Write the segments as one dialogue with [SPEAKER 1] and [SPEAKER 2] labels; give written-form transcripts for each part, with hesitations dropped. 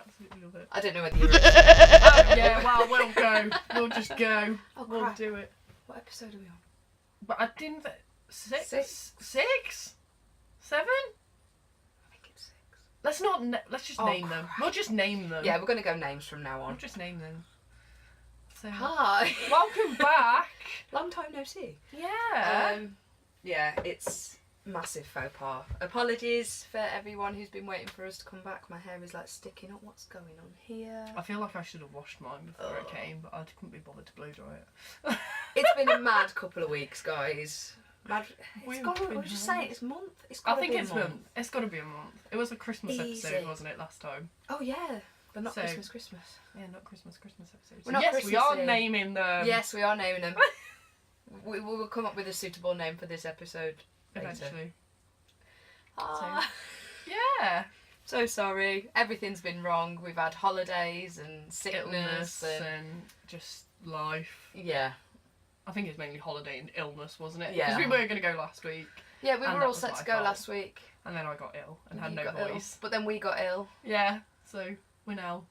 [SPEAKER 1] absolutely love it.
[SPEAKER 2] I don't know whether you're...
[SPEAKER 1] Yeah, well, we'll go. We'll just go.
[SPEAKER 2] Oh,
[SPEAKER 1] we'll
[SPEAKER 2] crap.
[SPEAKER 1] do it.
[SPEAKER 2] What episode are we on?
[SPEAKER 1] But I didn't... Six? 7?
[SPEAKER 2] I think it's 6.
[SPEAKER 1] Let's just name them.
[SPEAKER 2] crap.
[SPEAKER 1] We'll just name them.
[SPEAKER 2] Yeah, we're going to go names from now on.
[SPEAKER 1] We'll just name them. So,
[SPEAKER 2] Hi.
[SPEAKER 1] welcome back.
[SPEAKER 2] Long time no see.
[SPEAKER 1] Yeah.
[SPEAKER 2] Yeah, it's massive faux pas. Apologies for everyone who's been waiting for us to come back. My hair is like sticking up. What's going on here?
[SPEAKER 1] I feel like I should have washed mine before it came, but I couldn't be bothered to blow dry it.
[SPEAKER 2] It's been a mad couple of weeks, guys. Mad.
[SPEAKER 1] We've
[SPEAKER 2] I
[SPEAKER 1] been
[SPEAKER 2] was just saying, it's a month.
[SPEAKER 1] I think it's a month. It's got to be a month. It was a Christmas
[SPEAKER 2] Easy.
[SPEAKER 1] episode, wasn't it, last time?
[SPEAKER 2] Oh yeah, but not
[SPEAKER 1] So-
[SPEAKER 2] Christmas.
[SPEAKER 1] Yeah, not Christmas episode.
[SPEAKER 2] We're not
[SPEAKER 1] yes, we are
[SPEAKER 2] Christmassy.
[SPEAKER 1] naming them.
[SPEAKER 2] Yes, we are naming them. we will come up with a suitable name for this episode later.
[SPEAKER 1] Eventually.
[SPEAKER 2] Ah.
[SPEAKER 1] Yeah.
[SPEAKER 2] So sorry. Everything's been wrong. We've had holidays and sickness
[SPEAKER 1] Illness
[SPEAKER 2] and
[SPEAKER 1] and just life.
[SPEAKER 2] yeah.
[SPEAKER 1] I think it's mainly holiday and illness, wasn't it?
[SPEAKER 2] Yeah.
[SPEAKER 1] Because we were going to go last week,
[SPEAKER 2] Yeah, we
[SPEAKER 1] And
[SPEAKER 2] were
[SPEAKER 1] that
[SPEAKER 2] all
[SPEAKER 1] was
[SPEAKER 2] set
[SPEAKER 1] my
[SPEAKER 2] to go
[SPEAKER 1] fault.
[SPEAKER 2] last week.
[SPEAKER 1] and then I got ill and had
[SPEAKER 2] You
[SPEAKER 1] no
[SPEAKER 2] got ill.
[SPEAKER 1] voice.
[SPEAKER 2] But then we got ill.
[SPEAKER 1] Yeah, so we're now.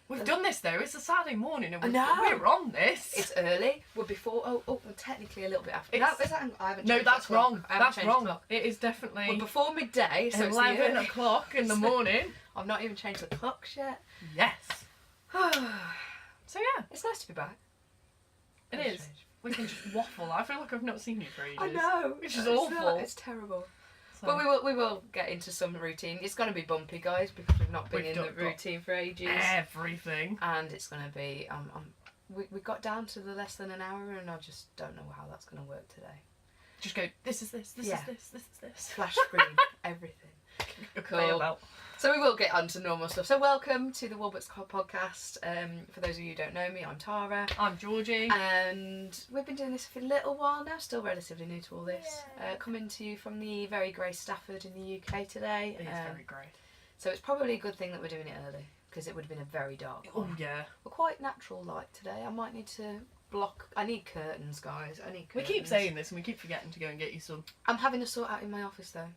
[SPEAKER 1] We've done this though. It's a Saturday morning, and
[SPEAKER 2] I know.
[SPEAKER 1] we're on this.
[SPEAKER 2] It's early. We're before. We're technically a little bit after.
[SPEAKER 1] It's-
[SPEAKER 2] I haven't.
[SPEAKER 1] no,
[SPEAKER 2] changed
[SPEAKER 1] that's
[SPEAKER 2] the clock.
[SPEAKER 1] wrong.
[SPEAKER 2] I haven't
[SPEAKER 1] That's
[SPEAKER 2] changed the
[SPEAKER 1] wrong.
[SPEAKER 2] clock.
[SPEAKER 1] It is definitely
[SPEAKER 2] We're before midday, so it's
[SPEAKER 1] 11
[SPEAKER 2] the
[SPEAKER 1] o'clock in the morning.
[SPEAKER 2] I've not even changed the clocks yet.
[SPEAKER 1] Yes. So yeah,
[SPEAKER 2] It's nice to be back.
[SPEAKER 1] it
[SPEAKER 2] That's
[SPEAKER 1] is.
[SPEAKER 2] strange.
[SPEAKER 1] We can just waffle. I feel like I've not seen you for ages.
[SPEAKER 2] I know.
[SPEAKER 1] Which is
[SPEAKER 2] It's
[SPEAKER 1] awful.
[SPEAKER 2] not- It's terrible.
[SPEAKER 1] So,
[SPEAKER 2] But we will get into some routine. It's going to be bumpy, guys, because we've not been
[SPEAKER 1] We've
[SPEAKER 2] in the
[SPEAKER 1] got
[SPEAKER 2] routine for ages.
[SPEAKER 1] everything.
[SPEAKER 2] And it's going to be. We got down to the less than an hour, and I just don't know how that's going to work today.
[SPEAKER 1] Just go. This is this. This
[SPEAKER 2] Yeah.
[SPEAKER 1] is this. This is this.
[SPEAKER 2] Flash screen, everything. Cool.
[SPEAKER 1] Bail out.
[SPEAKER 2] So we will get on to normal stuff. So welcome to the Woolberts podcast. For those of you who don't know me, I'm Tara.
[SPEAKER 1] I'm Georgie.
[SPEAKER 2] And we've been doing this for a little while now, still relatively new to all this. Coming to you from the very grey Stafford in the UK today.
[SPEAKER 1] It is very grey.
[SPEAKER 2] So it's probably a good thing that we're doing it early, because it would have been a very dark
[SPEAKER 1] Oh
[SPEAKER 2] one.
[SPEAKER 1] yeah.
[SPEAKER 2] We're quite natural light today. I might need to I need curtains, guys. I need
[SPEAKER 1] We
[SPEAKER 2] curtains.
[SPEAKER 1] keep saying this and we keep forgetting to go and get you some.
[SPEAKER 2] I'm having to sort out in my office though.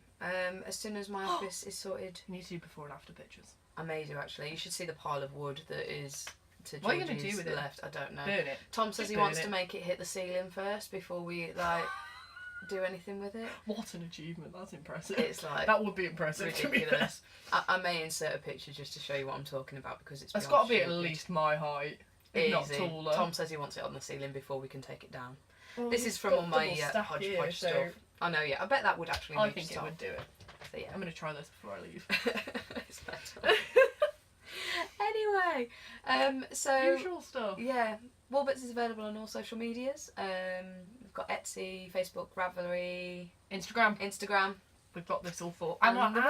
[SPEAKER 2] As soon as my office is sorted,
[SPEAKER 1] You need to do before and after pictures.
[SPEAKER 2] I may do actually. You should see the pile of wood that is to
[SPEAKER 1] What are you gonna
[SPEAKER 2] Georgie's
[SPEAKER 1] do with it?
[SPEAKER 2] left. I don't know.
[SPEAKER 1] Burn it.
[SPEAKER 2] Tom says
[SPEAKER 1] Just
[SPEAKER 2] he
[SPEAKER 1] burn
[SPEAKER 2] wants
[SPEAKER 1] it.
[SPEAKER 2] to make it hit the ceiling first before we do anything with it.
[SPEAKER 1] What an achievement. That's impressive.
[SPEAKER 2] It's like
[SPEAKER 1] That would be impressive. To be fair.
[SPEAKER 2] ridiculous. I may insert a picture just to show you what I'm talking about because it's.
[SPEAKER 1] It's
[SPEAKER 2] beyond
[SPEAKER 1] got to be at
[SPEAKER 2] stupid.
[SPEAKER 1] least my height, if not
[SPEAKER 2] Easy.
[SPEAKER 1] taller.
[SPEAKER 2] Tom says he wants it on the ceiling before we can take it down.
[SPEAKER 1] Well,
[SPEAKER 2] This
[SPEAKER 1] we've
[SPEAKER 2] is from
[SPEAKER 1] got
[SPEAKER 2] all my
[SPEAKER 1] double stack
[SPEAKER 2] hodgepodge
[SPEAKER 1] here, so
[SPEAKER 2] stuff. I know, yeah. I bet that would actually
[SPEAKER 1] I
[SPEAKER 2] reach
[SPEAKER 1] think it
[SPEAKER 2] Tom.
[SPEAKER 1] would do it.
[SPEAKER 2] So, yeah.
[SPEAKER 1] I'm going to try this before I leave.
[SPEAKER 2] It's better. Anyway, so
[SPEAKER 1] Usual stuff.
[SPEAKER 2] yeah, Woolberts is available on all social medias. We've got Etsy, Facebook, Ravelry,
[SPEAKER 1] Instagram. We've got this all for.
[SPEAKER 2] And
[SPEAKER 1] And
[SPEAKER 2] the
[SPEAKER 1] the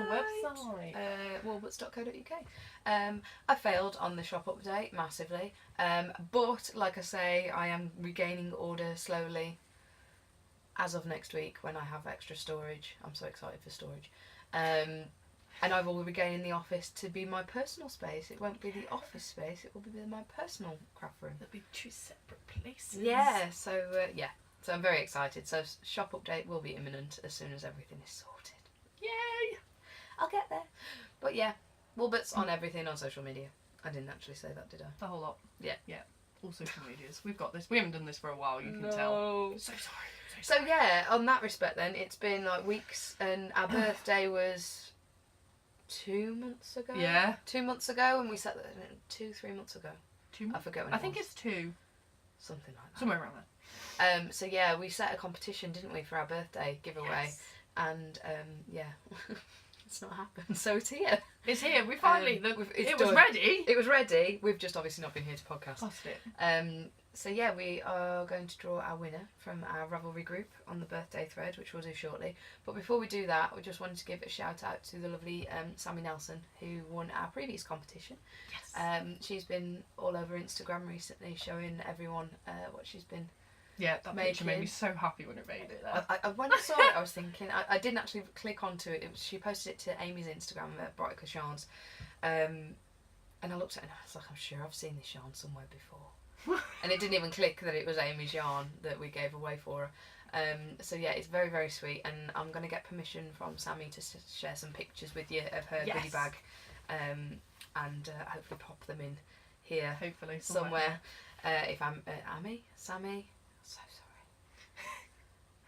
[SPEAKER 2] website.
[SPEAKER 1] website.
[SPEAKER 2] Woolberts.co.uk. I failed on the shop update massively, but like I say, I am regaining order slowly. As of next week, when I have extra storage, I'm so excited for storage. And I will be regaining the office to be my personal space. It won't be the office space. It will be my personal craft room.
[SPEAKER 1] There'll be two separate places.
[SPEAKER 2] Yeah. So So I'm very excited. So shop update will be imminent as soon as everything is sorted.
[SPEAKER 1] Yay!
[SPEAKER 2] I'll get there. But yeah, Woolberts on everything on social media. I didn't actually say that, did I?
[SPEAKER 1] The whole lot.
[SPEAKER 2] Yeah.
[SPEAKER 1] Yeah. All social medias. We've got this. We haven't done this for a while, you can tell. So sorry.
[SPEAKER 2] So yeah, on that respect then, it's been like weeks and our birthday was 2 months ago?
[SPEAKER 1] Yeah.
[SPEAKER 2] 2 months ago, and we set that 3 months ago.
[SPEAKER 1] 2
[SPEAKER 2] I
[SPEAKER 1] months?
[SPEAKER 2] forget when
[SPEAKER 1] I
[SPEAKER 2] it
[SPEAKER 1] think
[SPEAKER 2] was.
[SPEAKER 1] it's 2.
[SPEAKER 2] Something like that.
[SPEAKER 1] Somewhere around there.
[SPEAKER 2] So yeah, we set a competition, didn't we, for our birthday giveaway?
[SPEAKER 1] Yes.
[SPEAKER 2] And yeah, it's not happened. So it's here.
[SPEAKER 1] It's here. We finally.
[SPEAKER 2] it's
[SPEAKER 1] it was
[SPEAKER 2] done.
[SPEAKER 1] ready.
[SPEAKER 2] It was ready. We've just obviously not been here to podcast.
[SPEAKER 1] Lost it.
[SPEAKER 2] So yeah, we are going to draw our winner from our Ravelry group on the birthday thread, which we'll do shortly. But before we do that, we just wanted to give a shout out to the lovely Sammy Nelson, who won our previous competition.
[SPEAKER 1] Yes.
[SPEAKER 2] She's been all over Instagram recently, showing everyone what she's been.
[SPEAKER 1] Yeah, that picture made me
[SPEAKER 2] making.
[SPEAKER 1] so happy when it made it there.
[SPEAKER 2] When I saw it, I was thinking, I didn't actually click onto it. She posted it to Amy's Instagram at Brightica Sharns. And I looked at it and I was like, I'm sure I've seen this yarn somewhere before. And it didn't even click that it was Amy's yarn that we gave away for her. So yeah, it's very, very sweet. And I'm going to get permission from Sammy to share some pictures with you of her
[SPEAKER 1] Yes.
[SPEAKER 2] goodie bag. and hopefully pop them in here
[SPEAKER 1] Hopefully
[SPEAKER 2] somewhere. If I'm Sammy, I'm so sorry.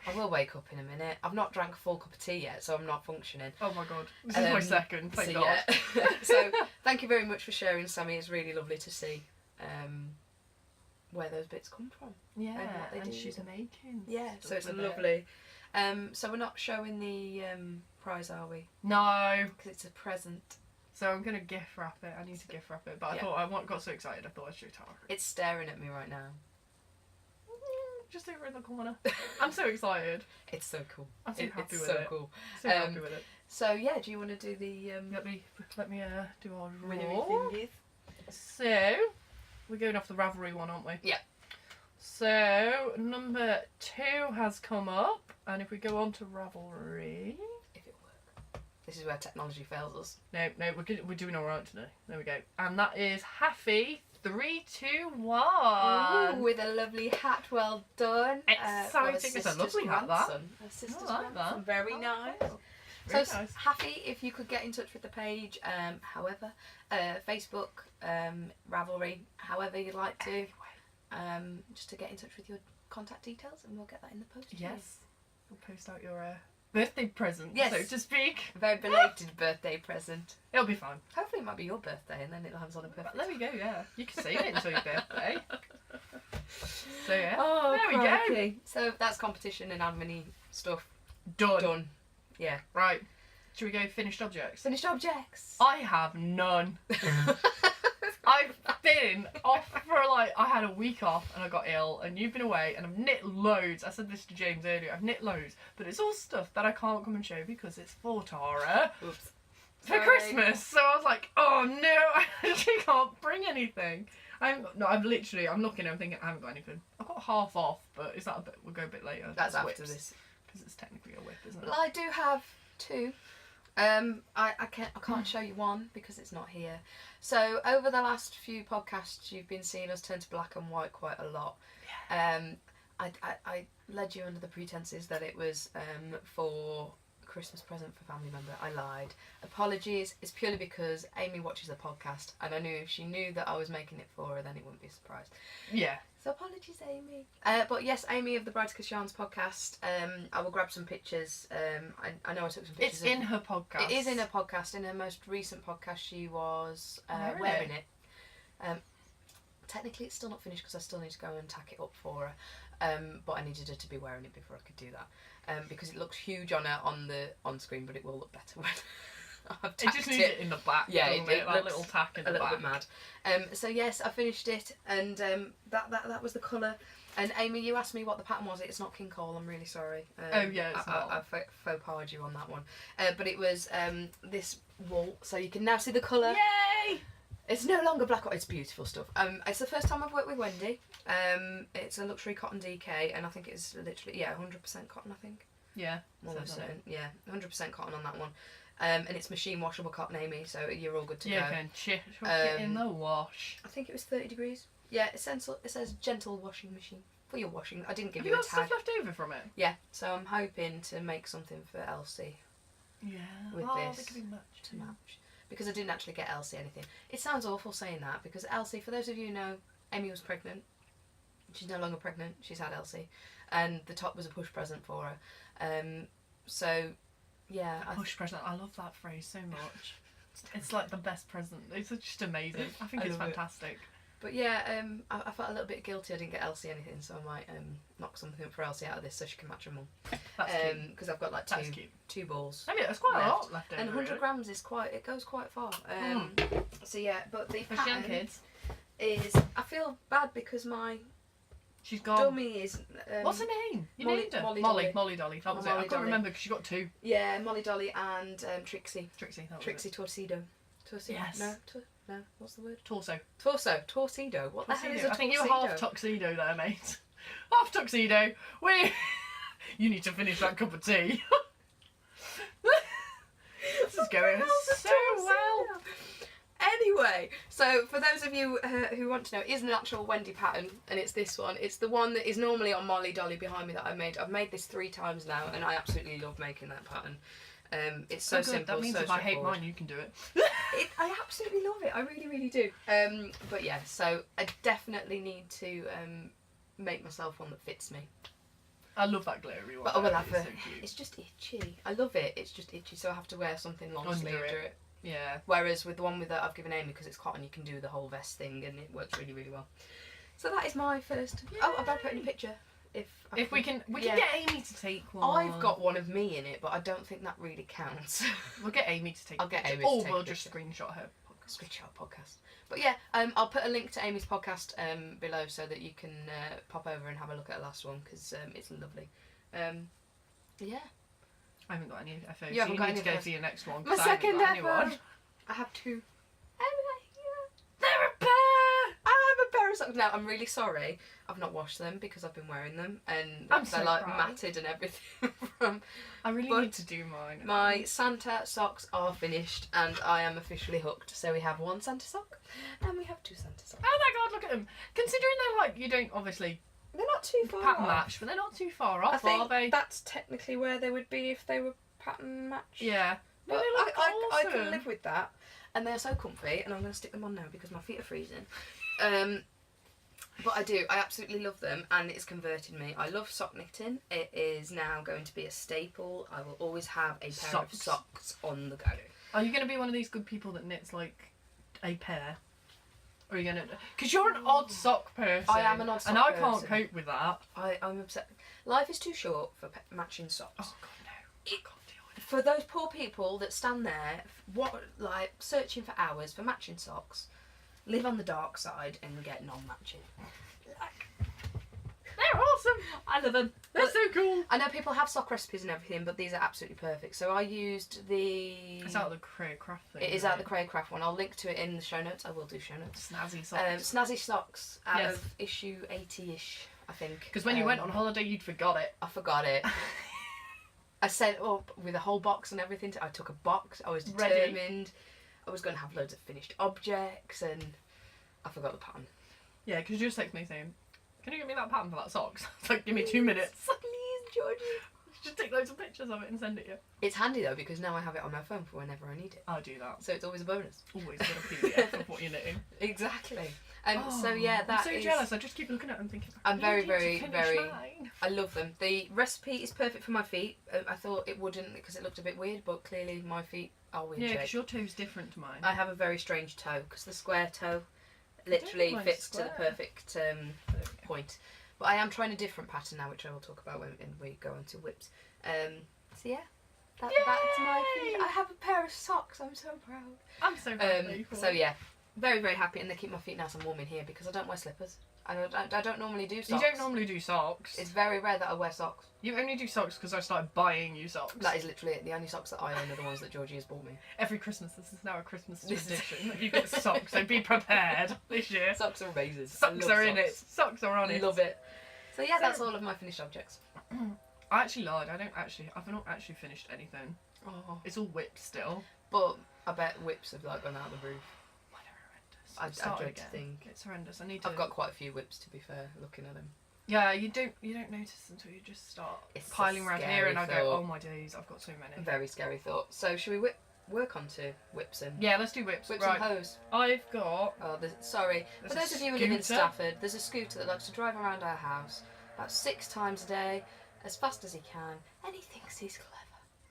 [SPEAKER 2] I will wake up in a minute. I've not drank a full cup of tea yet, so I'm not functioning.
[SPEAKER 1] Oh my god, this is my second. Thank God.
[SPEAKER 2] Yeah. So thank you very much for sharing, Sammy. It's really lovely to see where those bits come from.
[SPEAKER 1] Yeah,
[SPEAKER 2] and what they
[SPEAKER 1] and
[SPEAKER 2] do.
[SPEAKER 1] she's making.
[SPEAKER 2] Yeah, so
[SPEAKER 1] stuff
[SPEAKER 2] it's
[SPEAKER 1] with it.
[SPEAKER 2] lovely. So we're not showing the prize, are we?
[SPEAKER 1] No.
[SPEAKER 2] Because it's a present.
[SPEAKER 1] So I'm gonna gift wrap it. I need to gift wrap it, but I thought got so excited. I thought I'd show Tara.
[SPEAKER 2] It's staring at me right now.
[SPEAKER 1] Just over in the corner. I'm so excited.
[SPEAKER 2] It's so cool.
[SPEAKER 1] I'm so happy with
[SPEAKER 2] so
[SPEAKER 1] it.
[SPEAKER 2] cool.
[SPEAKER 1] So happy with it.
[SPEAKER 2] So yeah, do you want to do the
[SPEAKER 1] Let me do our
[SPEAKER 2] winnery
[SPEAKER 1] draw.
[SPEAKER 2] thingies?
[SPEAKER 1] So we're going off the Ravelry one, aren't we?
[SPEAKER 2] Yeah.
[SPEAKER 1] So number 2 has come up, and if we go on to Ravelry,
[SPEAKER 2] If it works. This is where technology fails us.
[SPEAKER 1] no, we're doing all right today. There we go, and that is Happy 3, 2, 1.
[SPEAKER 2] Ooh, with a lovely hat, well done.
[SPEAKER 1] Exciting. It's a lovely hat, that.
[SPEAKER 2] A sister's
[SPEAKER 1] I like
[SPEAKER 2] grandson.
[SPEAKER 1] that.
[SPEAKER 2] Very
[SPEAKER 1] Oh,
[SPEAKER 2] nice.
[SPEAKER 1] cool.
[SPEAKER 2] So
[SPEAKER 1] Very nice.
[SPEAKER 2] happy if you could get in touch with the page, however, Facebook, Ravelry, however you'd like to, just to get in touch with your contact details, and we'll get that in the post.
[SPEAKER 1] Yes. We'll post out your birthday present,
[SPEAKER 2] Yes.
[SPEAKER 1] so to speak.
[SPEAKER 2] Very belated birthday present.
[SPEAKER 1] It'll be fun.
[SPEAKER 2] Hopefully it might be your birthday, and then it lands on a perfect.
[SPEAKER 1] But there we go, yeah. You can save it until your birthday. So yeah.
[SPEAKER 2] Oh,
[SPEAKER 1] there we
[SPEAKER 2] crikey. So that's competition and admin stuff
[SPEAKER 1] go.
[SPEAKER 2] done. Yeah.
[SPEAKER 1] Right. Should we go finished objects?
[SPEAKER 2] Finished objects.
[SPEAKER 1] I have none. I've been off for I had a week off and I got ill, and you've been away, and I've knit loads. I said this to James earlier. I've knit loads, but it's all stuff that I can't come and show because it's for Tara
[SPEAKER 2] Oops.
[SPEAKER 1] for
[SPEAKER 2] Sorry.
[SPEAKER 1] Christmas. So I was like, oh no, I actually can't bring anything. I'm looking, I'm thinking I haven't got anything. I've got half off, but is that a bit? We'll go a bit later.
[SPEAKER 2] That's after
[SPEAKER 1] whips,
[SPEAKER 2] this.
[SPEAKER 1] because it's technically a whip, isn't it?
[SPEAKER 2] Well, I do have 2. I can't show you one because it's not here. So over the last few podcasts, you've been seeing us turn to black and white quite a lot.
[SPEAKER 1] Yeah.
[SPEAKER 2] I led you under the pretenses that it was for a Christmas present for family member. I lied. Apologies. It's purely because Amy watches the podcast, and I knew if she knew that I was making it for her, then it wouldn't be a surprise.
[SPEAKER 1] Yeah.
[SPEAKER 2] So apologies, Amy. But yes, Amy of the Bridescast Yarns podcast. I will grab some pictures. I know I took some pictures.
[SPEAKER 1] It's in her podcast.
[SPEAKER 2] It is in her podcast. In her most recent podcast, she was
[SPEAKER 1] Wearing
[SPEAKER 2] wearing it. Technically, it's still not finished because I still need to go and tack it up for her. But I needed her to be wearing it before I could do that. Because it looks huge on her on screen, but it will look better when I've
[SPEAKER 1] It
[SPEAKER 2] tacked
[SPEAKER 1] just needs it in the back.
[SPEAKER 2] Yeah,
[SPEAKER 1] doesn't
[SPEAKER 2] it
[SPEAKER 1] that
[SPEAKER 2] looks
[SPEAKER 1] little tack in
[SPEAKER 2] a
[SPEAKER 1] the
[SPEAKER 2] little
[SPEAKER 1] back.
[SPEAKER 2] bit mad. So yes, I finished it, and that was the colour. And Amy, you asked me what the pattern was. It's not King Cole. I'm really sorry.
[SPEAKER 1] Oh yeah, it's not.
[SPEAKER 2] I faux pas you on that one. But it was this wool, so you can now see the colour.
[SPEAKER 1] Yay!
[SPEAKER 2] It's no longer black. It's beautiful stuff. It's the first time I've worked with Wendy. It's a luxury cotton DK, and I think it's literally 100% cotton. I think.
[SPEAKER 1] Yeah.
[SPEAKER 2] More than
[SPEAKER 1] so.
[SPEAKER 2] something. Yeah, 100% cotton on that one. And it's machine washable cotton, Amy. So you're all good to go.
[SPEAKER 1] Yeah, can chuck it in the wash.
[SPEAKER 2] I think it was 30 degrees. Yeah, it says gentle washing machine for your washing. I didn't give
[SPEAKER 1] Have
[SPEAKER 2] you
[SPEAKER 1] you
[SPEAKER 2] a
[SPEAKER 1] got
[SPEAKER 2] tag.
[SPEAKER 1] stuff left over from it?
[SPEAKER 2] Yeah, so I'm hoping to make something for Elsie
[SPEAKER 1] Yeah.
[SPEAKER 2] With
[SPEAKER 1] They
[SPEAKER 2] this
[SPEAKER 1] could be much.
[SPEAKER 2] to match. Because I didn't actually get Elsie anything. It sounds awful saying that, because Elsie, for those of you who know, Amy was pregnant. She's no longer pregnant. She's had Elsie. And the top was a push present for her. So, yeah.
[SPEAKER 1] Push present. I love that phrase so much. It's like the best present. It's just amazing. I think
[SPEAKER 2] I
[SPEAKER 1] it's
[SPEAKER 2] love it.
[SPEAKER 1] fantastic.
[SPEAKER 2] But yeah, I felt a little bit guilty I didn't get Elsie anything, so I might knock something for Elsie out of this so she can match her mum.
[SPEAKER 1] That's cute.
[SPEAKER 2] Because I've got like
[SPEAKER 1] That's cute.
[SPEAKER 2] two balls.
[SPEAKER 1] I mean, there's quite a
[SPEAKER 2] left.
[SPEAKER 1] lot left over.
[SPEAKER 2] And 100
[SPEAKER 1] really.
[SPEAKER 2] grams is it goes quite far. So yeah, but the
[SPEAKER 1] For young
[SPEAKER 2] pattern
[SPEAKER 1] kids.
[SPEAKER 2] is, I feel bad because my
[SPEAKER 1] She's gone.
[SPEAKER 2] dummy is...
[SPEAKER 1] What's her name? You
[SPEAKER 2] Molly-
[SPEAKER 1] named her.
[SPEAKER 2] Molly
[SPEAKER 1] Molly.
[SPEAKER 2] Dolly.
[SPEAKER 1] Molly Dolly. That was it. I
[SPEAKER 2] Molly
[SPEAKER 1] can't
[SPEAKER 2] Dolly.
[SPEAKER 1] remember because she got 2.
[SPEAKER 2] Yeah, Molly Dolly and Trixie.
[SPEAKER 1] Trixie. That was
[SPEAKER 2] Trixie Torcido. Torcido?
[SPEAKER 1] Yes.
[SPEAKER 2] No, what's the word?
[SPEAKER 1] it. Torso.
[SPEAKER 2] Torcido. What the hell is
[SPEAKER 1] Tuxedo.
[SPEAKER 2] a
[SPEAKER 1] I think you
[SPEAKER 2] tuxedo?
[SPEAKER 1] were half tuxedo there, mate. Half tuxedo. You need to finish that cup of tea. This is going so well.
[SPEAKER 2] Anyway, so for those of you who want to know, it is an actual Wendy pattern, and it's this one. It's the one that is normally on Molly Dolly behind me that I've made. I've made this 3 times now, and I absolutely love making that pattern. It's so
[SPEAKER 1] good.
[SPEAKER 2] simple.
[SPEAKER 1] That means
[SPEAKER 2] so
[SPEAKER 1] if I hate
[SPEAKER 2] straightforward.
[SPEAKER 1] mine, you can do it.
[SPEAKER 2] I absolutely love it. I really, really do. But yeah, so I definitely need to make myself one that fits me.
[SPEAKER 1] I love that glittery one.
[SPEAKER 2] But I will have
[SPEAKER 1] it's
[SPEAKER 2] a.
[SPEAKER 1] so cute.
[SPEAKER 2] It's just itchy. I love it. It's just itchy, so I have to wear something long
[SPEAKER 1] Under
[SPEAKER 2] sleeved
[SPEAKER 1] it.
[SPEAKER 2] under it.
[SPEAKER 1] Yeah.
[SPEAKER 2] Whereas with the one that I've given Amy, because it's cotton, you can do the whole vest thing, and it works really, really well. So that is my first.
[SPEAKER 1] Yay.
[SPEAKER 2] Oh, I better put in a picture.
[SPEAKER 1] If we can
[SPEAKER 2] yeah.
[SPEAKER 1] get Amy to take one.
[SPEAKER 2] I've got one of me in it, but I don't think that really counts.
[SPEAKER 1] We'll get Amy to take.
[SPEAKER 2] I'll get Amy to
[SPEAKER 1] or
[SPEAKER 2] take
[SPEAKER 1] we'll
[SPEAKER 2] a
[SPEAKER 1] just
[SPEAKER 2] picture.
[SPEAKER 1] screenshot her.
[SPEAKER 2] Screenshot podcast. But yeah, I'll put a link to Amy's podcast below so that you can pop over and have a look at her last one because it's lovely. Yeah.
[SPEAKER 1] I haven't got any FOs.
[SPEAKER 2] You haven't got
[SPEAKER 1] need
[SPEAKER 2] any
[SPEAKER 1] to go
[SPEAKER 2] FOs.
[SPEAKER 1] for your next one.
[SPEAKER 2] My
[SPEAKER 1] 'cause I haven't
[SPEAKER 2] second
[SPEAKER 1] got any
[SPEAKER 2] ever.
[SPEAKER 1] one.
[SPEAKER 2] I have two.
[SPEAKER 1] They're a pair.
[SPEAKER 2] I have a pair of socks. Now, I'm really sorry I've not washed them because I've been wearing them and
[SPEAKER 1] I'm
[SPEAKER 2] they're
[SPEAKER 1] so
[SPEAKER 2] like
[SPEAKER 1] proud.
[SPEAKER 2] matted and everything from
[SPEAKER 1] I really
[SPEAKER 2] But
[SPEAKER 1] need to do mine.
[SPEAKER 2] my Santa socks are finished and I am officially hooked. So we have one Santa sock and we have two Santa socks.
[SPEAKER 1] Oh my god, look at them. Considering they're like, you don't obviously
[SPEAKER 2] They're not too far
[SPEAKER 1] pattern
[SPEAKER 2] off.
[SPEAKER 1] match, but they're not too far
[SPEAKER 2] I
[SPEAKER 1] off, are
[SPEAKER 2] think
[SPEAKER 1] they?
[SPEAKER 2] that's technically where they would be if they were pattern matched.
[SPEAKER 1] Yeah. No,
[SPEAKER 2] But
[SPEAKER 1] they look
[SPEAKER 2] I
[SPEAKER 1] awesome.
[SPEAKER 2] can live with that. And they're so comfy, and I'm going to stick them on now because my feet are freezing. But I absolutely love them, and it's converted me. I love sock knitting. It is now going to be a staple. I will always have a pair of socks on the go.
[SPEAKER 1] Are you going to be one of these good people that knits like a pair? Or are you going to... Because you're an odd sock person.
[SPEAKER 2] I am an odd sock
[SPEAKER 1] and I
[SPEAKER 2] person.
[SPEAKER 1] can't cope with that.
[SPEAKER 2] I'm upset. Life is too short for matching socks.
[SPEAKER 1] Oh god, no. I can't deal with it.
[SPEAKER 2] For those poor people that stand there, searching for hours for matching socks, live on the dark side and get non-matching.
[SPEAKER 1] They're awesome.
[SPEAKER 2] I love them.
[SPEAKER 1] They're so cool.
[SPEAKER 2] I know people have sock recipes and everything, but these are absolutely perfect. So I used the...
[SPEAKER 1] It's out of the Cray Craft thing.
[SPEAKER 2] It is out of the Cray Craft one. I'll link to it in the show notes. I will do show notes.
[SPEAKER 1] Snazzy socks.
[SPEAKER 2] Snazzy socks out
[SPEAKER 1] Yes.
[SPEAKER 2] of issue 80-ish, I think.
[SPEAKER 1] Because when you went on holiday, you'd forgot it.
[SPEAKER 2] I forgot it. I set it up with a whole box and everything. I took a box. I was
[SPEAKER 1] Ready.
[SPEAKER 2] determined. I was going to have loads of finished objects, and I forgot the pattern.
[SPEAKER 1] Yeah, because you just text me saying, can you get me that pattern for that socks? It's like, give me 2 minutes.
[SPEAKER 2] Please, Georgie.
[SPEAKER 1] Just take loads of pictures of it and send it you.
[SPEAKER 2] It's handy though because now I have it on my phone for whenever I need it.
[SPEAKER 1] I'll do that.
[SPEAKER 2] So it's always a bonus.
[SPEAKER 1] Always got a PDF of what you're knitting.
[SPEAKER 2] Exactly. So yeah,
[SPEAKER 1] I'm so jealous. I just keep looking at them thinking.
[SPEAKER 2] I'm very,
[SPEAKER 1] need to
[SPEAKER 2] very,
[SPEAKER 1] finish
[SPEAKER 2] very-
[SPEAKER 1] mine.
[SPEAKER 2] I love them. The recipe is perfect for my feet. I thought it wouldn't because it looked a bit weird, but clearly my feet are weird
[SPEAKER 1] Yeah,
[SPEAKER 2] shaped.
[SPEAKER 1] because your toe's different to mine.
[SPEAKER 2] I have a very strange toe because the square toe literally
[SPEAKER 1] mine's
[SPEAKER 2] fits to the
[SPEAKER 1] square.
[SPEAKER 2] perfect point. But I am trying a different pattern now, which I will talk about when we go on to whips. So yeah, that's my
[SPEAKER 1] Yay!
[SPEAKER 2] I have a pair of socks. I'm so proud.
[SPEAKER 1] I'm so happy.
[SPEAKER 2] So yeah, very, very happy, and they keep my feet nice and warm in here because I don't wear slippers. I don't normally do
[SPEAKER 1] You
[SPEAKER 2] socks.
[SPEAKER 1] don't normally do socks.
[SPEAKER 2] It's very rare that I wear socks.
[SPEAKER 1] You only do socks because I started buying you socks.
[SPEAKER 2] That is literally it. The only socks that I own are the ones that Georgie has bought me.
[SPEAKER 1] Every Christmas, this is now a Christmas
[SPEAKER 2] This is-
[SPEAKER 1] tradition. that you get socks, so be prepared this year.
[SPEAKER 2] Socks are amazing. I
[SPEAKER 1] Socks
[SPEAKER 2] love
[SPEAKER 1] are in it. Socks are on it.
[SPEAKER 2] Love it. So yeah,
[SPEAKER 1] So-
[SPEAKER 2] that's all of my finished objects.
[SPEAKER 1] I actually lied. I've not actually finished anything.
[SPEAKER 2] Oh.
[SPEAKER 1] It's all whipped still.
[SPEAKER 2] But I bet whips have like gone out the roof.
[SPEAKER 1] Mine are horrendous.
[SPEAKER 2] I
[SPEAKER 1] Start
[SPEAKER 2] dread
[SPEAKER 1] again.
[SPEAKER 2] to think.
[SPEAKER 1] It's horrendous. I need to.
[SPEAKER 2] I've got quite a few whips to be fair, looking at them.
[SPEAKER 1] Yeah, you don't notice until you just start
[SPEAKER 2] It's a
[SPEAKER 1] piling around here,
[SPEAKER 2] scary
[SPEAKER 1] and I go,
[SPEAKER 2] thought.
[SPEAKER 1] oh my days, I've got so many.
[SPEAKER 2] Very scary thought. So should we work on to whips and
[SPEAKER 1] Yeah, let's do whips.
[SPEAKER 2] whips
[SPEAKER 1] right.
[SPEAKER 2] and hose?
[SPEAKER 1] I've got.
[SPEAKER 2] Oh, sorry.
[SPEAKER 1] There's
[SPEAKER 2] For
[SPEAKER 1] a
[SPEAKER 2] those of you who live in
[SPEAKER 1] scooter.
[SPEAKER 2] Stafford, there's a scooter that likes to drive around our house about 6 times a day, as fast as he can, and he thinks he's clever.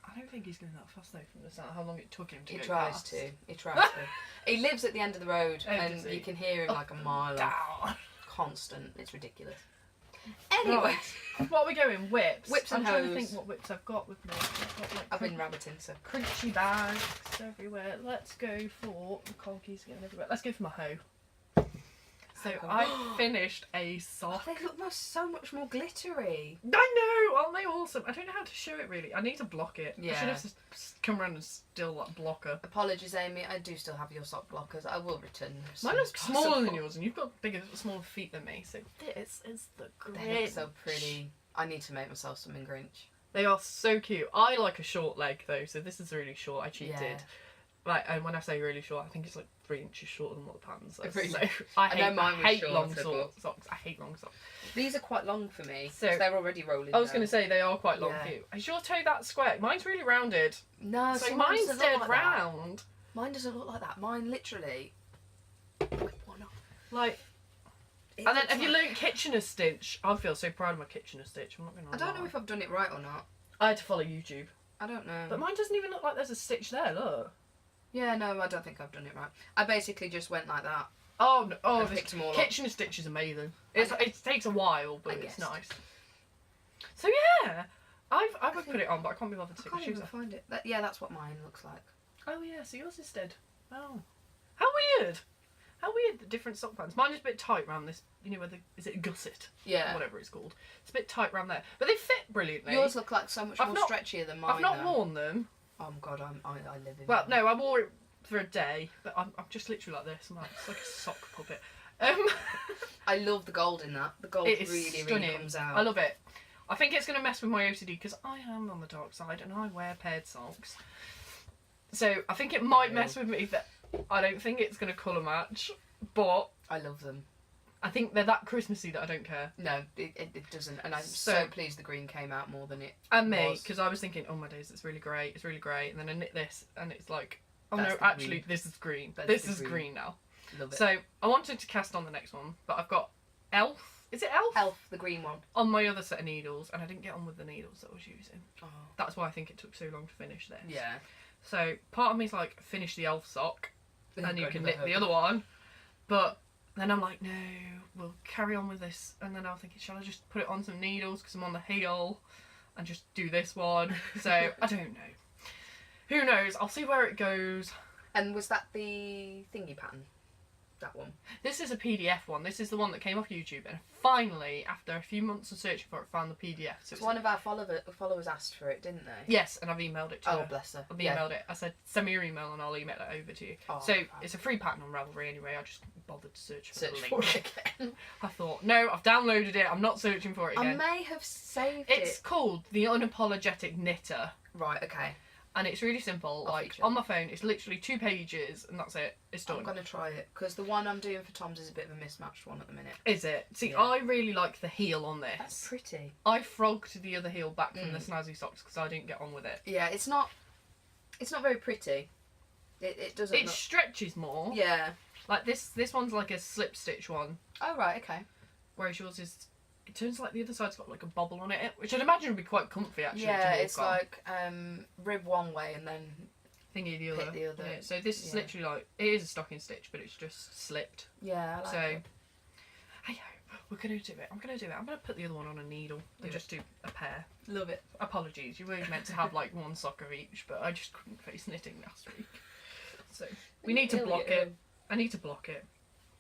[SPEAKER 1] I don't think he's going that fast though. From the sound, how long it took him to
[SPEAKER 2] He
[SPEAKER 1] go
[SPEAKER 2] tries
[SPEAKER 1] past.
[SPEAKER 2] to. He tries to. He lives at the end of the road,
[SPEAKER 1] Oh,
[SPEAKER 2] and
[SPEAKER 1] does he?
[SPEAKER 2] you can hear him like a mile off.
[SPEAKER 1] Down.
[SPEAKER 2] Constant. It's ridiculous. Anyway,
[SPEAKER 1] Right. What are we going? Whips.
[SPEAKER 2] Whips and
[SPEAKER 1] I'm trying to
[SPEAKER 2] hose.
[SPEAKER 1] think what whips I've got with me. I've got like
[SPEAKER 2] I've been rabbiting, so.
[SPEAKER 1] crunchy bags everywhere. Let's go for the car keys getting everywhere. Let's go for my hoe. So I finished a sock.
[SPEAKER 2] They look so much more glittery.
[SPEAKER 1] I know, aren't they awesome? I don't know how to show it really. I need to block it. I
[SPEAKER 2] Yeah.
[SPEAKER 1] should have just come around and still like block her.
[SPEAKER 2] Apologies, Amy. I do still have your sock blockers. I will return them. as
[SPEAKER 1] Mine
[SPEAKER 2] soon
[SPEAKER 1] looks
[SPEAKER 2] as
[SPEAKER 1] smaller than
[SPEAKER 2] possible.
[SPEAKER 1] yours, and you've got bigger, smaller feet than me. So this is the
[SPEAKER 2] They look
[SPEAKER 1] Grinch.
[SPEAKER 2] so pretty. I need to make myself something Grinch.
[SPEAKER 1] They are so cute. I like a short leg though, so this is really short. I cheated.
[SPEAKER 2] Yeah.
[SPEAKER 1] Like, and when I say really short, I think it's like 3 inches shorter than what the pattern says.
[SPEAKER 2] Really?
[SPEAKER 1] So
[SPEAKER 2] I know mine was
[SPEAKER 1] hate long
[SPEAKER 2] shorter,
[SPEAKER 1] socks. I hate long socks.
[SPEAKER 2] These are quite long for me,
[SPEAKER 1] So-
[SPEAKER 2] so they're already rolling.
[SPEAKER 1] I was going to say they are quite long
[SPEAKER 2] Yeah.
[SPEAKER 1] for you. Is your toe that square? Mine's really rounded.
[SPEAKER 2] No,
[SPEAKER 1] So
[SPEAKER 2] so
[SPEAKER 1] mine's
[SPEAKER 2] doesn't
[SPEAKER 1] dead
[SPEAKER 2] look like that.
[SPEAKER 1] round.
[SPEAKER 2] Mine doesn't look like that. Mine literally. Whip one off.
[SPEAKER 1] Like,
[SPEAKER 2] It
[SPEAKER 1] and then
[SPEAKER 2] looks
[SPEAKER 1] if you
[SPEAKER 2] like-
[SPEAKER 1] look Kitchener stitch, I feel so proud of my Kitchener stitch. I'm not going to
[SPEAKER 2] I don't know if I've done it right or not.
[SPEAKER 1] I had to follow YouTube.
[SPEAKER 2] I don't know.
[SPEAKER 1] But mine doesn't even look like there's a stitch there, look.
[SPEAKER 2] Yeah, no, I don't think I've done it right. I basically just went like that.
[SPEAKER 1] Oh, no,
[SPEAKER 2] And
[SPEAKER 1] this
[SPEAKER 2] picked them all up.
[SPEAKER 1] Kitchener stitch is amazing.
[SPEAKER 2] I
[SPEAKER 1] It takes a while, but
[SPEAKER 2] I
[SPEAKER 1] it's
[SPEAKER 2] guessed.
[SPEAKER 1] nice. So yeah, I would put it on, but I can't be bothered to
[SPEAKER 2] I
[SPEAKER 1] take
[SPEAKER 2] can't
[SPEAKER 1] my shoes
[SPEAKER 2] even
[SPEAKER 1] off.
[SPEAKER 2] find it. Yeah, that's what mine looks like.
[SPEAKER 1] Oh yeah, so yours is dead. Oh, how weird! How weird the different sock patterns. Mine is a bit tight around this. You know where is it gusset?
[SPEAKER 2] Yeah.
[SPEAKER 1] Whatever it's called. It's a bit tight around there, but they fit brilliantly.
[SPEAKER 2] Yours look like so much
[SPEAKER 1] I've
[SPEAKER 2] more
[SPEAKER 1] not-
[SPEAKER 2] stretchier than mine.
[SPEAKER 1] I've not
[SPEAKER 2] though.
[SPEAKER 1] worn them.
[SPEAKER 2] Oh God, I live in.
[SPEAKER 1] Well,
[SPEAKER 2] them.
[SPEAKER 1] no, I wore it for a day, but I'm just literally like this. I'm like, it's like a sock puppet.
[SPEAKER 2] I love the gold in that. The gold
[SPEAKER 1] It is
[SPEAKER 2] really
[SPEAKER 1] stunning.
[SPEAKER 2] comes out.
[SPEAKER 1] I love it. I think it's going to mess with my OCD because I am on the dark side and I wear paired socks. So I think it might mess with me, but I don't think it's going to colour match. But
[SPEAKER 2] I love them.
[SPEAKER 1] I think they're that Christmassy that I don't care.
[SPEAKER 2] No, it doesn't. And I'm
[SPEAKER 1] So-
[SPEAKER 2] so pleased the green came out more than it.
[SPEAKER 1] And me,
[SPEAKER 2] was.
[SPEAKER 1] because I was thinking, oh my days, it's really great, it's really great. And then I knit this and it's like, oh
[SPEAKER 2] That's
[SPEAKER 1] no,
[SPEAKER 2] the
[SPEAKER 1] actually,
[SPEAKER 2] green.
[SPEAKER 1] this is green.
[SPEAKER 2] That's
[SPEAKER 1] This
[SPEAKER 2] the
[SPEAKER 1] is
[SPEAKER 2] green.
[SPEAKER 1] green now.
[SPEAKER 2] Love it.
[SPEAKER 1] So I wanted to cast on the next one, but I've got Elf. Is it Elf?
[SPEAKER 2] Elf, the green one.
[SPEAKER 1] On my other set of needles, and I didn't get on with the needles that I was using.
[SPEAKER 2] Oh.
[SPEAKER 1] That's why I think it took so long to finish this.
[SPEAKER 2] Yeah.
[SPEAKER 1] So part of me's like, finish the elf sock, and you
[SPEAKER 2] Go
[SPEAKER 1] can
[SPEAKER 2] to
[SPEAKER 1] knit the
[SPEAKER 2] hook.
[SPEAKER 1] other one. But then I'm like, no, we'll carry on with this. And then I was thinking, shall I just put it on some needles because I'm on the heel, and just do this one? So I don't know. Who knows? I'll see where it goes.
[SPEAKER 2] And was that the thingy pattern? That one.
[SPEAKER 1] This is a PDF one. This is the one that came off YouTube, and finally, after a few months of searching for it, found the PDF. So
[SPEAKER 2] So one of our followers asked for it, didn't they?
[SPEAKER 1] yes, and I've emailed it to
[SPEAKER 2] Oh,
[SPEAKER 1] her.
[SPEAKER 2] bless her.
[SPEAKER 1] I've emailed it. I said, send me your email and I'll email it over to you.
[SPEAKER 2] Oh,
[SPEAKER 1] so
[SPEAKER 2] fab.
[SPEAKER 1] it's a free pattern on Ravelry anyway. I just bothered to search for
[SPEAKER 2] Search
[SPEAKER 1] the
[SPEAKER 2] for
[SPEAKER 1] link.
[SPEAKER 2] it again.
[SPEAKER 1] I thought, no, I've downloaded it. I'm not searching for it
[SPEAKER 2] I
[SPEAKER 1] again.
[SPEAKER 2] may have saved
[SPEAKER 1] It's
[SPEAKER 2] it.
[SPEAKER 1] called The Unapologetic Knitter,
[SPEAKER 2] Right, okay.
[SPEAKER 1] and it's really simple.
[SPEAKER 2] I'll
[SPEAKER 1] like
[SPEAKER 2] feature.
[SPEAKER 1] on my phone, it's literally 2 pages, and that's it. It's done.
[SPEAKER 2] I'm going to try it because the one I'm doing for Tom's is a bit of a mismatched one at the minute.
[SPEAKER 1] Is it? See,
[SPEAKER 2] Yeah.
[SPEAKER 1] I really like the heel on
[SPEAKER 2] That's
[SPEAKER 1] this.
[SPEAKER 2] pretty.
[SPEAKER 1] I frogged the other heel back from the
[SPEAKER 2] Mm.
[SPEAKER 1] snazzy socks because I didn't get on with it.
[SPEAKER 2] Yeah, it's not very pretty. It doesn't
[SPEAKER 1] It
[SPEAKER 2] look...
[SPEAKER 1] stretches more.
[SPEAKER 2] Yeah.
[SPEAKER 1] Like this one's like a slip stitch one,
[SPEAKER 2] Oh, right, okay.
[SPEAKER 1] whereas yours is. It turns like the other side's got like a bobble on it, which I'd imagine would be quite comfy actually.
[SPEAKER 2] Yeah,
[SPEAKER 1] to walk
[SPEAKER 2] it's
[SPEAKER 1] on.
[SPEAKER 2] like rib one way and then...
[SPEAKER 1] Thingy the
[SPEAKER 2] Hit
[SPEAKER 1] other.
[SPEAKER 2] the other.
[SPEAKER 1] Yeah, so this is
[SPEAKER 2] Yeah.
[SPEAKER 1] literally like, it is a stocking stitch, but it's just slipped.
[SPEAKER 2] Yeah, I like
[SPEAKER 1] So,
[SPEAKER 2] it.
[SPEAKER 1] hey ho, we're gonna do it. I'm gonna do it. I'm gonna put the other one on a needle and
[SPEAKER 2] Do
[SPEAKER 1] just do a pair.
[SPEAKER 2] Love it.
[SPEAKER 1] Apologies, you were meant to have like one sock of each, but I just couldn't face knitting last week. So we need to
[SPEAKER 2] Ill
[SPEAKER 1] block
[SPEAKER 2] you.
[SPEAKER 1] it. I need to block it.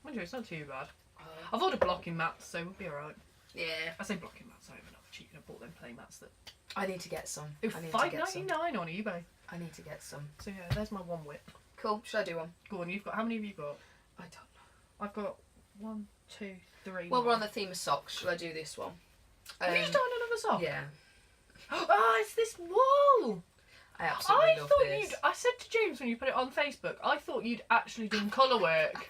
[SPEAKER 1] Mind you, it's not too bad.
[SPEAKER 2] Oh,
[SPEAKER 1] I've ordered blocking mats, so we'll be alright.
[SPEAKER 2] yeah.
[SPEAKER 1] I say blocking mats, I haven't cheated. I bought them play mats that
[SPEAKER 2] I need to get some.
[SPEAKER 1] do
[SPEAKER 2] I need to get some.
[SPEAKER 1] $5.99 on eBay.
[SPEAKER 2] I need to get some.
[SPEAKER 1] So yeah, there's my one whip.
[SPEAKER 2] Cool. Should I do one?
[SPEAKER 1] Go on, you've got, how many have you got?
[SPEAKER 2] I don't know.
[SPEAKER 1] I've got 1, 2, 3.
[SPEAKER 2] Well,
[SPEAKER 1] more.
[SPEAKER 2] we're on the theme of socks. Should I do this one?
[SPEAKER 1] Have you done another sock?
[SPEAKER 2] Yeah.
[SPEAKER 1] Oh, it's this wool!
[SPEAKER 2] I absolutely
[SPEAKER 1] I
[SPEAKER 2] love
[SPEAKER 1] thought
[SPEAKER 2] this.
[SPEAKER 1] you'd. I said to James when you put it on Facebook, I thought you'd actually done colour work.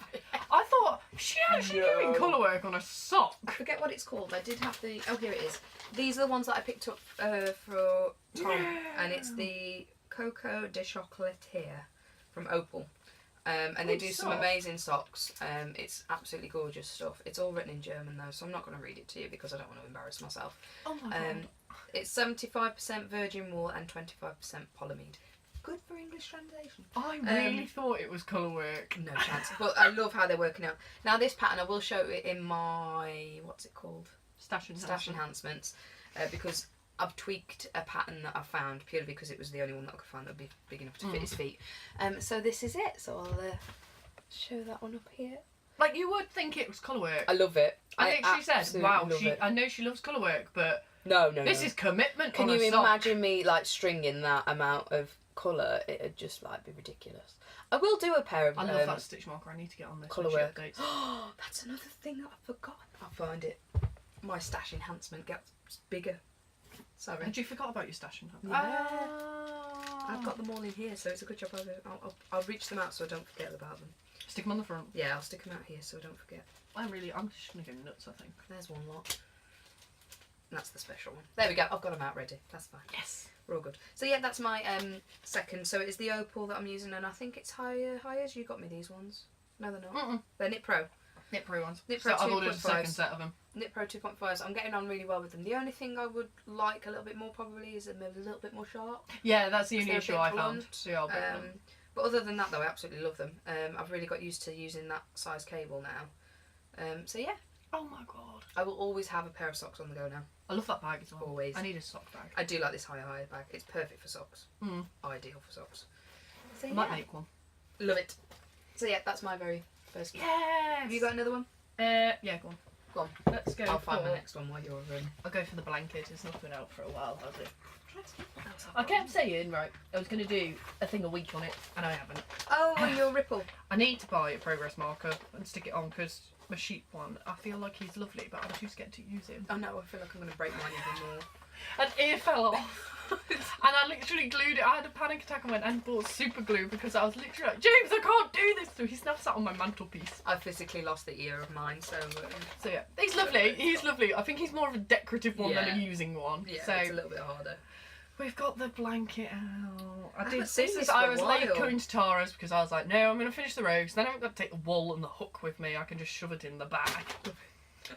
[SPEAKER 1] I thought, is she actually doing
[SPEAKER 2] No.
[SPEAKER 1] colour work on a sock?
[SPEAKER 2] I forget what it's called. I did have the... Oh, here it is. These are the ones that I picked up for Tom. And it's the Coco de Chocolatier from Opal. And they
[SPEAKER 1] Good
[SPEAKER 2] do some
[SPEAKER 1] sock.
[SPEAKER 2] amazing socks. It's absolutely gorgeous stuff. It's all written in German though, so I'm not going to read it to you because I don't want to embarrass myself.
[SPEAKER 1] Oh my god.
[SPEAKER 2] It's 75% virgin wool and 25% polyamide. Good for English translation.
[SPEAKER 1] I really thought it was colour work.
[SPEAKER 2] No chance. But I love how they're working out. Now this pattern, I will show it in my, what's it called?
[SPEAKER 1] Stash
[SPEAKER 2] Enhancements. Because I've tweaked a pattern that I found purely because it was the only one that I could find that would be big enough to fit his feet. So this is it. So I'll show that one up here.
[SPEAKER 1] Like you would think it was colour work.
[SPEAKER 2] I love it.
[SPEAKER 1] I literally said,
[SPEAKER 2] absolutely
[SPEAKER 1] wow,
[SPEAKER 2] love it.
[SPEAKER 1] I know she loves colour work, but
[SPEAKER 2] No.
[SPEAKER 1] this is commitment
[SPEAKER 2] Can
[SPEAKER 1] on
[SPEAKER 2] you
[SPEAKER 1] a sock.
[SPEAKER 2] imagine me like stringing that amount of colour? It'd just like be ridiculous. I will do a pair of
[SPEAKER 1] I love that stitch marker. I need to get on this.
[SPEAKER 2] colour
[SPEAKER 1] when she
[SPEAKER 2] work.
[SPEAKER 1] updates.
[SPEAKER 2] That's another thing that I've forgotten. I'll find it. My stash enhancement gets bigger. Sorry.
[SPEAKER 1] Had you forgot about your stash?
[SPEAKER 2] Yeah.
[SPEAKER 1] Oh.
[SPEAKER 2] I've got them all in here, so it's a good job. I'll reach them out so I don't forget about them.
[SPEAKER 1] Stick them on the front.
[SPEAKER 2] Yeah, I'll stick them out here so I don't forget.
[SPEAKER 1] I'm just gonna go nuts, I think.
[SPEAKER 2] There's one lot. And that's the special one. There we go. I've got them out ready. That's fine.
[SPEAKER 1] Yes.
[SPEAKER 2] We're all good. So yeah, that's my second. So it's the opal that I'm using, and I think it's higher. You got me these ones. No, they're not.
[SPEAKER 1] Mm-mm.
[SPEAKER 2] They're Knit Pro.
[SPEAKER 1] Knit Pro ones.
[SPEAKER 2] Knit Pro
[SPEAKER 1] So I've ordered a
[SPEAKER 2] 2.5s.
[SPEAKER 1] second set of them.
[SPEAKER 2] Knit Pro 2.5s. I'm getting on really well with them. The only thing I would like a little bit more probably is them a little bit more sharp.
[SPEAKER 1] Yeah, that's the only
[SPEAKER 2] They're a
[SPEAKER 1] issue
[SPEAKER 2] bit
[SPEAKER 1] I found.
[SPEAKER 2] blunt.
[SPEAKER 1] So I'll break them.
[SPEAKER 2] But other than that though, I absolutely love them. I've really got used to using that size cable now. So yeah,
[SPEAKER 1] Oh my god.
[SPEAKER 2] I will always have a pair of socks on the go now.
[SPEAKER 1] I love that bag as well.
[SPEAKER 2] Always.
[SPEAKER 1] I need a sock bag.
[SPEAKER 2] I do like this higher bag. It's perfect for socks.
[SPEAKER 1] Mm.
[SPEAKER 2] Ideal for socks. So
[SPEAKER 1] I
[SPEAKER 2] yeah,
[SPEAKER 1] might make one.
[SPEAKER 2] love it. So yeah, that's my very first gift.
[SPEAKER 1] Yes.
[SPEAKER 2] Have you got another one?
[SPEAKER 1] Yeah, go on.
[SPEAKER 2] Go on.
[SPEAKER 1] Let's go.
[SPEAKER 2] I'll find my
[SPEAKER 1] for-
[SPEAKER 2] next one while you're
[SPEAKER 1] I'll go for the blanket. It's not been out for a while, has it? I kept saying, right, I was going to do a thing a week on it, and I haven't.
[SPEAKER 2] Oh, and your ripple.
[SPEAKER 1] I need to buy a progress marker and stick it on because my sheep one, I feel like he's lovely, but I'm too scared to use him.
[SPEAKER 2] Oh no, I feel like I'm going to break mine even more.
[SPEAKER 1] An ear fell off. And I literally glued it. I had a panic attack and went and bought super glue because I was literally like, James, I can't do this. So he's now sat on my mantelpiece.
[SPEAKER 2] I physically lost the ear of mine, so...
[SPEAKER 1] So yeah, he's lovely. He's lovely. I think he's more of a decorative one than
[SPEAKER 2] Yeah.
[SPEAKER 1] a using one.
[SPEAKER 2] yeah,
[SPEAKER 1] So
[SPEAKER 2] it's a little bit harder.
[SPEAKER 1] we've got the blanket out. I
[SPEAKER 2] haven't seen this
[SPEAKER 1] I
[SPEAKER 2] for a
[SPEAKER 1] was late
[SPEAKER 2] while.
[SPEAKER 1] coming to Tara's because I was like, no, I'm going to finish the roast. Then I haven't got to take the wool and the hook with me. I can just shove it in the bag.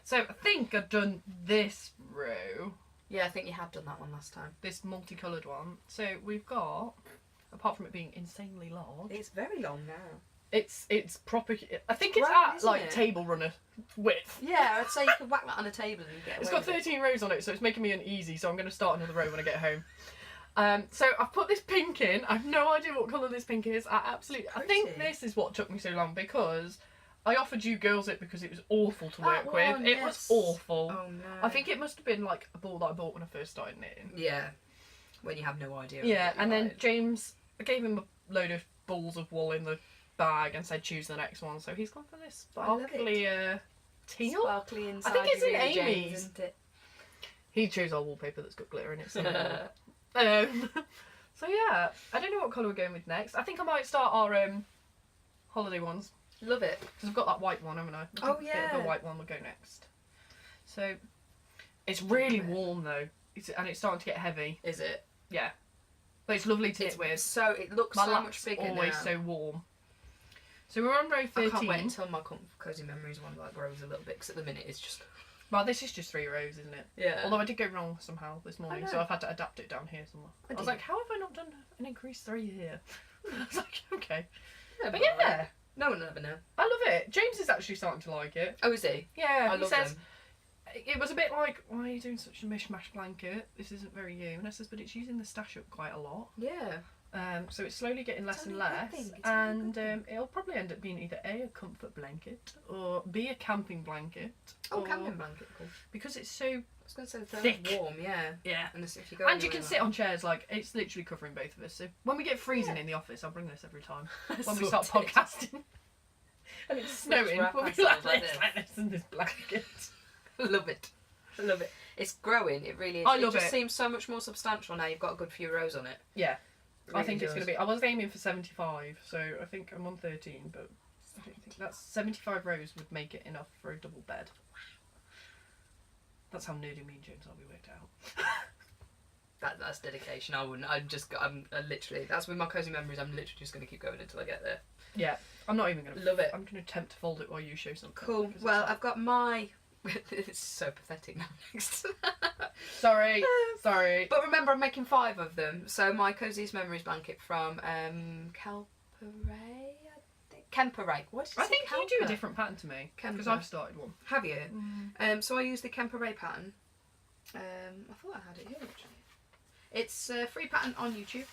[SPEAKER 1] So I think I've done this row.
[SPEAKER 2] Yeah, I think you had done that one last time.
[SPEAKER 1] This multicoloured one. So we've got, apart from it being insanely large,
[SPEAKER 2] It's very long now.
[SPEAKER 1] it's proper. I think it's
[SPEAKER 2] Right,
[SPEAKER 1] at
[SPEAKER 2] isn't
[SPEAKER 1] like
[SPEAKER 2] it?
[SPEAKER 1] table runner width.
[SPEAKER 2] Yeah, I'd say you could whack that on a table and get
[SPEAKER 1] It's
[SPEAKER 2] away
[SPEAKER 1] got
[SPEAKER 2] with it.
[SPEAKER 1] 13 rows on it, so it's making me uneasy. So I'm going to start another row when I get home. So I've put this pink in. I have no idea what colour this pink is. I think
[SPEAKER 2] Pretty.
[SPEAKER 1] this is what took me so long because I offered you girls it because it was awful to work
[SPEAKER 2] That
[SPEAKER 1] with.
[SPEAKER 2] one,
[SPEAKER 1] It
[SPEAKER 2] yes.
[SPEAKER 1] was awful.
[SPEAKER 2] Oh no.
[SPEAKER 1] I think it must have been like a ball that I bought when I first started knitting.
[SPEAKER 2] Yeah. When you have no idea.
[SPEAKER 1] Yeah,
[SPEAKER 2] what you
[SPEAKER 1] and then
[SPEAKER 2] like.
[SPEAKER 1] James, I gave him a load of balls of wool in the bag and said choose the next one. So he's gone for this
[SPEAKER 2] I love it.
[SPEAKER 1] sparkly teal.
[SPEAKER 2] Sparkly inside.
[SPEAKER 1] think it's in
[SPEAKER 2] really, James,
[SPEAKER 1] Amy's.
[SPEAKER 2] isn't it?
[SPEAKER 1] He chose our wallpaper that's got glitter in it. So, so yeah, I don't know what colour we're going with next. I think I might start our holiday ones
[SPEAKER 2] Love it.
[SPEAKER 1] because I've got that white one, haven't I?
[SPEAKER 2] Oh,
[SPEAKER 1] A bit of
[SPEAKER 2] yeah.
[SPEAKER 1] the white one will go next. So it's really warm though, and it's starting to get heavy.
[SPEAKER 2] Is it?
[SPEAKER 1] Yeah, but it's lovely to knit
[SPEAKER 2] It's
[SPEAKER 1] with.
[SPEAKER 2] so it looks
[SPEAKER 1] My
[SPEAKER 2] so
[SPEAKER 1] lap's
[SPEAKER 2] much bigger
[SPEAKER 1] always
[SPEAKER 2] now.
[SPEAKER 1] so warm. So we're on row 13.
[SPEAKER 2] I can't wait until my cozy memories one like grows a little bit because at the minute it's just
[SPEAKER 1] Well, this is just 3 rows, isn't it?
[SPEAKER 2] yeah.
[SPEAKER 1] Although I did go wrong somehow this morning,
[SPEAKER 2] know.
[SPEAKER 1] so I've had to adapt it down here somewhere.
[SPEAKER 2] I
[SPEAKER 1] I was
[SPEAKER 2] did.
[SPEAKER 1] like, how have I not done an increase 3 here? I was like, okay.
[SPEAKER 2] Yeah,
[SPEAKER 1] But yeah,
[SPEAKER 2] no one will ever know.
[SPEAKER 1] I love it. James is actually starting to like it.
[SPEAKER 2] Oh, is he?
[SPEAKER 1] Yeah,
[SPEAKER 2] I
[SPEAKER 1] he
[SPEAKER 2] love
[SPEAKER 1] says
[SPEAKER 2] them.
[SPEAKER 1] it was a bit like, why are you doing such a mishmash blanket? This isn't very you. And I says, but it's using the stash up quite a lot.
[SPEAKER 2] Yeah.
[SPEAKER 1] So it's slowly getting less and
[SPEAKER 2] only a good
[SPEAKER 1] less,
[SPEAKER 2] thing. It's only a
[SPEAKER 1] and
[SPEAKER 2] good
[SPEAKER 1] it'll probably end up being either a comfort blanket or b a camping blanket.
[SPEAKER 2] Oh,
[SPEAKER 1] or-
[SPEAKER 2] camping blanket, cool.
[SPEAKER 1] because it's so
[SPEAKER 2] I was going to say the
[SPEAKER 1] Thick.
[SPEAKER 2] warm, yeah.
[SPEAKER 1] yeah.
[SPEAKER 2] And if you go
[SPEAKER 1] And you
[SPEAKER 2] anywhere
[SPEAKER 1] can
[SPEAKER 2] like
[SPEAKER 1] sit on chairs, like it's literally covering both of us. So when we get freezing in the office, I'll bring this every time. When we start
[SPEAKER 2] Sorted.
[SPEAKER 1] podcasting and it's snowing,
[SPEAKER 2] wrap
[SPEAKER 1] we'll be
[SPEAKER 2] ourselves
[SPEAKER 1] like
[SPEAKER 2] like
[SPEAKER 1] this in this blanket.
[SPEAKER 2] Love it. I love it. It's growing, it really is.
[SPEAKER 1] I love
[SPEAKER 2] it just
[SPEAKER 1] it.
[SPEAKER 2] seems so much more substantial now. You've got a good few rows on it.
[SPEAKER 1] Yeah, I
[SPEAKER 2] Really
[SPEAKER 1] think it's
[SPEAKER 2] does.
[SPEAKER 1] going to be. I was aiming for 75, so I think I'm on 13, but I don't think that's 75 rows would make it enough for a double bed. That's how nerdy me and James are. We worked out.
[SPEAKER 2] That's dedication. I'm literally, that's with my cozy memories. I'm literally just going to keep going until I get there.
[SPEAKER 1] Yeah, I'm not even going to
[SPEAKER 2] Love it.
[SPEAKER 1] I'm going to attempt to fold it while you show something.
[SPEAKER 2] Cool.
[SPEAKER 1] because
[SPEAKER 2] Well,
[SPEAKER 1] it's-
[SPEAKER 2] I've got my. It's so pathetic now. Next.
[SPEAKER 1] sorry.
[SPEAKER 2] But remember, I'm making 5 of them. So my coziest memories blanket from Kemperay. What did
[SPEAKER 1] I
[SPEAKER 2] say?
[SPEAKER 1] think you do a
[SPEAKER 2] Kelper?
[SPEAKER 1] different pattern to me because
[SPEAKER 2] Kemper.
[SPEAKER 1] I've started one.
[SPEAKER 2] Have you? So I used the Kemperay pattern. I thought I had it here actually. It's a free pattern on YouTube.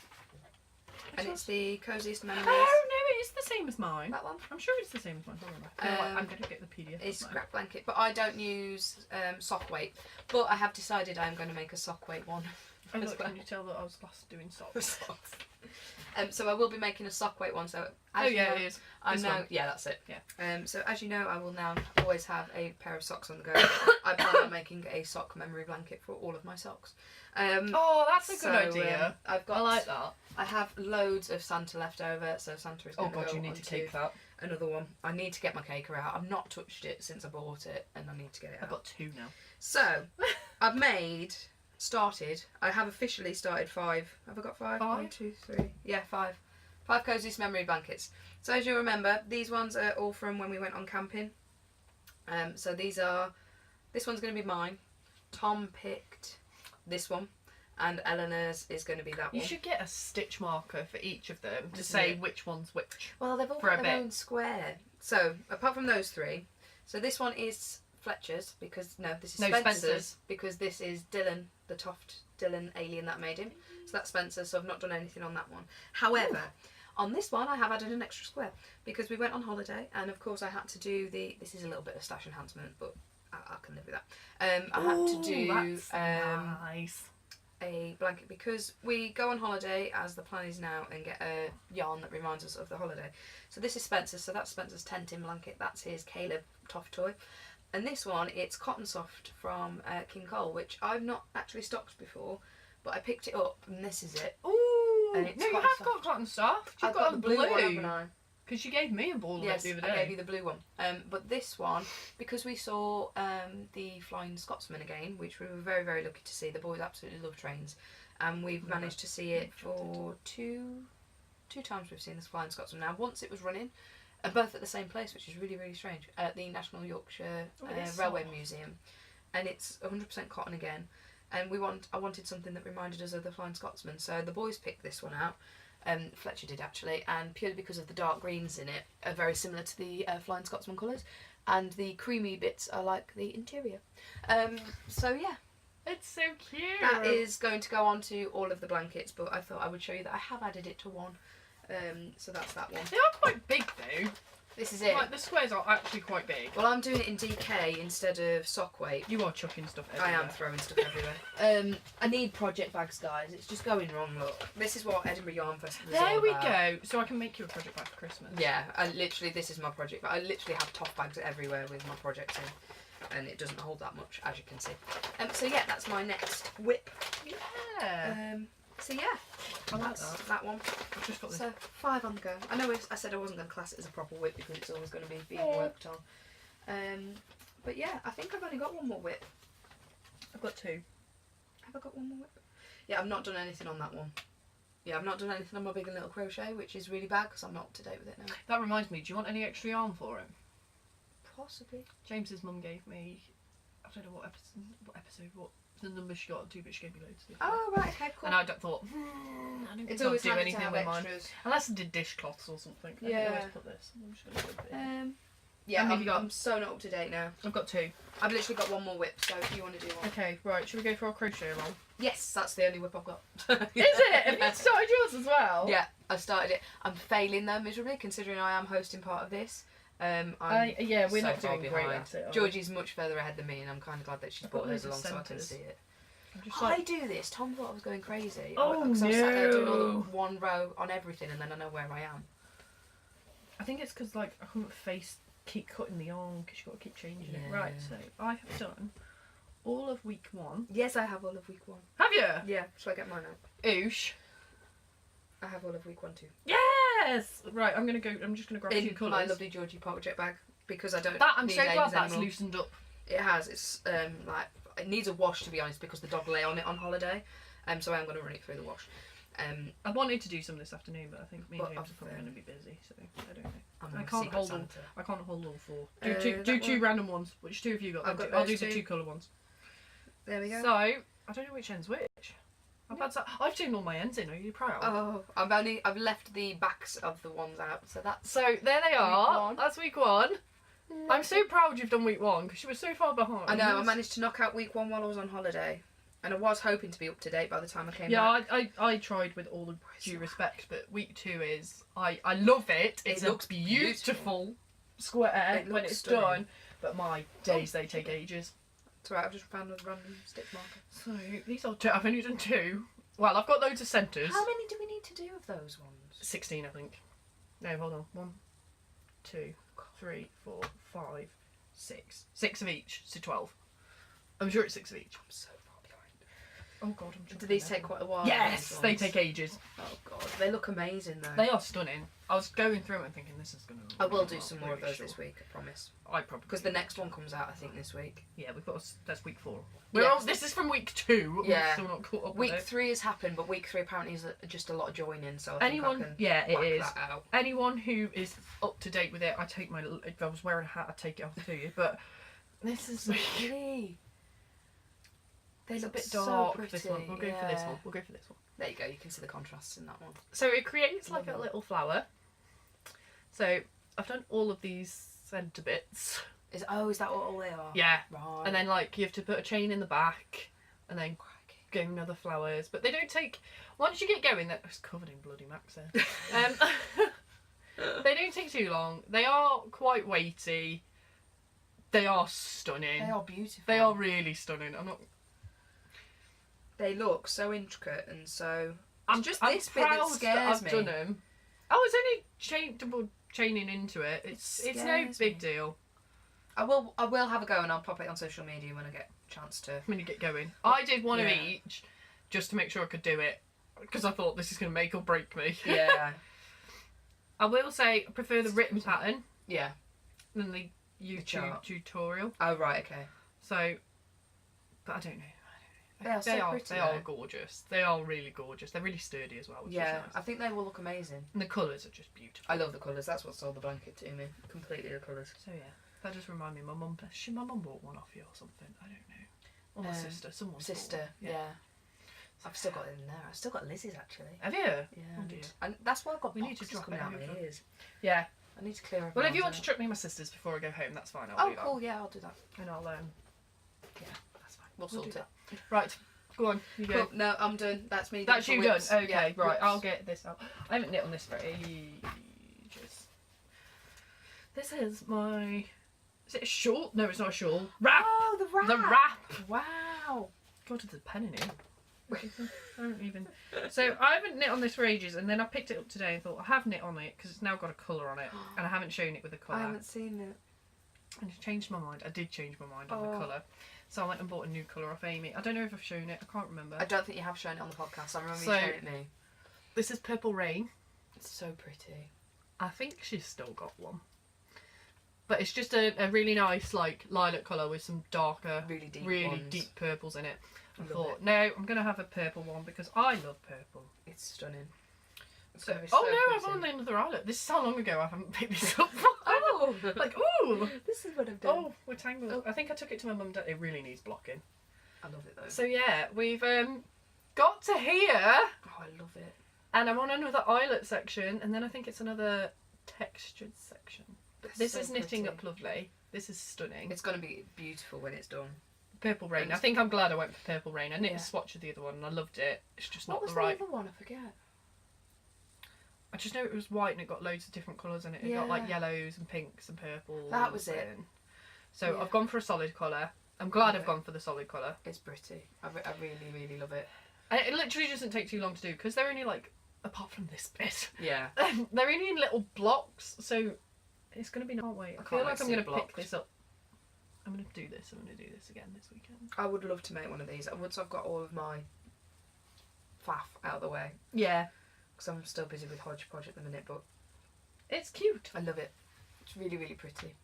[SPEAKER 2] And it's the coziest memories.
[SPEAKER 1] Oh no, it is the same as mine.
[SPEAKER 2] That one.
[SPEAKER 1] I'm sure it's the same as mine. Hold on, I'm going to get the PDF.
[SPEAKER 2] It's
[SPEAKER 1] of mine.
[SPEAKER 2] scrap blanket, but I don't use sock weight. But I have decided I'm going to make a sock weight one.
[SPEAKER 1] Oh,
[SPEAKER 2] as
[SPEAKER 1] look,
[SPEAKER 2] well.
[SPEAKER 1] can you tell that I was last doing socks?
[SPEAKER 2] So I will be making a sock weight one. So
[SPEAKER 1] Oh yeah, it is.
[SPEAKER 2] I
[SPEAKER 1] This
[SPEAKER 2] know.
[SPEAKER 1] one.
[SPEAKER 2] Yeah, that's it.
[SPEAKER 1] Yeah.
[SPEAKER 2] So as you know, I will now always have a pair of socks on the go. I plan on making a sock memory blanket for all of my socks.
[SPEAKER 1] Oh, that's a good idea.
[SPEAKER 2] I've got.
[SPEAKER 1] I like that.
[SPEAKER 2] I have loads of Santa left over, so Santa is
[SPEAKER 1] Oh
[SPEAKER 2] going to
[SPEAKER 1] god,
[SPEAKER 2] go
[SPEAKER 1] you need to
[SPEAKER 2] onto
[SPEAKER 1] take that.
[SPEAKER 2] another one. I need to get my caker out. I've not touched it since I bought it, and I need to get it out.
[SPEAKER 1] I've got 2 now.
[SPEAKER 2] So, I have officially started 5. Have I got 5?
[SPEAKER 1] 5?
[SPEAKER 2] 1, 2, 3. Yeah, 5. 5 coziest memory blankets. So as you remember, these ones are all from when we went on camping. So this one's going to be mine. Tom picked this one, and Eleanor's is going to be that one.
[SPEAKER 1] You should get a stitch marker for each of them to
[SPEAKER 2] Isn't
[SPEAKER 1] say
[SPEAKER 2] it?
[SPEAKER 1] which one's which.
[SPEAKER 2] Well, they've all
[SPEAKER 1] for a
[SPEAKER 2] got their
[SPEAKER 1] bit.
[SPEAKER 2] own square. So, apart from those 3, so this one is Fletcher's, because, no, this is
[SPEAKER 1] No,
[SPEAKER 2] Spencer's,
[SPEAKER 1] Spencer's.
[SPEAKER 2] because this is Dylan, the Toft Dylan alien that made him. So that's Spencer's, so I've not done anything on that one. However, on this one I have added an extra square, because we went on holiday, and of course I had to do this is a little bit of stash enhancement, but I can live with that. I had to do
[SPEAKER 1] That's nice.
[SPEAKER 2] a blanket because we go on holiday as the plan is now and get a yarn that reminds us of the holiday. So this is Spencer's, so that's Spencer's tenting blanket, that's his Caleb Toft toy. And this one, it's Cotton Soft from King Cole, which I've not actually stocked before, but I picked it up and this is it.
[SPEAKER 1] Ooh,
[SPEAKER 2] And it's
[SPEAKER 1] no, you
[SPEAKER 2] cotton
[SPEAKER 1] have
[SPEAKER 2] soft.
[SPEAKER 1] got cotton soft. You've
[SPEAKER 2] I've
[SPEAKER 1] got,
[SPEAKER 2] the
[SPEAKER 1] the blue
[SPEAKER 2] one, haven't I?
[SPEAKER 1] because you gave me a ball of
[SPEAKER 2] Yes,
[SPEAKER 1] it the other
[SPEAKER 2] I
[SPEAKER 1] day.
[SPEAKER 2] gave you the blue one. But this one, because we saw the Flying Scotsman again, which we were very, very lucky to see. The boys absolutely love trains. And we've managed to see it for two times we've seen this Flying Scotsman now. Once it was running, both at the same place, which is really, really strange, at the National Yorkshire Railway Museum. And it's 100% cotton again. And I wanted something that reminded us of the Flying Scotsman. So the boys picked this one out. Fletcher did actually, and purely because of the dark greens in it are very similar to the Flying Scotsman colours, and the creamy bits are like the interior. So yeah,
[SPEAKER 1] It's so cute.
[SPEAKER 2] that is going to go on to all of the blankets, but I thought I would show you that I have added it to one. So that's that one.
[SPEAKER 1] They are quite big though.
[SPEAKER 2] This is it.
[SPEAKER 1] Like the squares are actually quite big.
[SPEAKER 2] Well, I'm doing it in DK instead of sock weight.
[SPEAKER 1] You are chucking stuff
[SPEAKER 2] I
[SPEAKER 1] everywhere.
[SPEAKER 2] am throwing stuff everywhere. I need project bags, guys. It's just going wrong. Look, this is what Edinburgh Yarn Festival is all
[SPEAKER 1] There we
[SPEAKER 2] about.
[SPEAKER 1] go. So I can make you a project bag for Christmas.
[SPEAKER 2] Yeah, this is my project. I literally have top bags everywhere with my projects in, and it doesn't hold that much, as you can see. So yeah, that's my next whip.
[SPEAKER 1] Yeah.
[SPEAKER 2] So yeah,
[SPEAKER 1] I like
[SPEAKER 2] that's
[SPEAKER 1] that.
[SPEAKER 2] that one.
[SPEAKER 1] I've just got this.
[SPEAKER 2] So 5 on the go. I know I said I wasn't going to class it as a proper whip because it's always going to be being worked on. But yeah, I think I've only got one more whip.
[SPEAKER 1] I've got 2.
[SPEAKER 2] Have I got one more whip? Yeah, I've not done anything on that one. Yeah, I've not done anything on my Big and Little Crochet, which is really bad because I'm not up to date with it now.
[SPEAKER 1] That reminds me, do you want any extra yarn for him?
[SPEAKER 2] Possibly.
[SPEAKER 1] James's mum gave me, I don't know what episode, what the number she got to, but she gave me loads.
[SPEAKER 2] Oh, right, okay, cool.
[SPEAKER 1] And I thought, I don't
[SPEAKER 2] It's
[SPEAKER 1] think I'll
[SPEAKER 2] always
[SPEAKER 1] do
[SPEAKER 2] handy to
[SPEAKER 1] anything
[SPEAKER 2] have
[SPEAKER 1] with mine.
[SPEAKER 2] extras.
[SPEAKER 1] Unless I did dishcloths or something. I
[SPEAKER 2] Yeah.
[SPEAKER 1] can always put this. I'm just going to put it in.
[SPEAKER 2] Yeah,
[SPEAKER 1] How many have you got?
[SPEAKER 2] I'm so not up to date now.
[SPEAKER 1] I've got 2.
[SPEAKER 2] I've literally got one more whip, so if you want to do one.
[SPEAKER 1] Okay, right, should we go for our crochet along?
[SPEAKER 2] Yes, that's the only whip I've got.
[SPEAKER 1] Is it? Have you started yours as well?
[SPEAKER 2] Yeah, I started it. I'm failing though miserably considering I am hosting part of this.
[SPEAKER 1] Yeah, we're
[SPEAKER 2] so
[SPEAKER 1] not
[SPEAKER 2] far
[SPEAKER 1] doing great
[SPEAKER 2] behind.
[SPEAKER 1] at it. are we?
[SPEAKER 2] Georgie's much further ahead than me, and I'm kind of glad that she's
[SPEAKER 1] I've got
[SPEAKER 2] brought hers
[SPEAKER 1] loads of
[SPEAKER 2] along so I can
[SPEAKER 1] centres.
[SPEAKER 2] see it.
[SPEAKER 1] I'm just
[SPEAKER 2] I
[SPEAKER 1] like,
[SPEAKER 2] do this. Tom thought I was going crazy.
[SPEAKER 1] Oh,
[SPEAKER 2] Because I sat there doing all
[SPEAKER 1] no.
[SPEAKER 2] the one row on everything, and then I know where I am.
[SPEAKER 1] I think it's because like I couldn't keep cutting the yarn because you got to keep changing it.
[SPEAKER 2] Yeah.
[SPEAKER 1] Right, so I have done all of week 1.
[SPEAKER 2] Yes, I have all of week 1.
[SPEAKER 1] Have you?
[SPEAKER 2] Yeah, shall I get mine out?
[SPEAKER 1] Oosh.
[SPEAKER 2] I have all of week 1 too.
[SPEAKER 1] Yes. Right, I'm just gonna grab 2
[SPEAKER 2] In
[SPEAKER 1] colours.
[SPEAKER 2] my lovely Georgie project bag because I don't.
[SPEAKER 1] That I'm
[SPEAKER 2] need
[SPEAKER 1] so glad
[SPEAKER 2] Amy's
[SPEAKER 1] that's
[SPEAKER 2] anymore.
[SPEAKER 1] loosened up.
[SPEAKER 2] It has. It's like it needs a wash to be honest because the dog lay on it on holiday. So I'm going to run it through the wash.
[SPEAKER 1] I wanted to do some this afternoon, but I think me and
[SPEAKER 2] But
[SPEAKER 1] James are probably
[SPEAKER 2] I've,
[SPEAKER 1] going to be busy, so I don't know.
[SPEAKER 2] I'm
[SPEAKER 1] I
[SPEAKER 2] a
[SPEAKER 1] can't
[SPEAKER 2] secret
[SPEAKER 1] hold all.
[SPEAKER 2] Santa.
[SPEAKER 1] I can't hold all 4.
[SPEAKER 2] Uh,
[SPEAKER 1] Do
[SPEAKER 2] that
[SPEAKER 1] 2
[SPEAKER 2] one?
[SPEAKER 1] random ones. Which 2 have you got?
[SPEAKER 2] I've got
[SPEAKER 1] I'll do
[SPEAKER 2] those
[SPEAKER 1] the
[SPEAKER 2] 2.
[SPEAKER 1] 2 colour ones.
[SPEAKER 2] There we go.
[SPEAKER 1] So I don't know which end's which. I've turned all my ends in. Are you proud?
[SPEAKER 2] Oh, I've left the backs of the ones out, so that's.
[SPEAKER 1] So there they are.
[SPEAKER 2] one.
[SPEAKER 1] That's week 1. I'm so proud you've done week 1 because you were so far behind.
[SPEAKER 2] I know. I managed to knock out week 1 while I was on holiday, and I was hoping to be up to date by the time I came back.
[SPEAKER 1] Yeah, I tried with all the due respect, but week 2 is I love it. It's
[SPEAKER 2] It looks
[SPEAKER 1] a beautiful square
[SPEAKER 2] It
[SPEAKER 1] when
[SPEAKER 2] looks
[SPEAKER 1] it's
[SPEAKER 2] stunning.
[SPEAKER 1] done. But my days, they take ages.
[SPEAKER 2] It's alright. I've just found a random stitch marker.
[SPEAKER 1] So these are 2. I've only done 2. Well, I've got loads of centres.
[SPEAKER 2] How many do we need to do of those ones?
[SPEAKER 1] 16, I think. No, hold on. 1, 2, 3, 4, 5, 6. 6 of each, so 12. I'm sure it's 6 of each.
[SPEAKER 2] I'm so far behind.
[SPEAKER 1] Oh god, I'm
[SPEAKER 2] Do these take quite a while?
[SPEAKER 1] Yes,
[SPEAKER 2] these
[SPEAKER 1] they
[SPEAKER 2] ones?
[SPEAKER 1] take ages.
[SPEAKER 2] Oh god, they look amazing though.
[SPEAKER 1] They are stunning. I was going through them and thinking this is going to...
[SPEAKER 2] I will do some more of those this week, I promise.
[SPEAKER 1] I probably...
[SPEAKER 2] Because the next one comes out, I think, this week.
[SPEAKER 1] Yeah, we've got... That's week 4. This is from week 2.
[SPEAKER 2] Yeah.
[SPEAKER 1] We're still not caught up
[SPEAKER 2] Week
[SPEAKER 1] with it.
[SPEAKER 2] 3 has happened, but week 3 apparently is just a lot of joining, so I think I can
[SPEAKER 1] Yeah, it
[SPEAKER 2] whack
[SPEAKER 1] is.
[SPEAKER 2] that out.
[SPEAKER 1] Anyone who is up to date with it, I take my... If I was wearing a hat, I'd take it off to you, but... This is...
[SPEAKER 2] Really? They
[SPEAKER 1] It's a
[SPEAKER 2] look
[SPEAKER 1] bit
[SPEAKER 2] so
[SPEAKER 1] dark,
[SPEAKER 2] pretty.
[SPEAKER 1] this one. We'll go for this
[SPEAKER 2] yeah.
[SPEAKER 1] one. We'll go for this one.
[SPEAKER 2] There you go, you can see the contrasts in that one.
[SPEAKER 1] So it creates like a
[SPEAKER 2] Lovely.
[SPEAKER 1] little flower. So I've done all of these centre bits.
[SPEAKER 2] Is that what all they are?
[SPEAKER 1] Yeah.
[SPEAKER 2] Right.
[SPEAKER 1] And then like you have to put a chain in the back and then go another flowers. But they don't take... Once you get going, they're... It's covered in bloody max there. They don't take too long. They are quite weighty. They are stunning.
[SPEAKER 2] They are beautiful.
[SPEAKER 1] They are really stunning. I'm not...
[SPEAKER 2] They look so intricate and so...
[SPEAKER 1] I'm
[SPEAKER 2] just
[SPEAKER 1] I'm
[SPEAKER 2] this bit that
[SPEAKER 1] proud
[SPEAKER 2] scares
[SPEAKER 1] I've
[SPEAKER 2] me.
[SPEAKER 1] done them. I was only double chaining into it. It's no
[SPEAKER 2] scares
[SPEAKER 1] big
[SPEAKER 2] me.
[SPEAKER 1] deal
[SPEAKER 2] I will have a go and I'll pop it on social media when I get a chance to.
[SPEAKER 1] when you get going. I did one of
[SPEAKER 2] Yeah.
[SPEAKER 1] each just to make sure I could do it because I thought this is going to make or break me.
[SPEAKER 2] Yeah.
[SPEAKER 1] I will say I prefer the written pattern
[SPEAKER 2] Yeah.
[SPEAKER 1] than the YouTube
[SPEAKER 2] chart.
[SPEAKER 1] tutorial.
[SPEAKER 2] Oh, right, okay.
[SPEAKER 1] So, but I don't know.
[SPEAKER 2] They are so pretty,
[SPEAKER 1] They are
[SPEAKER 2] though.
[SPEAKER 1] gorgeous. They are really gorgeous. They're really sturdy as well, which
[SPEAKER 2] Yeah,
[SPEAKER 1] is
[SPEAKER 2] I
[SPEAKER 1] nice.
[SPEAKER 2] think they will look amazing.
[SPEAKER 1] And the colours are just beautiful.
[SPEAKER 2] I love the colours. That's what sold the blanket to me. Completely the colours.
[SPEAKER 1] So yeah, that just remind me. My mum bought one off you or something. I don't know. Or my sister. Someone's bought
[SPEAKER 2] Sister,
[SPEAKER 1] one.
[SPEAKER 2] yeah. I've still got it in there. I've still got Lizzie's actually.
[SPEAKER 1] Have you?
[SPEAKER 2] Yeah.
[SPEAKER 1] Oh dear.
[SPEAKER 2] And that's why I've got
[SPEAKER 1] We need to
[SPEAKER 2] boxes
[SPEAKER 1] drop
[SPEAKER 2] coming
[SPEAKER 1] it
[SPEAKER 2] out my
[SPEAKER 1] over.
[SPEAKER 2] ears.
[SPEAKER 1] Yeah.
[SPEAKER 2] I need to clear up.
[SPEAKER 1] Well, if you want to chuck me my sisters before I go home, that's fine. I'll
[SPEAKER 2] Oh,
[SPEAKER 1] do that.
[SPEAKER 2] cool. Yeah, I'll do that.
[SPEAKER 1] And I'll
[SPEAKER 2] Yeah, that's fine. We'll
[SPEAKER 1] We'll
[SPEAKER 2] sort
[SPEAKER 1] do
[SPEAKER 2] it.
[SPEAKER 1] Right. Go on. You go.
[SPEAKER 2] Cool. No, I'm done. That's me.
[SPEAKER 1] That's
[SPEAKER 2] done
[SPEAKER 1] you
[SPEAKER 2] for
[SPEAKER 1] done.
[SPEAKER 2] whips.
[SPEAKER 1] Okay.
[SPEAKER 2] Yeah,
[SPEAKER 1] right.
[SPEAKER 2] whips.
[SPEAKER 1] I'll get this out. I haven't knit on this for ages. This is my. Is it a shawl? No, it's not a shawl. Wrap.
[SPEAKER 2] Oh, the wrap.
[SPEAKER 1] The wrap.
[SPEAKER 2] Wow.
[SPEAKER 1] God, there's a pen in here. I don't even. So I haven't knit on this for ages, and then I picked it up today and thought I have knit on it because it's now got a colour on it, and I haven't shown it with a colour.
[SPEAKER 2] I haven't seen it.
[SPEAKER 1] And I changed my mind. I did change my mind on
[SPEAKER 2] Oh.
[SPEAKER 1] the colour, so I went and bought a new colour off Amy. I don't know if I've shown it. I can't remember.
[SPEAKER 2] I don't think you have shown it on the podcast. I remember
[SPEAKER 1] So-
[SPEAKER 2] you showing it me.
[SPEAKER 1] This is Purple Rain.
[SPEAKER 2] It's so pretty.
[SPEAKER 1] I think she's still got one. But it's just a really nice like lilac colour with some darker,
[SPEAKER 2] Really deep ones.
[SPEAKER 1] purples in it. I
[SPEAKER 2] Love
[SPEAKER 1] thought,
[SPEAKER 2] it.
[SPEAKER 1] no, I'm going to have a purple one because I love purple.
[SPEAKER 2] It's stunning.
[SPEAKER 1] So,
[SPEAKER 2] It's
[SPEAKER 1] oh
[SPEAKER 2] so
[SPEAKER 1] no, I've
[SPEAKER 2] pretty.
[SPEAKER 1] won another eyelet. This is how long ago I haven't picked this up.
[SPEAKER 2] Oh!
[SPEAKER 1] Like, ooh!
[SPEAKER 2] This is what I've done.
[SPEAKER 1] Oh, we're tangled.
[SPEAKER 2] Oh.
[SPEAKER 1] I think I took it to my mum and dad. It really needs blocking.
[SPEAKER 2] I love it though.
[SPEAKER 1] So yeah, we've got to here.
[SPEAKER 2] Oh, I love it.
[SPEAKER 1] And I'm on another eyelet section, and then I think it's another textured section. But
[SPEAKER 2] It's
[SPEAKER 1] this
[SPEAKER 2] so
[SPEAKER 1] is knitting
[SPEAKER 2] pretty.
[SPEAKER 1] up lovely. This is stunning.
[SPEAKER 2] It's going to be beautiful when it's done.
[SPEAKER 1] Purple Rain.
[SPEAKER 2] and
[SPEAKER 1] I think I'm glad I went for Purple Rain. I knit
[SPEAKER 2] Yeah.
[SPEAKER 1] a swatch of the other one, and I loved it. It's just
[SPEAKER 2] What
[SPEAKER 1] not
[SPEAKER 2] was
[SPEAKER 1] the
[SPEAKER 2] the
[SPEAKER 1] right.
[SPEAKER 2] other one? I forget.
[SPEAKER 1] I just know it was white, and it got loads of different colours in it. It got like
[SPEAKER 2] Yeah.
[SPEAKER 1] yellows and pinks and purples.
[SPEAKER 2] That was it.
[SPEAKER 1] and- So
[SPEAKER 2] Yeah.
[SPEAKER 1] I've gone for a solid colour. I'm glad
[SPEAKER 2] Love
[SPEAKER 1] I've
[SPEAKER 2] it.
[SPEAKER 1] gone for the solid colour.
[SPEAKER 2] It's pretty. I really, really love it.
[SPEAKER 1] And it literally doesn't take too long to do because they're only like, apart from this bit,
[SPEAKER 2] Yeah.
[SPEAKER 1] they're only in little blocks. So it's going to be. Can't wait. I
[SPEAKER 2] can't
[SPEAKER 1] feel
[SPEAKER 2] wait
[SPEAKER 1] like
[SPEAKER 2] to
[SPEAKER 1] I'm
[SPEAKER 2] see
[SPEAKER 1] going
[SPEAKER 2] it
[SPEAKER 1] to pick
[SPEAKER 2] blocked.
[SPEAKER 1] this up. I'm going to do this. I'm going to do this again this weekend.
[SPEAKER 2] I would love to make one of these. Once I've got all of my faff out of the way.
[SPEAKER 1] Yeah.
[SPEAKER 2] Because I'm still busy with hodgepodge at the minute, but
[SPEAKER 1] It's cute.
[SPEAKER 2] I love it. It's really, really pretty.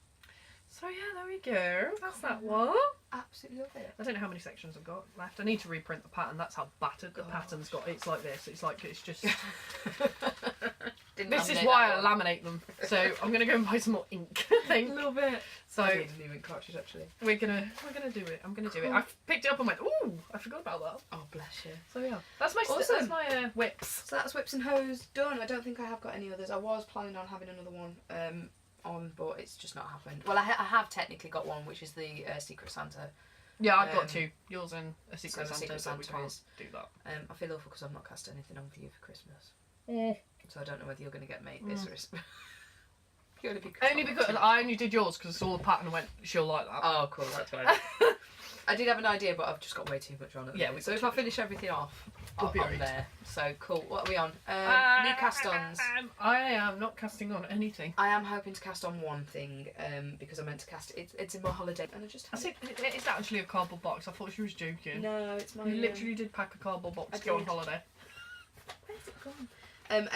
[SPEAKER 1] So yeah, there we go. That's that one.
[SPEAKER 2] Absolutely love it.
[SPEAKER 1] I don't know how many sections I've got left. I need to reprint the pattern. That's how battered the
[SPEAKER 2] Gosh.
[SPEAKER 1] pattern's got. It's like this. It's like it's just.
[SPEAKER 2] Didn't
[SPEAKER 1] This is
[SPEAKER 2] laminate
[SPEAKER 1] why
[SPEAKER 2] that
[SPEAKER 1] I
[SPEAKER 2] one.
[SPEAKER 1] laminate them. So I'm gonna go and buy some more ink. I think.
[SPEAKER 2] Love it.
[SPEAKER 1] So
[SPEAKER 2] I need a new ink cartridge actually.
[SPEAKER 1] we're gonna do it. I'm gonna do it.
[SPEAKER 2] Cool.
[SPEAKER 1] I picked it up and went, ooh, I forgot about that.
[SPEAKER 2] Oh, bless you.
[SPEAKER 1] So yeah, that's my
[SPEAKER 2] Awesome.
[SPEAKER 1] whips.
[SPEAKER 2] So that's whips and hose done. I don't think I have got any others. I was planning on having another one on, but it's just not happened. Well, I have technically got one, which is the Secret Santa.
[SPEAKER 1] Yeah, I've got
[SPEAKER 2] Um,
[SPEAKER 1] two. Yours and a Secret
[SPEAKER 2] so
[SPEAKER 1] Santa,
[SPEAKER 2] Secret
[SPEAKER 1] so we
[SPEAKER 2] Santa
[SPEAKER 1] can't
[SPEAKER 2] is-
[SPEAKER 1] do that.
[SPEAKER 2] I feel awful because I've not cast anything on for you for Christmas.
[SPEAKER 1] Mm.
[SPEAKER 2] So I don't know whether you're going to get me this or is... Purely because
[SPEAKER 1] Only
[SPEAKER 2] I'm not
[SPEAKER 1] because
[SPEAKER 2] too-
[SPEAKER 1] I only did yours because I saw the pattern and went, she'll like that.
[SPEAKER 2] Oh, cool, that's fine. I did have an idea, but I've just got way too much on it.
[SPEAKER 1] Yeah, we
[SPEAKER 2] so
[SPEAKER 1] got
[SPEAKER 2] if
[SPEAKER 1] too
[SPEAKER 2] I
[SPEAKER 1] much
[SPEAKER 2] finish everything off,
[SPEAKER 1] We'll be
[SPEAKER 2] on
[SPEAKER 1] alright.
[SPEAKER 2] there. So cool. What are we on? New cast-ons.
[SPEAKER 1] I am not casting on anything.
[SPEAKER 2] I am hoping to cast on one thing because I meant to cast it. It's in my holiday, and I just.
[SPEAKER 1] I said it is actually a cardboard box. I thought she was joking.
[SPEAKER 2] No, it's my.
[SPEAKER 1] You literally did pack a cardboard box
[SPEAKER 2] I
[SPEAKER 1] to go on
[SPEAKER 2] did.
[SPEAKER 1] holiday.
[SPEAKER 2] Where's it gone? And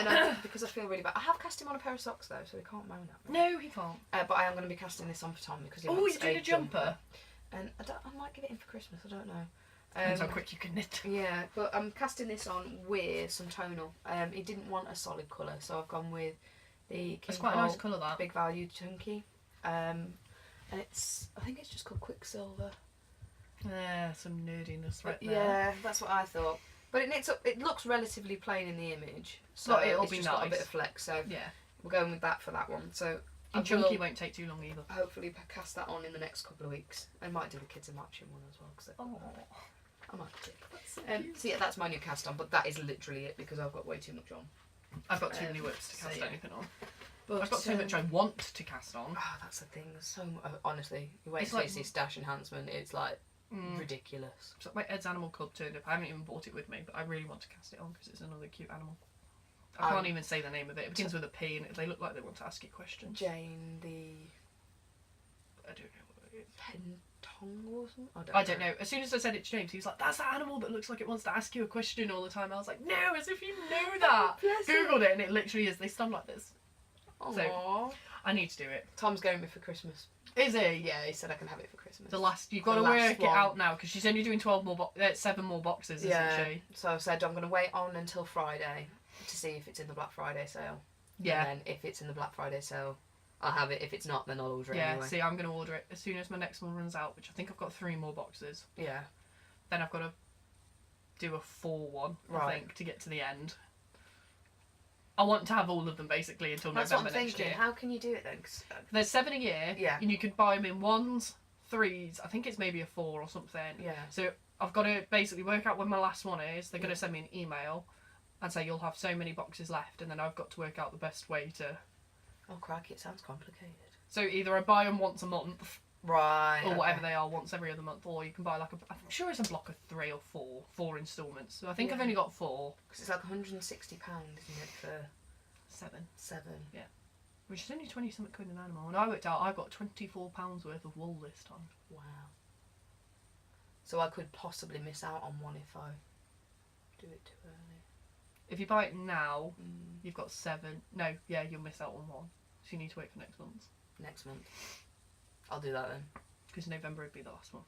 [SPEAKER 2] because I feel really bad, I have cast him on a pair of socks though, so he can't moan at me.
[SPEAKER 1] No, he can't.
[SPEAKER 2] But I am going to be casting this on for Tom because he
[SPEAKER 1] Oh,
[SPEAKER 2] wants
[SPEAKER 1] he's doing a jumper.
[SPEAKER 2] And I might give it in for Christmas. I don't know.
[SPEAKER 1] Depends how quick you can knit.
[SPEAKER 2] Yeah, but I'm casting this on with some tonal. He didn't want a solid colour, so I've gone with the
[SPEAKER 1] It's quite a nice colour, that.
[SPEAKER 2] Big Value Chunky. And I think it's just called Quicksilver.
[SPEAKER 1] Yeah, some nerdiness right there.
[SPEAKER 2] Yeah, that's what I thought. But it knits up. It looks relatively plain in the image, so
[SPEAKER 1] But it'll
[SPEAKER 2] it's
[SPEAKER 1] be
[SPEAKER 2] just got a
[SPEAKER 1] nice.
[SPEAKER 2] bit of flex. So
[SPEAKER 1] Yeah.
[SPEAKER 2] we're going with that for that one. So I
[SPEAKER 1] And chunky
[SPEAKER 2] will
[SPEAKER 1] won't take too long either.
[SPEAKER 2] hopefully cast that on in the next couple of weeks. I might do the kids a matching one as well because
[SPEAKER 1] Oh,
[SPEAKER 2] I might do.
[SPEAKER 1] that's so
[SPEAKER 2] So yeah, that's my new cast on, but that is literally it because I've got way too much on.
[SPEAKER 1] I've got too many whips to
[SPEAKER 2] so
[SPEAKER 1] cast
[SPEAKER 2] yeah.
[SPEAKER 1] anything on.
[SPEAKER 2] But
[SPEAKER 1] I've got too much I want to cast on.
[SPEAKER 2] Oh, that's the thing. There's so honestly, you wait
[SPEAKER 1] It's
[SPEAKER 2] till you
[SPEAKER 1] like-
[SPEAKER 2] see stash enhancement. It's like
[SPEAKER 1] Mm.
[SPEAKER 2] ridiculous.
[SPEAKER 1] It's like my Ed's Animal Club turned up. I haven't even bought it with me, but I really want to cast it on because it's another cute animal. I can't even say the name of it. It begins with a P and they look like they want to ask you questions.
[SPEAKER 2] Jane the
[SPEAKER 1] I don't know what it is.
[SPEAKER 2] Pentong or something.
[SPEAKER 1] I don't know. As soon as I said it to James, he was like, "That's that animal that looks like it wants to ask you a question all the time." I was like, "No, as if you know that."
[SPEAKER 2] Bless him.
[SPEAKER 1] Googled it and it literally is. They stand like this.
[SPEAKER 2] Aww.
[SPEAKER 1] I need to do it.
[SPEAKER 2] Tom's going with for Christmas.
[SPEAKER 1] Is he?
[SPEAKER 2] Yeah, he said I can have it for Christmas.
[SPEAKER 1] You've got to
[SPEAKER 2] The last
[SPEAKER 1] work it
[SPEAKER 2] one.
[SPEAKER 1] out now because she's only doing 7 more boxes,
[SPEAKER 2] Yeah.
[SPEAKER 1] isn't she?
[SPEAKER 2] So I said I'm going to wait on until Friday to see if it's in the Black Friday sale.
[SPEAKER 1] Yeah.
[SPEAKER 2] And then if it's in the Black Friday sale, I'll have it. If it's not, then I'll order it
[SPEAKER 1] Yeah,
[SPEAKER 2] anyway.
[SPEAKER 1] see, I'm going to order it as soon as my next one runs out, which I think I've got 3 more boxes.
[SPEAKER 2] Yeah.
[SPEAKER 1] Then I've got to do a 4 one, I
[SPEAKER 2] Right.
[SPEAKER 1] think, to get to the end. I want to have all of them basically until
[SPEAKER 2] That's
[SPEAKER 1] November
[SPEAKER 2] what I'm
[SPEAKER 1] next
[SPEAKER 2] thinking.
[SPEAKER 1] year.
[SPEAKER 2] How can you do it then? 'Cause,
[SPEAKER 1] There's 7 a year,
[SPEAKER 2] Yeah.
[SPEAKER 1] and you could buy them in 1s, 3s. I think it's maybe a 4 or something.
[SPEAKER 2] yeah.
[SPEAKER 1] So I've got to basically work out when my last one is. They're going to send me an email and say you'll have so many boxes left, and then I've got to work out the best way to.
[SPEAKER 2] Oh, crikey, it sounds complicated.
[SPEAKER 1] So either I buy them once a month,
[SPEAKER 2] Right.
[SPEAKER 1] or whatever they are, once every other month, or you can buy like I'm sure it's a block of 3 or 4 instalments. So I think I've
[SPEAKER 2] Yeah.
[SPEAKER 1] only got 4.
[SPEAKER 2] Because it's like £160, isn't it, for
[SPEAKER 1] 7.
[SPEAKER 2] 7?
[SPEAKER 1] Which is only 20 something quid an animal. And I worked out I got £24 worth of wool this time.
[SPEAKER 2] Wow. So I could possibly miss out on one if I do it too early.
[SPEAKER 1] If you buy it now,
[SPEAKER 2] Mm.
[SPEAKER 1] you've got 7. No, yeah, you'll miss out on 1. So you need to wait for next month.
[SPEAKER 2] Next month. I'll do that then.
[SPEAKER 1] Because November would be the last one.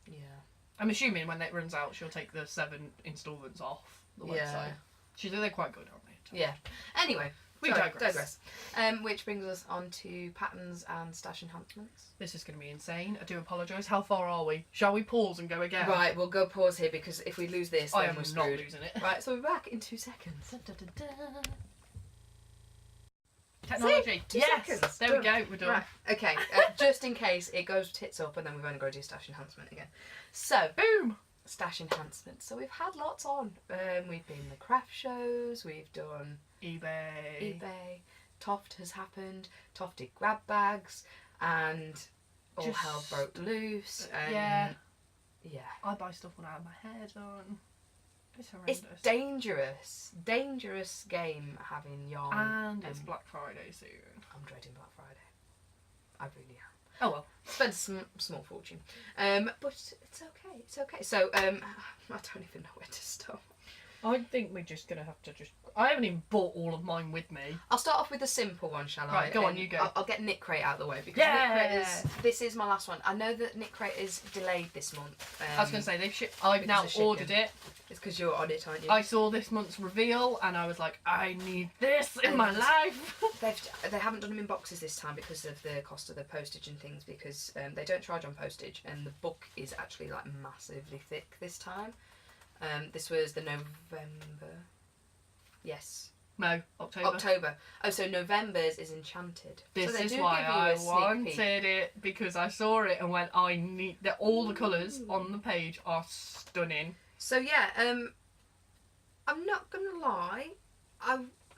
[SPEAKER 2] Yeah.
[SPEAKER 1] I'm assuming when that runs out, she'll take the 7 instalments off the website. They're quite good, aren't they?
[SPEAKER 2] Yeah. Anyway,
[SPEAKER 1] We digress.
[SPEAKER 2] Which brings us on to patterns and stash enhancements.
[SPEAKER 1] This is going to be insane. I do apologise. How far are we? Shall we pause and go again?
[SPEAKER 2] Right, we'll go pause here because if we lose this,
[SPEAKER 1] I
[SPEAKER 2] then
[SPEAKER 1] am
[SPEAKER 2] we're
[SPEAKER 1] not
[SPEAKER 2] screwed.
[SPEAKER 1] losing it.
[SPEAKER 2] Right, so we're back in 2 seconds.
[SPEAKER 1] Technology.
[SPEAKER 2] See? 2
[SPEAKER 1] Yes.
[SPEAKER 2] seconds.
[SPEAKER 1] There we go. We're done.
[SPEAKER 2] Right, okay. Just in case it goes tits up and then we've only got to do stash enhancement again. So,
[SPEAKER 1] Boom.
[SPEAKER 2] stash enhancement. So we've had lots on. We've been the craft shows, we've done
[SPEAKER 1] eBay.
[SPEAKER 2] Toft has happened, Toft did grab bags, and all
[SPEAKER 1] Just-
[SPEAKER 2] hell broke loose. And
[SPEAKER 1] yeah.
[SPEAKER 2] Yeah.
[SPEAKER 1] I buy stuff when I have my hair done. It's
[SPEAKER 2] It's
[SPEAKER 1] horrendous.
[SPEAKER 2] dangerous game having yarn.
[SPEAKER 1] And it's
[SPEAKER 2] and
[SPEAKER 1] Black Friday soon.
[SPEAKER 2] I'm dreading Black Friday. I really am.
[SPEAKER 1] Oh well.
[SPEAKER 2] Spent a small fortune. But it's okay, it's okay. So, I don't even know where to start.
[SPEAKER 1] I think we're just gonna have to I haven't even bought all of mine with me.
[SPEAKER 2] I'll start off with the simple one, shall I?
[SPEAKER 1] Right, go on,
[SPEAKER 2] And
[SPEAKER 1] you go.
[SPEAKER 2] I'll get Knit Crate out of the way because
[SPEAKER 1] Yeah!
[SPEAKER 2] this is my last one. I know that Knit Crate is delayed this month.
[SPEAKER 1] I was gonna say I've now
[SPEAKER 2] because of
[SPEAKER 1] ordered
[SPEAKER 2] shipping.
[SPEAKER 1] it.
[SPEAKER 2] It's because you're on it, aren't you?
[SPEAKER 1] I saw this month's reveal and I was like, I need this in my
[SPEAKER 2] And-
[SPEAKER 1] life.
[SPEAKER 2] They haven't done them in boxes this time because of the cost of the postage and things, because they don't charge on postage, and the book is actually like massively thick this time. This was the November. Yes.
[SPEAKER 1] No, October.
[SPEAKER 2] October. Oh, so November's is Enchanted.
[SPEAKER 1] This
[SPEAKER 2] so they
[SPEAKER 1] is
[SPEAKER 2] do
[SPEAKER 1] why
[SPEAKER 2] give you
[SPEAKER 1] I
[SPEAKER 2] a sneak peek.
[SPEAKER 1] wanted it, because I saw it and went, I need that. All the colours on the page are stunning.
[SPEAKER 2] So yeah, I'm not gonna lie,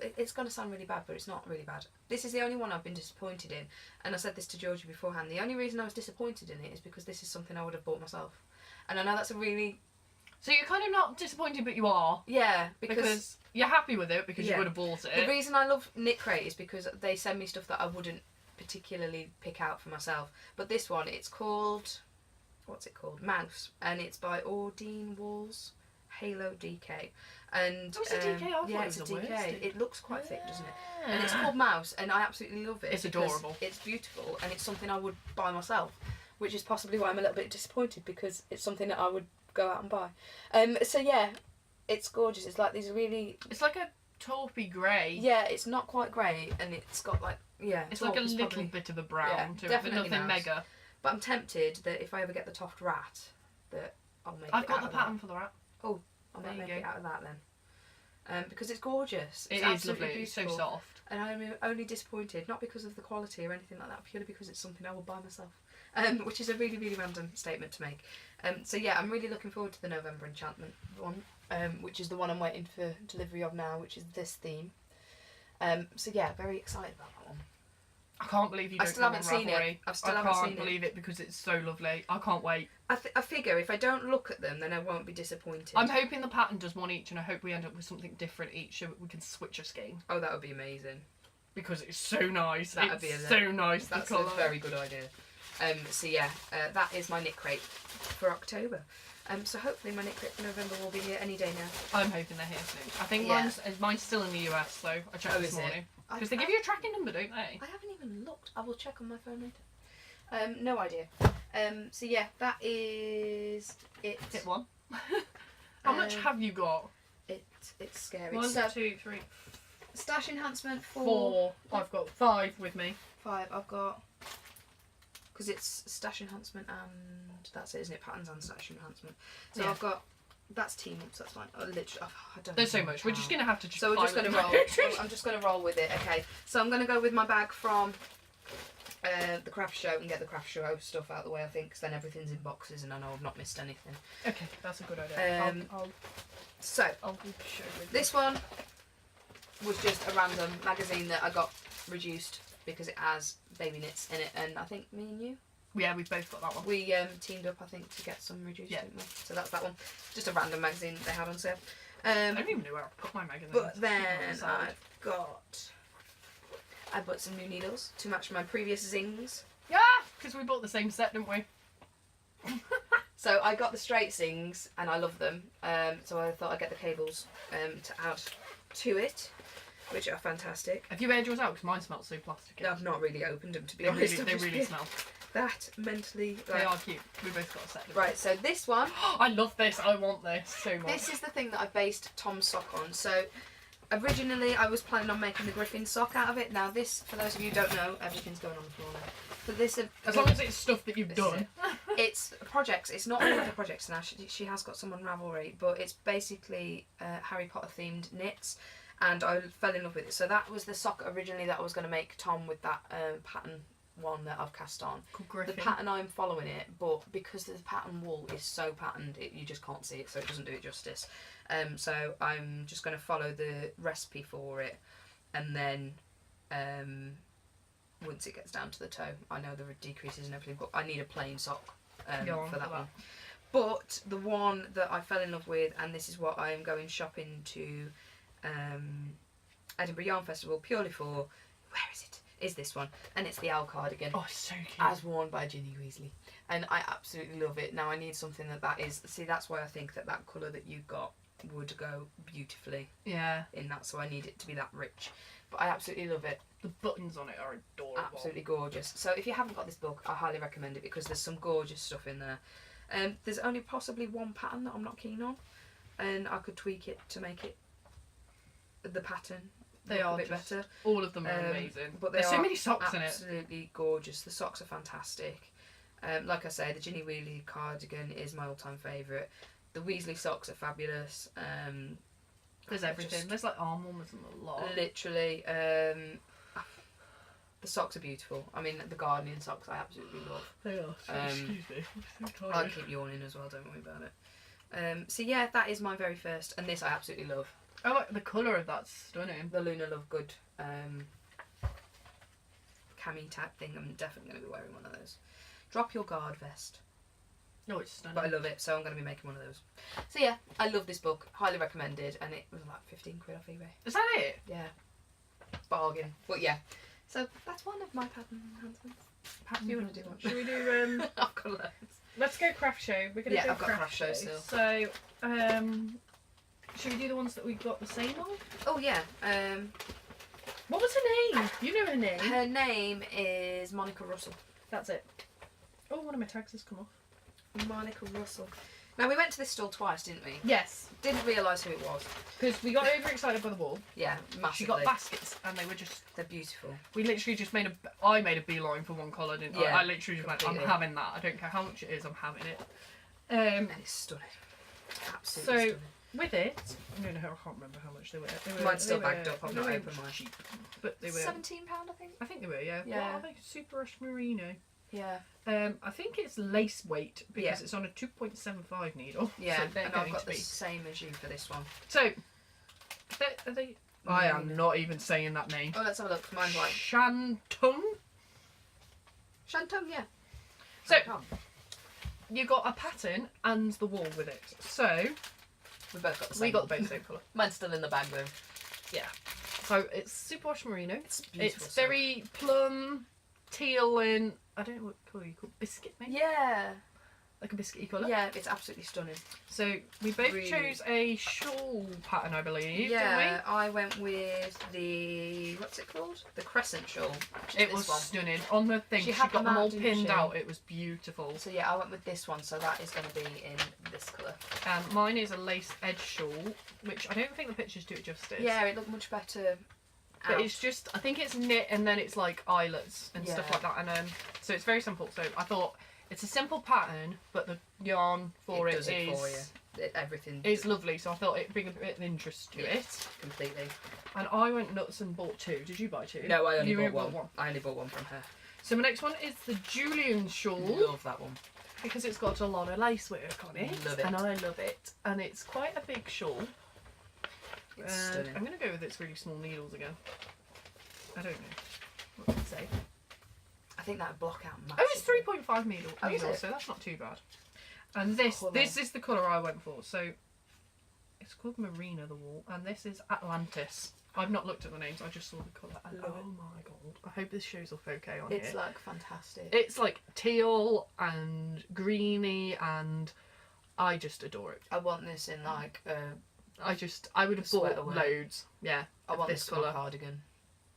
[SPEAKER 2] it's gonna sound really bad, but it's not really bad. This is the only one I've been disappointed in, and I said this to Georgie beforehand. The only reason I was disappointed in it is because this is something I would have bought myself, and I know that's a really
[SPEAKER 1] So you're kind of not disappointed, but you are.
[SPEAKER 2] Yeah,
[SPEAKER 1] Because you're happy with it because you
[SPEAKER 2] Yeah.
[SPEAKER 1] would have bought it.
[SPEAKER 2] the reason I love Knit Crate is because they send me stuff that I wouldn't particularly pick out for myself. But this one, it's called, what's it called? Mouse, and it's by Ordine Walls Halo DK. And
[SPEAKER 1] Oh, it's a DK? I thought
[SPEAKER 2] yeah,
[SPEAKER 1] it
[SPEAKER 2] it's a
[SPEAKER 1] was a
[SPEAKER 2] DK.
[SPEAKER 1] worsted.
[SPEAKER 2] It looks quite thick, doesn't it?
[SPEAKER 1] Yeah.
[SPEAKER 2] And it's called Mouse, and I absolutely love it.
[SPEAKER 1] It's
[SPEAKER 2] because
[SPEAKER 1] adorable.
[SPEAKER 2] It's beautiful, and it's something I would buy myself, which is possibly why I'm a little bit disappointed, because it's something that I would go out and buy. So yeah, it's gorgeous. It's like these really,
[SPEAKER 1] It's like a taupey grey.
[SPEAKER 2] yeah, it's not quite grey, and it's got like, yeah,
[SPEAKER 1] It's like a
[SPEAKER 2] taupe is
[SPEAKER 1] little
[SPEAKER 2] probably-
[SPEAKER 1] bit of a brown
[SPEAKER 2] yeah,
[SPEAKER 1] to it, but
[SPEAKER 2] definitely
[SPEAKER 1] nothing
[SPEAKER 2] mouse.
[SPEAKER 1] mega.
[SPEAKER 2] But I'm tempted that if I ever get the Toft Rat, that I'll make
[SPEAKER 1] I've
[SPEAKER 2] it
[SPEAKER 1] got
[SPEAKER 2] out
[SPEAKER 1] the
[SPEAKER 2] of
[SPEAKER 1] pattern for the rat.
[SPEAKER 2] that. I'll
[SPEAKER 1] There you
[SPEAKER 2] make
[SPEAKER 1] go.
[SPEAKER 2] it out of that then. Because it's gorgeous.
[SPEAKER 1] It
[SPEAKER 2] It's
[SPEAKER 1] is
[SPEAKER 2] absolutely
[SPEAKER 1] lovely. It's so
[SPEAKER 2] beautiful.
[SPEAKER 1] soft.
[SPEAKER 2] And I'm only disappointed, not because of the quality or anything like that, purely because it's something I will buy myself. Which is a really, really random statement to make. So yeah, I'm really looking forward to the November Enchantment one, which is the one I'm waiting for delivery of now, which is this theme. So yeah, very excited about that one.
[SPEAKER 1] I can't believe you
[SPEAKER 2] I
[SPEAKER 1] don't
[SPEAKER 2] still
[SPEAKER 1] come
[SPEAKER 2] haven't
[SPEAKER 1] on
[SPEAKER 2] seen it.
[SPEAKER 1] Ravelry.
[SPEAKER 2] I still
[SPEAKER 1] I
[SPEAKER 2] haven't
[SPEAKER 1] can't
[SPEAKER 2] seen it.
[SPEAKER 1] believe it because it's so lovely. I can't wait.
[SPEAKER 2] I figure if I don't look at them, then I won't be disappointed.
[SPEAKER 1] I'm hoping the pattern does one each, and I hope we end up with something different each, so we can switch a scheme.
[SPEAKER 2] Oh, that would be amazing.
[SPEAKER 1] Because it's so nice.
[SPEAKER 2] That'd
[SPEAKER 1] It's
[SPEAKER 2] be a-
[SPEAKER 1] so nice.
[SPEAKER 2] That's
[SPEAKER 1] the
[SPEAKER 2] a
[SPEAKER 1] colour.
[SPEAKER 2] very good idea. So yeah, that is my Knit Crate for October. So hopefully my Knit Crate for November will be here any day now.
[SPEAKER 1] I'm hoping they're here soon. I think
[SPEAKER 2] Yeah.
[SPEAKER 1] mine's still in the US, though. I checked
[SPEAKER 2] Oh,
[SPEAKER 1] this
[SPEAKER 2] is it?
[SPEAKER 1] morning. Because they give you a tracking number, don't they?
[SPEAKER 2] I haven't even looked. I will check on my phone later. No idea. So yeah, that is it.
[SPEAKER 1] Hit one. How much
[SPEAKER 2] Um,
[SPEAKER 1] have you got?
[SPEAKER 2] It's scary.
[SPEAKER 1] 1,
[SPEAKER 2] So
[SPEAKER 1] 2, 3,
[SPEAKER 2] stash enhancement
[SPEAKER 1] 4. I've got 5 with me.
[SPEAKER 2] 5. I've got, because it's stash enhancement and that's it, isn't it? Patterns and stash enhancement. So
[SPEAKER 1] Yeah.
[SPEAKER 2] I've got, that's team ups. That's fine. I literally, I don't.
[SPEAKER 1] There's so
[SPEAKER 2] even
[SPEAKER 1] much. We're just
[SPEAKER 2] count.
[SPEAKER 1] going to have to just
[SPEAKER 2] So we're just
[SPEAKER 1] pile
[SPEAKER 2] going
[SPEAKER 1] it
[SPEAKER 2] to roll.
[SPEAKER 1] down.
[SPEAKER 2] I'm just going to roll with it. Okay. So I'm going to go with my bag from the craft show and get the craft show stuff out of the way, I think, because then everything's in boxes and I know I've not missed anything.
[SPEAKER 1] Okay, that's a good idea.
[SPEAKER 2] So
[SPEAKER 1] I'll do the show with
[SPEAKER 2] this one was just a random magazine that I got reduced because it has baby knits in it, and I think me and you,
[SPEAKER 1] you. Yeah, we've both got that one.
[SPEAKER 2] we teamed up, I think, to get some reduced,
[SPEAKER 1] Yeah.
[SPEAKER 2] didn't we? So that's that one. Just a random magazine they had on sale.
[SPEAKER 1] I don't even know where I put my magazines.
[SPEAKER 2] But then
[SPEAKER 1] Side.
[SPEAKER 2] I bought some new needles to match my previous zings.
[SPEAKER 1] Yeah, because we bought the same set, didn't we?
[SPEAKER 2] So I got the straight zings and I love them. So I thought I'd get the cables to add to it, which are fantastic.
[SPEAKER 1] Have you aired yours out? Because mine smells so plasticky.
[SPEAKER 2] I've not really opened them, to be
[SPEAKER 1] They
[SPEAKER 2] honest.
[SPEAKER 1] really,
[SPEAKER 2] I've
[SPEAKER 1] they
[SPEAKER 2] just
[SPEAKER 1] really
[SPEAKER 2] been
[SPEAKER 1] smell.
[SPEAKER 2] that mentally.
[SPEAKER 1] They
[SPEAKER 2] Right.
[SPEAKER 1] are cute. We both got a set. didn't we?
[SPEAKER 2] Right, so this one,
[SPEAKER 1] I love this. I want this so much.
[SPEAKER 2] this is the thing that I based Tom's sock on. So originally I was planning on making the Griffin sock out of it. Now this, for those of you who don't know, everything's going on the floor now. But this,
[SPEAKER 1] As long as it's stuff that you've
[SPEAKER 2] This is
[SPEAKER 1] done.
[SPEAKER 2] it's projects. It's not all of the projects now. She has got some on Ravelry, but it's basically Harry Potter themed knits, and I fell in love with it. So that was the sock originally that I was going to make Tom with that pattern one that I've cast on.
[SPEAKER 1] Called
[SPEAKER 2] The
[SPEAKER 1] Griffin.
[SPEAKER 2] pattern I'm following it, but because the pattern wool is so patterned, you just can't see it, so it doesn't do it justice. So I'm just going to follow the recipe for it, and then once it gets down to the toe, I know there are decreases and everything, but I need a plain sock
[SPEAKER 1] Go on
[SPEAKER 2] for
[SPEAKER 1] for
[SPEAKER 2] that
[SPEAKER 1] that.
[SPEAKER 2] one. But the one that I fell in love with, and this is what I am going shopping to Edinburgh Yarn Festival purely for, where is it? Is this one, and it's the owl cardigan.
[SPEAKER 1] Oh, it's so cute.
[SPEAKER 2] As worn by Ginny Weasley, and I absolutely love it. Now I need something that is, see, that's why I think that colour that you got would go beautifully
[SPEAKER 1] Yeah.
[SPEAKER 2] in that, so I need it to be that rich. But I absolutely love it,
[SPEAKER 1] The buttons on it are adorable.
[SPEAKER 2] absolutely gorgeous. So if you haven't got this book, I highly recommend it because there's some gorgeous stuff in there. There's only possibly one pattern that I'm not keen on, and I could tweak it to make it the pattern
[SPEAKER 1] They
[SPEAKER 2] look
[SPEAKER 1] are
[SPEAKER 2] a bit
[SPEAKER 1] just-
[SPEAKER 2] better.
[SPEAKER 1] All of them are amazing.
[SPEAKER 2] But they
[SPEAKER 1] There's so
[SPEAKER 2] are
[SPEAKER 1] many socks in it.
[SPEAKER 2] absolutely gorgeous. The socks are fantastic. Like I say, the Ginny Weasley cardigan is my all-time favourite. The Weasley socks are fabulous.
[SPEAKER 1] There's everything. There's like arm warmers and a lot.
[SPEAKER 2] Literally, the socks are beautiful. I mean, the gardening socks I absolutely love.
[SPEAKER 1] They are. Excuse me. I'm so
[SPEAKER 2] I'll
[SPEAKER 1] tired.
[SPEAKER 2] keep yawning as well, don't worry about it. So yeah, that is my very first, and this I absolutely love.
[SPEAKER 1] Oh, like the colour of that's stunning.
[SPEAKER 2] The Luna Lovegood cami type thing. I'm definitely going to be wearing one of those. Drop your guard vest.
[SPEAKER 1] No, it's stunning.
[SPEAKER 2] But I love it, so I'm going to be making one of those. So yeah, I love this book. Highly recommended, and it was like 15 quid off eBay.
[SPEAKER 1] Is that it?
[SPEAKER 2] Yeah. Bargain. But yeah. So that's one of my pattern enhancements. Perhaps you want to do one?
[SPEAKER 1] Should we do
[SPEAKER 2] I've got loads.
[SPEAKER 1] let's go craft show. We're gonna
[SPEAKER 2] Yeah,
[SPEAKER 1] go
[SPEAKER 2] I've got craft show still.
[SPEAKER 1] So should we do the ones that we got the same of?
[SPEAKER 2] Oh yeah.
[SPEAKER 1] What was her name? You know her name.
[SPEAKER 2] Her name is Monica Russell.
[SPEAKER 1] That's it. Oh, one of my tags has come off.
[SPEAKER 2] Monica Russell. Now we went to this stall twice, didn't we?
[SPEAKER 1] Yes,
[SPEAKER 2] Didn't realise who it was.
[SPEAKER 1] because we got overexcited by the wall.
[SPEAKER 2] Yeah, massively.
[SPEAKER 1] She got baskets, and they were just.
[SPEAKER 2] They're beautiful.
[SPEAKER 1] We literally just made a. I made a beeline for one colour, didn't I?
[SPEAKER 2] Yeah,
[SPEAKER 1] I literally just went, I'm
[SPEAKER 2] completely.
[SPEAKER 1] having that. I don't care how much it is, I'm having it.
[SPEAKER 2] And it's stunning. Absolutely
[SPEAKER 1] So
[SPEAKER 2] stunning.
[SPEAKER 1] with it, I don't know, I can't remember how much they were.
[SPEAKER 2] Mine's still
[SPEAKER 1] they were-
[SPEAKER 2] bagged up, I've
[SPEAKER 1] they
[SPEAKER 2] not
[SPEAKER 1] were
[SPEAKER 2] opened mine.
[SPEAKER 1] cheap, but they were.
[SPEAKER 2] £17, I think.
[SPEAKER 1] I think they were, yeah.
[SPEAKER 2] Yeah.
[SPEAKER 1] What are they? Super Rush Merino.
[SPEAKER 2] Yeah.
[SPEAKER 1] I think it's lace weight because
[SPEAKER 2] Yeah.
[SPEAKER 1] it's on a 2.75 needle.
[SPEAKER 2] Yeah,
[SPEAKER 1] so they're
[SPEAKER 2] and I've
[SPEAKER 1] going
[SPEAKER 2] got
[SPEAKER 1] to
[SPEAKER 2] the
[SPEAKER 1] be.
[SPEAKER 2] same as you for this one.
[SPEAKER 1] So, are they? I am not even saying that name.
[SPEAKER 2] Oh, let's have a look. Mine's like
[SPEAKER 1] Shantung.
[SPEAKER 2] Shantung, yeah.
[SPEAKER 1] So, you got a pattern and the wall with it. So,
[SPEAKER 2] we both got the same.
[SPEAKER 1] we got the both same colour.
[SPEAKER 2] Mine's still in the bag though.
[SPEAKER 1] Yeah. So it's superwash merino.
[SPEAKER 2] It's beautiful.
[SPEAKER 1] It's very plum, teal, and I don't know what colour you call it, biscuit maybe.
[SPEAKER 2] Yeah.
[SPEAKER 1] Like a biscuity colour.
[SPEAKER 2] Yeah, it's absolutely stunning.
[SPEAKER 1] So we both
[SPEAKER 2] Really.
[SPEAKER 1] chose a shawl pattern, I believe.
[SPEAKER 2] Yeah, I went with the what's it called? The crescent shawl. Which is
[SPEAKER 1] Didn't we? It
[SPEAKER 2] this
[SPEAKER 1] was
[SPEAKER 2] one.
[SPEAKER 1] stunning. On the thing,
[SPEAKER 2] She
[SPEAKER 1] she,
[SPEAKER 2] had
[SPEAKER 1] got
[SPEAKER 2] them
[SPEAKER 1] them
[SPEAKER 2] out,
[SPEAKER 1] all
[SPEAKER 2] didn't
[SPEAKER 1] pinned
[SPEAKER 2] she?
[SPEAKER 1] out. It was beautiful.
[SPEAKER 2] So yeah, I went with this one. So that is going to be in this colour.
[SPEAKER 1] Mine is a lace edge shawl, which I don't think the pictures do it justice.
[SPEAKER 2] Yeah, it looked much better.
[SPEAKER 1] But
[SPEAKER 2] out.
[SPEAKER 1] it's just, I think it's knit and then it's like eyelets and stuff
[SPEAKER 2] Yeah.
[SPEAKER 1] like that. And so it's very simple. So I thought it's a simple pattern, but the yarn for it
[SPEAKER 2] does it for
[SPEAKER 1] is
[SPEAKER 2] you. Everything
[SPEAKER 1] is lovely. So I thought it'd bring a bit of interest to
[SPEAKER 2] Yeah.
[SPEAKER 1] it.
[SPEAKER 2] completely.
[SPEAKER 1] And I went nuts and bought two. Did you buy two?
[SPEAKER 2] No, I only
[SPEAKER 1] You
[SPEAKER 2] bought one. I only bought one from her.
[SPEAKER 1] So my next one is the Julian shawl
[SPEAKER 2] Love that one.
[SPEAKER 1] because it's got a lot of lace work on it,
[SPEAKER 2] Love it.
[SPEAKER 1] and I love it. And it's quite a big shawl.
[SPEAKER 2] It's
[SPEAKER 1] And
[SPEAKER 2] stunning.
[SPEAKER 1] I'm going to go with its really small needles again. I don't know. What did it say?
[SPEAKER 2] I think that would block out
[SPEAKER 1] Oh, it's
[SPEAKER 2] massively.
[SPEAKER 1] 3.5 needles,
[SPEAKER 2] Oh, is it?
[SPEAKER 1] so that's not too bad. And this
[SPEAKER 2] Colour.
[SPEAKER 1] this is the colour I went for. So it's called Marina, the wall, and this is Atlantis. I've not looked at the names, I just saw the colour. And
[SPEAKER 2] Love
[SPEAKER 1] oh
[SPEAKER 2] it.
[SPEAKER 1] my god, I hope this shows up okay on
[SPEAKER 2] It's
[SPEAKER 1] here.
[SPEAKER 2] like fantastic.
[SPEAKER 1] It's like teal and greeny, and I just adore it.
[SPEAKER 2] I want this in like
[SPEAKER 1] I would have bought
[SPEAKER 2] Sweater wear.
[SPEAKER 1] loads. Yeah,
[SPEAKER 2] I
[SPEAKER 1] of
[SPEAKER 2] want
[SPEAKER 1] this
[SPEAKER 2] this colour
[SPEAKER 1] colour.
[SPEAKER 2] cardigan.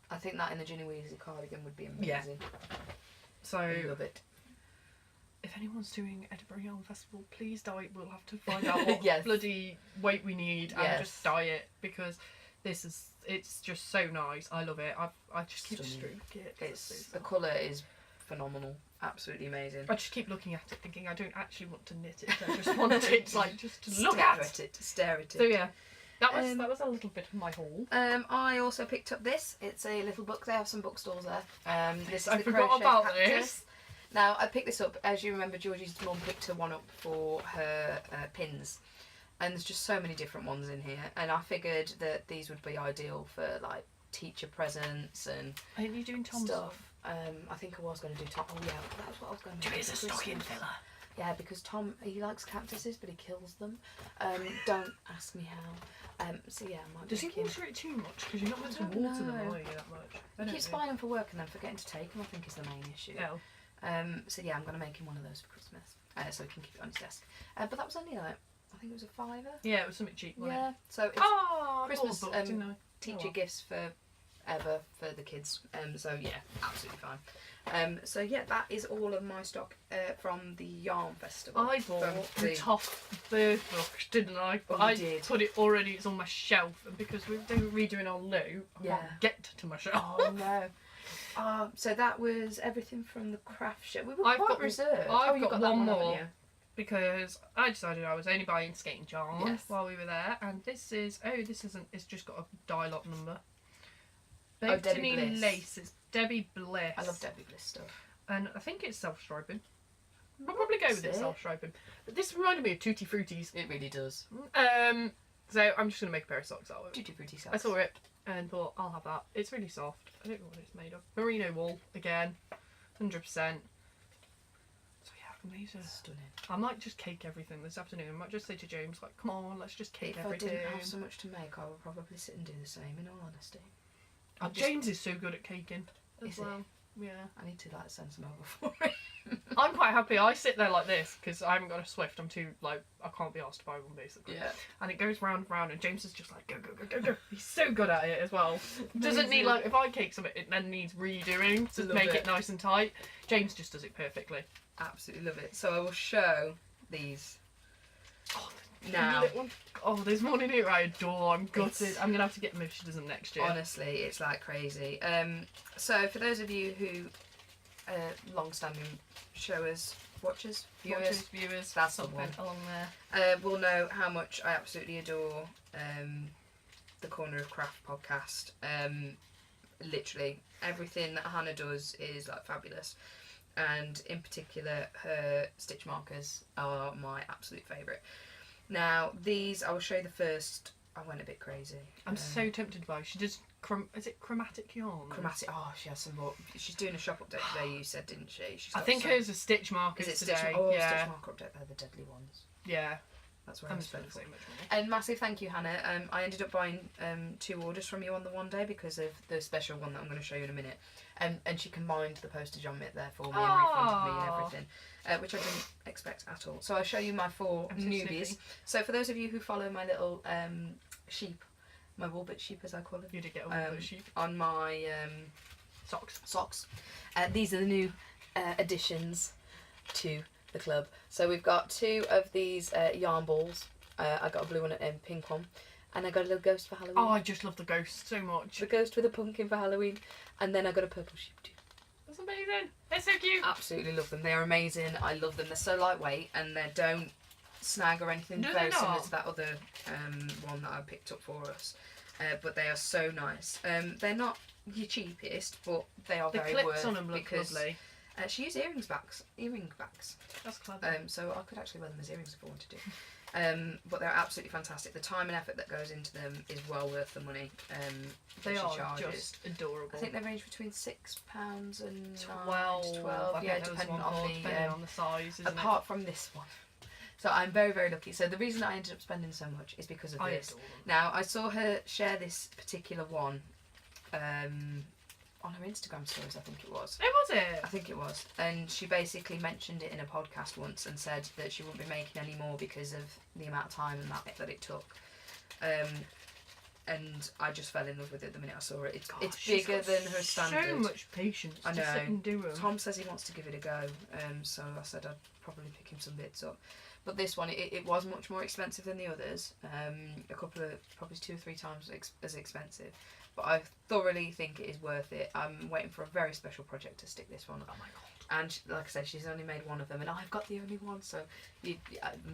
[SPEAKER 2] I think that in a Ginny Weasley cardigan would be
[SPEAKER 1] Yeah.
[SPEAKER 2] amazing.
[SPEAKER 1] So
[SPEAKER 2] I love it.
[SPEAKER 1] if anyone's doing Edinburgh Yarn Festival, please dye it. We'll have to find out what
[SPEAKER 2] Yes.
[SPEAKER 1] bloody weight we need and
[SPEAKER 2] Yes.
[SPEAKER 1] just dye it because it's just so nice. I love it. I just keep
[SPEAKER 2] Stunning.
[SPEAKER 1] stroking it.
[SPEAKER 2] It's the colour is phenomenal. Absolutely amazing.
[SPEAKER 1] I just keep looking at it, thinking I don't actually want to knit it. I just want it like just to look
[SPEAKER 2] Stare
[SPEAKER 1] at.
[SPEAKER 2] it. Stare at it.
[SPEAKER 1] So yeah, that was
[SPEAKER 2] Um,
[SPEAKER 1] a little bit of my haul.
[SPEAKER 2] I also picked up this. It's a little book. They have some bookstores there. This is
[SPEAKER 1] I
[SPEAKER 2] the
[SPEAKER 1] forgot
[SPEAKER 2] Crochet
[SPEAKER 1] about
[SPEAKER 2] Cactus.
[SPEAKER 1] this.
[SPEAKER 2] Now I picked this up. As you remember, Georgie's mum picked one up for her pins, and there's just so many different ones in here. And I figured that these would be ideal for like teacher presents and
[SPEAKER 1] Aren't you doing Tom's
[SPEAKER 2] stuff. I think I was going to do Tom. Oh yeah, that's what I was going to do.
[SPEAKER 1] Do it as a
[SPEAKER 2] for
[SPEAKER 1] stocking
[SPEAKER 2] Christmas.
[SPEAKER 1] filler.
[SPEAKER 2] Yeah, because Tom, he likes cactuses, but he kills them. Don't ask me how. So yeah, I might
[SPEAKER 1] Does he
[SPEAKER 2] make him.
[SPEAKER 1] water it too much? Because you're not meant to
[SPEAKER 2] don't
[SPEAKER 1] water them,
[SPEAKER 2] know.
[SPEAKER 1] are you, that much? I
[SPEAKER 2] He
[SPEAKER 1] don't
[SPEAKER 2] keeps
[SPEAKER 1] know.
[SPEAKER 2] buying them for work and then forgetting to take them, I think is the main issue.
[SPEAKER 1] Yeah.
[SPEAKER 2] So yeah, I'm going to make him one of those for Christmas, so he can keep it on his desk. But that was only like, I think it was a £5.
[SPEAKER 1] Yeah, it was something cheap, wasn't
[SPEAKER 2] Yeah,
[SPEAKER 1] it?
[SPEAKER 2] so it's
[SPEAKER 1] Oh,
[SPEAKER 2] Christmas,
[SPEAKER 1] Christmas book, didn't I?
[SPEAKER 2] teacher
[SPEAKER 1] well.
[SPEAKER 2] gifts for ever for the kids. So yeah, absolutely fine. So yeah, that is all of my stock from the Yarn Festival.
[SPEAKER 1] I
[SPEAKER 2] From
[SPEAKER 1] bought the top bird book, didn't I? But
[SPEAKER 2] Oh, you
[SPEAKER 1] I
[SPEAKER 2] did.
[SPEAKER 1] put it already, it's on my shelf, and because we're redoing our loo, I
[SPEAKER 2] Yeah.
[SPEAKER 1] can't get to my shelf.
[SPEAKER 2] Oh no. So that was everything from the craft show. We were
[SPEAKER 1] I've
[SPEAKER 2] quite
[SPEAKER 1] got-
[SPEAKER 2] reserved.
[SPEAKER 1] I've
[SPEAKER 2] you
[SPEAKER 1] got
[SPEAKER 2] that
[SPEAKER 1] one
[SPEAKER 2] haven't
[SPEAKER 1] more.
[SPEAKER 2] you?
[SPEAKER 1] Because I decided I was only buying skating yarn
[SPEAKER 2] Yes.
[SPEAKER 1] while we were there, and this isn't, it's just got a die lot number.
[SPEAKER 2] Oh, Debbie
[SPEAKER 1] Botany
[SPEAKER 2] Bliss.
[SPEAKER 1] Lace, it's Debbie Bliss.
[SPEAKER 2] I love Debbie Bliss stuff.
[SPEAKER 1] And I think it's self-striping. We'll probably go with it
[SPEAKER 2] That's it.
[SPEAKER 1] self-striping. But this reminded me of Tutti Fruttis.
[SPEAKER 2] It really does.
[SPEAKER 1] So I'm just going to make a pair of socks out of it.
[SPEAKER 2] Tutti Frutti socks.
[SPEAKER 1] I saw it and thought, I'll have that. It's really soft. I don't know what it's made of. Merino wool, again. 100%. So yeah, I'm amazing.
[SPEAKER 2] Stunning.
[SPEAKER 1] I might just cake everything this afternoon. I might just say to James, like, come on, let's just cake
[SPEAKER 2] If
[SPEAKER 1] everything.
[SPEAKER 2] I didn't have so much to make, I would probably sit and do the same, in all honesty.
[SPEAKER 1] James is so good at caking as
[SPEAKER 2] Is
[SPEAKER 1] well. Yeah.
[SPEAKER 2] I need to like send some over for it.
[SPEAKER 1] I'm quite happy. I sit there like this because I haven't got a Swift. I'm too, like, I can't be asked to buy one basically.
[SPEAKER 2] Yeah.
[SPEAKER 1] And it goes round and round, and James is just like, go, go, go, go, go. He's so good at it as well. Doesn't need, like, if I cake something, it then needs redoing to
[SPEAKER 2] Love
[SPEAKER 1] make
[SPEAKER 2] it.
[SPEAKER 1] it nice and tight. James just does it perfectly.
[SPEAKER 2] Absolutely love it. So I will show these
[SPEAKER 1] Oh,
[SPEAKER 2] now.
[SPEAKER 1] little one. Oh, this morning here I adore. I'm gutted. I'm going to have to get them if she doesn't next year.
[SPEAKER 2] Honestly, it's like crazy. So for those of you who long-standing showers, watchers,
[SPEAKER 1] Viewers,
[SPEAKER 2] that's the
[SPEAKER 1] something
[SPEAKER 2] one.
[SPEAKER 1] along there.
[SPEAKER 2] Will know how much I absolutely adore the Corner of Craft podcast. Literally everything that Hannah does is like fabulous, and in particular her stitch markers are my absolute favourite. Now these, I will show you the first. I went a bit crazy.
[SPEAKER 1] I'm so tempted by. She does. Is it chromatic yarn?
[SPEAKER 2] Chromatic. Oh, she has some more. She's doing a shop update today. You said, didn't she?
[SPEAKER 1] I think hers are stitch markers
[SPEAKER 2] Is it
[SPEAKER 1] today.
[SPEAKER 2] stitch? Oh,
[SPEAKER 1] yeah.
[SPEAKER 2] stitch marker update. They're the deadly ones.
[SPEAKER 1] Yeah.
[SPEAKER 2] That's where
[SPEAKER 1] I'm
[SPEAKER 2] I
[SPEAKER 1] spending
[SPEAKER 2] spent
[SPEAKER 1] so much money.
[SPEAKER 2] And massive thank you, Hannah. I ended up buying 2 orders from you on the one day because of the special one that I'm going to show you in a minute. And she combined the postage on it there for me and refunded me and everything, which I didn't expect at all. So I'll show you my 4
[SPEAKER 1] I'm so
[SPEAKER 2] newbies.
[SPEAKER 1] sniffy.
[SPEAKER 2] So for those of you who follow my little sheep, my Woolberts sheep as I call them,
[SPEAKER 1] You did get a Woolbert sheep.
[SPEAKER 2] on my
[SPEAKER 1] Socks.
[SPEAKER 2] these are the new additions to the club. So we've got 2 of these yarn balls. I got a blue one and a pink one, and I got a little ghost for Halloween.
[SPEAKER 1] Oh, I just love the ghost so much.
[SPEAKER 2] The ghost with a pumpkin for Halloween, and then I got a purple sheep too.
[SPEAKER 1] That's amazing. They're so cute.
[SPEAKER 2] Absolutely love them. They are amazing. I love them. They're so lightweight and they don't snag or anything.
[SPEAKER 1] Do
[SPEAKER 2] Very
[SPEAKER 1] they
[SPEAKER 2] similar
[SPEAKER 1] not?
[SPEAKER 2] to that other one that I picked up for us. But they are so nice. They're not your cheapest, but they are
[SPEAKER 1] The
[SPEAKER 2] very
[SPEAKER 1] clips
[SPEAKER 2] worth
[SPEAKER 1] on them look
[SPEAKER 2] because
[SPEAKER 1] lovely.
[SPEAKER 2] she used earring backs.
[SPEAKER 1] That's clever.
[SPEAKER 2] So I could actually wear them as earrings if I wanted to. But they're absolutely fantastic. The time and effort that goes into them is well worth the money.
[SPEAKER 1] They
[SPEAKER 2] that
[SPEAKER 1] are
[SPEAKER 2] she charges.
[SPEAKER 1] just adorable.
[SPEAKER 2] I think they range between £6 and
[SPEAKER 1] 12.
[SPEAKER 2] 12.
[SPEAKER 1] I
[SPEAKER 2] Yeah,
[SPEAKER 1] think there was
[SPEAKER 2] depending
[SPEAKER 1] one
[SPEAKER 2] on
[SPEAKER 1] called,
[SPEAKER 2] the
[SPEAKER 1] depending on the size, isn't
[SPEAKER 2] apart from this one. So I'm very, very lucky. So the reason I ended up spending so much is because of
[SPEAKER 1] it? I
[SPEAKER 2] this.
[SPEAKER 1] adore them.
[SPEAKER 2] Now I saw her share this particular one on her Instagram stories, I think it was.
[SPEAKER 1] Oh, was it?
[SPEAKER 2] I think it was. And she basically mentioned it in a podcast once and said that she wouldn't be making any more because of the amount of time and that it took. And I just fell in love with it the minute I saw it. It's
[SPEAKER 1] She's
[SPEAKER 2] bigger
[SPEAKER 1] got
[SPEAKER 2] than her standard.
[SPEAKER 1] So much patience
[SPEAKER 2] I
[SPEAKER 1] to sit
[SPEAKER 2] know.
[SPEAKER 1] and do them.
[SPEAKER 2] Tom says he wants to give it a go, so I said I'd probably pick him some bits up. But this one, it was much more expensive than the others. A couple of, probably 2 or 3 times as expensive. But I thoroughly think it is worth it. I'm waiting for a very special project to stick this one up.
[SPEAKER 1] Oh my god.
[SPEAKER 2] And like I said, she's only made one of them, and I've got the only one, so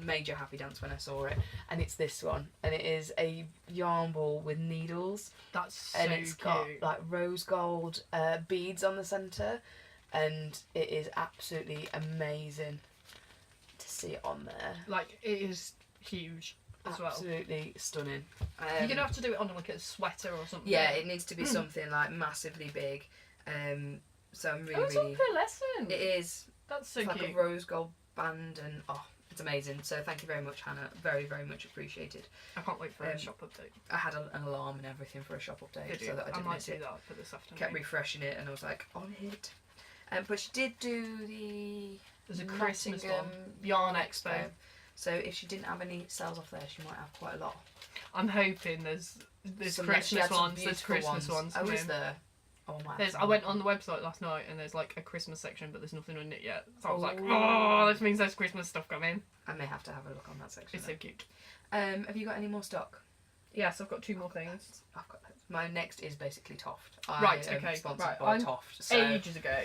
[SPEAKER 2] major happy dance when I saw it. And it's this one, and it is a yarn ball with needles,
[SPEAKER 1] That's so
[SPEAKER 2] and it's got
[SPEAKER 1] cute.
[SPEAKER 2] like rose gold beads on the centre, and it is absolutely amazing to see it on there.
[SPEAKER 1] Like, it is huge as well.
[SPEAKER 2] Absolutely stunning.
[SPEAKER 1] You're gonna have to do it on like a sweater or something.
[SPEAKER 2] Yeah, it needs to be something like massively big. So I'm really,
[SPEAKER 1] Oh, it's on per lesson.
[SPEAKER 2] It is.
[SPEAKER 1] That's so
[SPEAKER 2] It's like
[SPEAKER 1] cute.
[SPEAKER 2] a rose gold band, and it's amazing. So thank you very much, Hannah. Very, very much appreciated.
[SPEAKER 1] I can't wait for a shop update.
[SPEAKER 2] I had an alarm and everything for a shop update
[SPEAKER 1] Did
[SPEAKER 2] so
[SPEAKER 1] you?
[SPEAKER 2] that I
[SPEAKER 1] I
[SPEAKER 2] didn't
[SPEAKER 1] might
[SPEAKER 2] miss
[SPEAKER 1] do
[SPEAKER 2] it.
[SPEAKER 1] that for this afternoon.
[SPEAKER 2] Kept refreshing it, and I was like on it. But she did do the
[SPEAKER 1] There's a Christmas
[SPEAKER 2] Nottingham
[SPEAKER 1] one. Yarn Expo.
[SPEAKER 2] So if she didn't have any sales off there, she might have quite a lot.
[SPEAKER 1] I'm hoping there's
[SPEAKER 2] She
[SPEAKER 1] Christmas
[SPEAKER 2] had some
[SPEAKER 1] ones. There's
[SPEAKER 2] beautiful
[SPEAKER 1] Christmas ones.
[SPEAKER 2] Oh,
[SPEAKER 1] coming.
[SPEAKER 2] is there? Oh my.
[SPEAKER 1] I went on the website last night and there's like a Christmas section, but there's nothing on it yet. So I was like,
[SPEAKER 2] Oh.
[SPEAKER 1] oh, this means there's Christmas stuff coming.
[SPEAKER 2] I may have to have a look on that section.
[SPEAKER 1] It's so cute.
[SPEAKER 2] Have you got any more stock?
[SPEAKER 1] Yes, I've got 2 more things.
[SPEAKER 2] I've got loads. My next is basically Toft.
[SPEAKER 1] Right,
[SPEAKER 2] I am
[SPEAKER 1] okay,
[SPEAKER 2] sponsored
[SPEAKER 1] right,
[SPEAKER 2] by
[SPEAKER 1] I'm
[SPEAKER 2] Toft. So
[SPEAKER 1] Ages ago.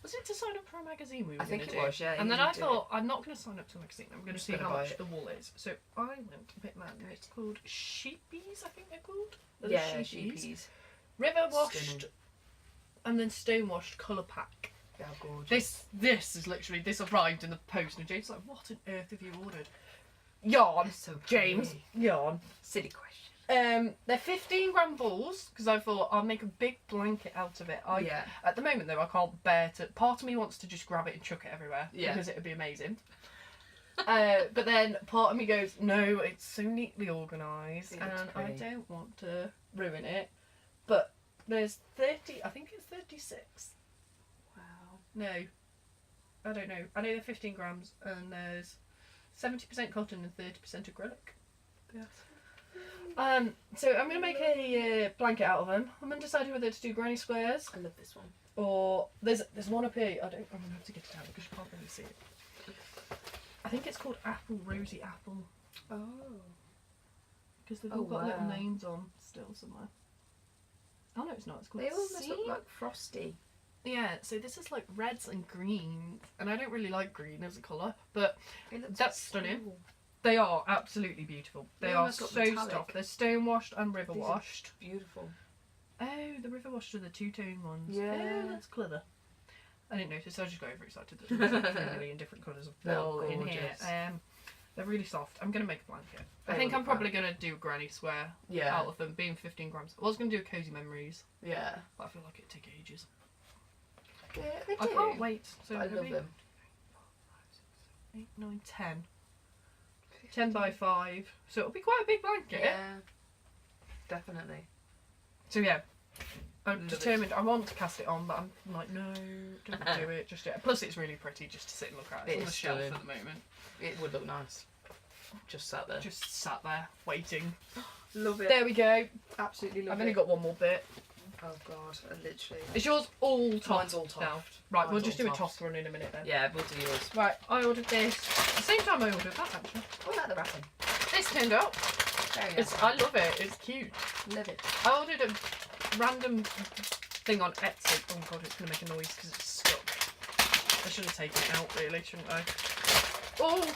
[SPEAKER 1] Was it to sign up for a magazine we were
[SPEAKER 2] I think
[SPEAKER 1] gonna
[SPEAKER 2] it
[SPEAKER 1] do?
[SPEAKER 2] was, yeah.
[SPEAKER 1] And
[SPEAKER 2] you
[SPEAKER 1] then I
[SPEAKER 2] did do
[SPEAKER 1] thought, I'm not going to sign up to a magazine. I'm going to
[SPEAKER 2] Just
[SPEAKER 1] see
[SPEAKER 2] gonna
[SPEAKER 1] how
[SPEAKER 2] buy
[SPEAKER 1] much
[SPEAKER 2] it.
[SPEAKER 1] the wool is. So I went a bit mad. And it's called Sheepies, I think they're called.
[SPEAKER 2] it.
[SPEAKER 1] The
[SPEAKER 2] Yeah,
[SPEAKER 1] Sheepies.
[SPEAKER 2] sheepies.
[SPEAKER 1] River washed
[SPEAKER 2] Stunning.
[SPEAKER 1] and then stone washed colour pack.
[SPEAKER 2] They are gorgeous.
[SPEAKER 1] This is literally, this arrived in the post and James was like, what on earth have you ordered? Yarn.
[SPEAKER 2] They're so
[SPEAKER 1] James.
[SPEAKER 2] pretty.
[SPEAKER 1] Yarn.
[SPEAKER 2] Silly question.
[SPEAKER 1] They're 15-gram balls because I thought I'll make a big blanket out of it.
[SPEAKER 2] Yeah.
[SPEAKER 1] At the moment though, I can't bear to. Part of me wants to just grab it and chuck it everywhere
[SPEAKER 2] Yeah.
[SPEAKER 1] because it would be amazing. But then part of me goes, no, it's so neatly organised,
[SPEAKER 2] It
[SPEAKER 1] and
[SPEAKER 2] looks
[SPEAKER 1] I
[SPEAKER 2] pretty.
[SPEAKER 1] don't want to ruin it. But there's 30. I think it's 36.
[SPEAKER 2] Wow.
[SPEAKER 1] No, I don't know. I know they're 15 grams, and there's 70% cotton and 30% acrylic.
[SPEAKER 2] Yes.
[SPEAKER 1] So I'm going to make a blanket out of them. I'm undecided whether to do granny squares
[SPEAKER 2] I love this one.
[SPEAKER 1] or there's one up here. I'm going to have to get it out because you can't really see it. I think it's called Apple Rosy Apple
[SPEAKER 2] Oh.
[SPEAKER 1] because they've
[SPEAKER 2] Oh,
[SPEAKER 1] all got little
[SPEAKER 2] wow.
[SPEAKER 1] names on still somewhere. Oh no, it's not. It's called
[SPEAKER 2] They almost
[SPEAKER 1] Sea.
[SPEAKER 2] look like frosty.
[SPEAKER 1] Yeah, so this is like reds and greens, and I don't really like green as a colour, but
[SPEAKER 2] It looks
[SPEAKER 1] that's
[SPEAKER 2] so
[SPEAKER 1] stunning.
[SPEAKER 2] cool.
[SPEAKER 1] They are absolutely beautiful. They
[SPEAKER 2] They
[SPEAKER 1] are
[SPEAKER 2] almost
[SPEAKER 1] so
[SPEAKER 2] look metallic.
[SPEAKER 1] soft. They're stone washed and river
[SPEAKER 2] These are
[SPEAKER 1] washed.
[SPEAKER 2] Beautiful.
[SPEAKER 1] Oh, the river washed are the two-tone ones.
[SPEAKER 2] Yeah.
[SPEAKER 1] Oh, that's clever. I didn't notice. I just got overexcited that there was like 3 million different colours of
[SPEAKER 2] They're
[SPEAKER 1] wool in here.
[SPEAKER 2] gorgeous.
[SPEAKER 1] They're really soft. I'm going to make a blanket. I
[SPEAKER 2] They
[SPEAKER 1] think
[SPEAKER 2] will
[SPEAKER 1] I'm
[SPEAKER 2] look
[SPEAKER 1] probably going to do a granny square
[SPEAKER 2] Yeah.
[SPEAKER 1] out of them, being 15 grams. I was going to do a cozy memories,
[SPEAKER 2] Yeah.
[SPEAKER 1] but I feel like it'd take ages.
[SPEAKER 2] Yeah, they
[SPEAKER 1] I
[SPEAKER 2] do.
[SPEAKER 1] can't wait. So
[SPEAKER 2] I love
[SPEAKER 1] maybe
[SPEAKER 2] them.
[SPEAKER 1] 8, 9, 10. 10 by 5. So it'll be quite a big blanket.
[SPEAKER 2] Yeah. Definitely.
[SPEAKER 1] So yeah, I'm
[SPEAKER 2] Love it.
[SPEAKER 1] determined. I want to cast it on, but I'm like, no, don't do it just yet. Plus, it's really pretty just to sit and look at. It's
[SPEAKER 2] It
[SPEAKER 1] on the
[SPEAKER 2] is
[SPEAKER 1] shelf
[SPEAKER 2] stunning.
[SPEAKER 1] at the moment.
[SPEAKER 2] It would look nice. Just sat there.
[SPEAKER 1] Just sat there waiting.
[SPEAKER 2] Love it.
[SPEAKER 1] There we go.
[SPEAKER 2] Absolutely love
[SPEAKER 1] I've
[SPEAKER 2] it.
[SPEAKER 1] only got one more bit.
[SPEAKER 2] Oh god, I literally.
[SPEAKER 1] Is yours all topped?
[SPEAKER 2] Mine's all
[SPEAKER 1] now?
[SPEAKER 2] topped.
[SPEAKER 1] Right,
[SPEAKER 2] Mine's
[SPEAKER 1] we'll just
[SPEAKER 2] all
[SPEAKER 1] do a
[SPEAKER 2] topped.
[SPEAKER 1] toss run in a minute then.
[SPEAKER 2] Yeah, we'll do yours.
[SPEAKER 1] Right, I ordered this. At the same time I ordered that actually.
[SPEAKER 2] I like the wrapping.
[SPEAKER 1] This turned up.
[SPEAKER 2] Very
[SPEAKER 1] It's,
[SPEAKER 2] nice.
[SPEAKER 1] I love it. It's cute.
[SPEAKER 2] Love it.
[SPEAKER 1] I ordered a random thing on Etsy. Oh god, it's going to make a noise because it's stuck. I should have taken it out really, shouldn't I? Oh!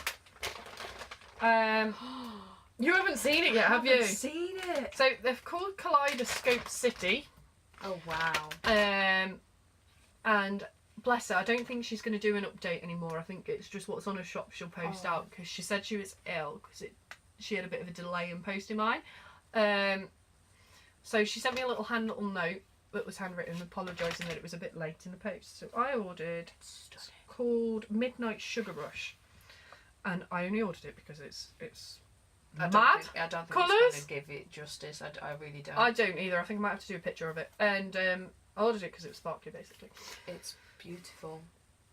[SPEAKER 1] You haven't seen it yet, have
[SPEAKER 2] I haven't
[SPEAKER 1] you?
[SPEAKER 2] seen it.
[SPEAKER 1] So they've called Kaleidoscope City.
[SPEAKER 2] Oh wow.
[SPEAKER 1] And bless her, I don't think she's going to do an update anymore. I think it's just what's on her shop she'll post
[SPEAKER 2] Oh.
[SPEAKER 1] out because she said she was ill because she had a bit of a delay in posting mine. So she sent me a little little note that was handwritten apologising that it was a bit late in the post. So I ordered, it's called Midnight Sugar Rush, and I only ordered it because it's
[SPEAKER 2] I
[SPEAKER 1] mad
[SPEAKER 2] don't think
[SPEAKER 1] colours.
[SPEAKER 2] it's going to give it justice. I really don't.
[SPEAKER 1] I don't either. I think I might have to do a picture of it. And I ordered it because it was sparkly, basically.
[SPEAKER 2] It's beautiful.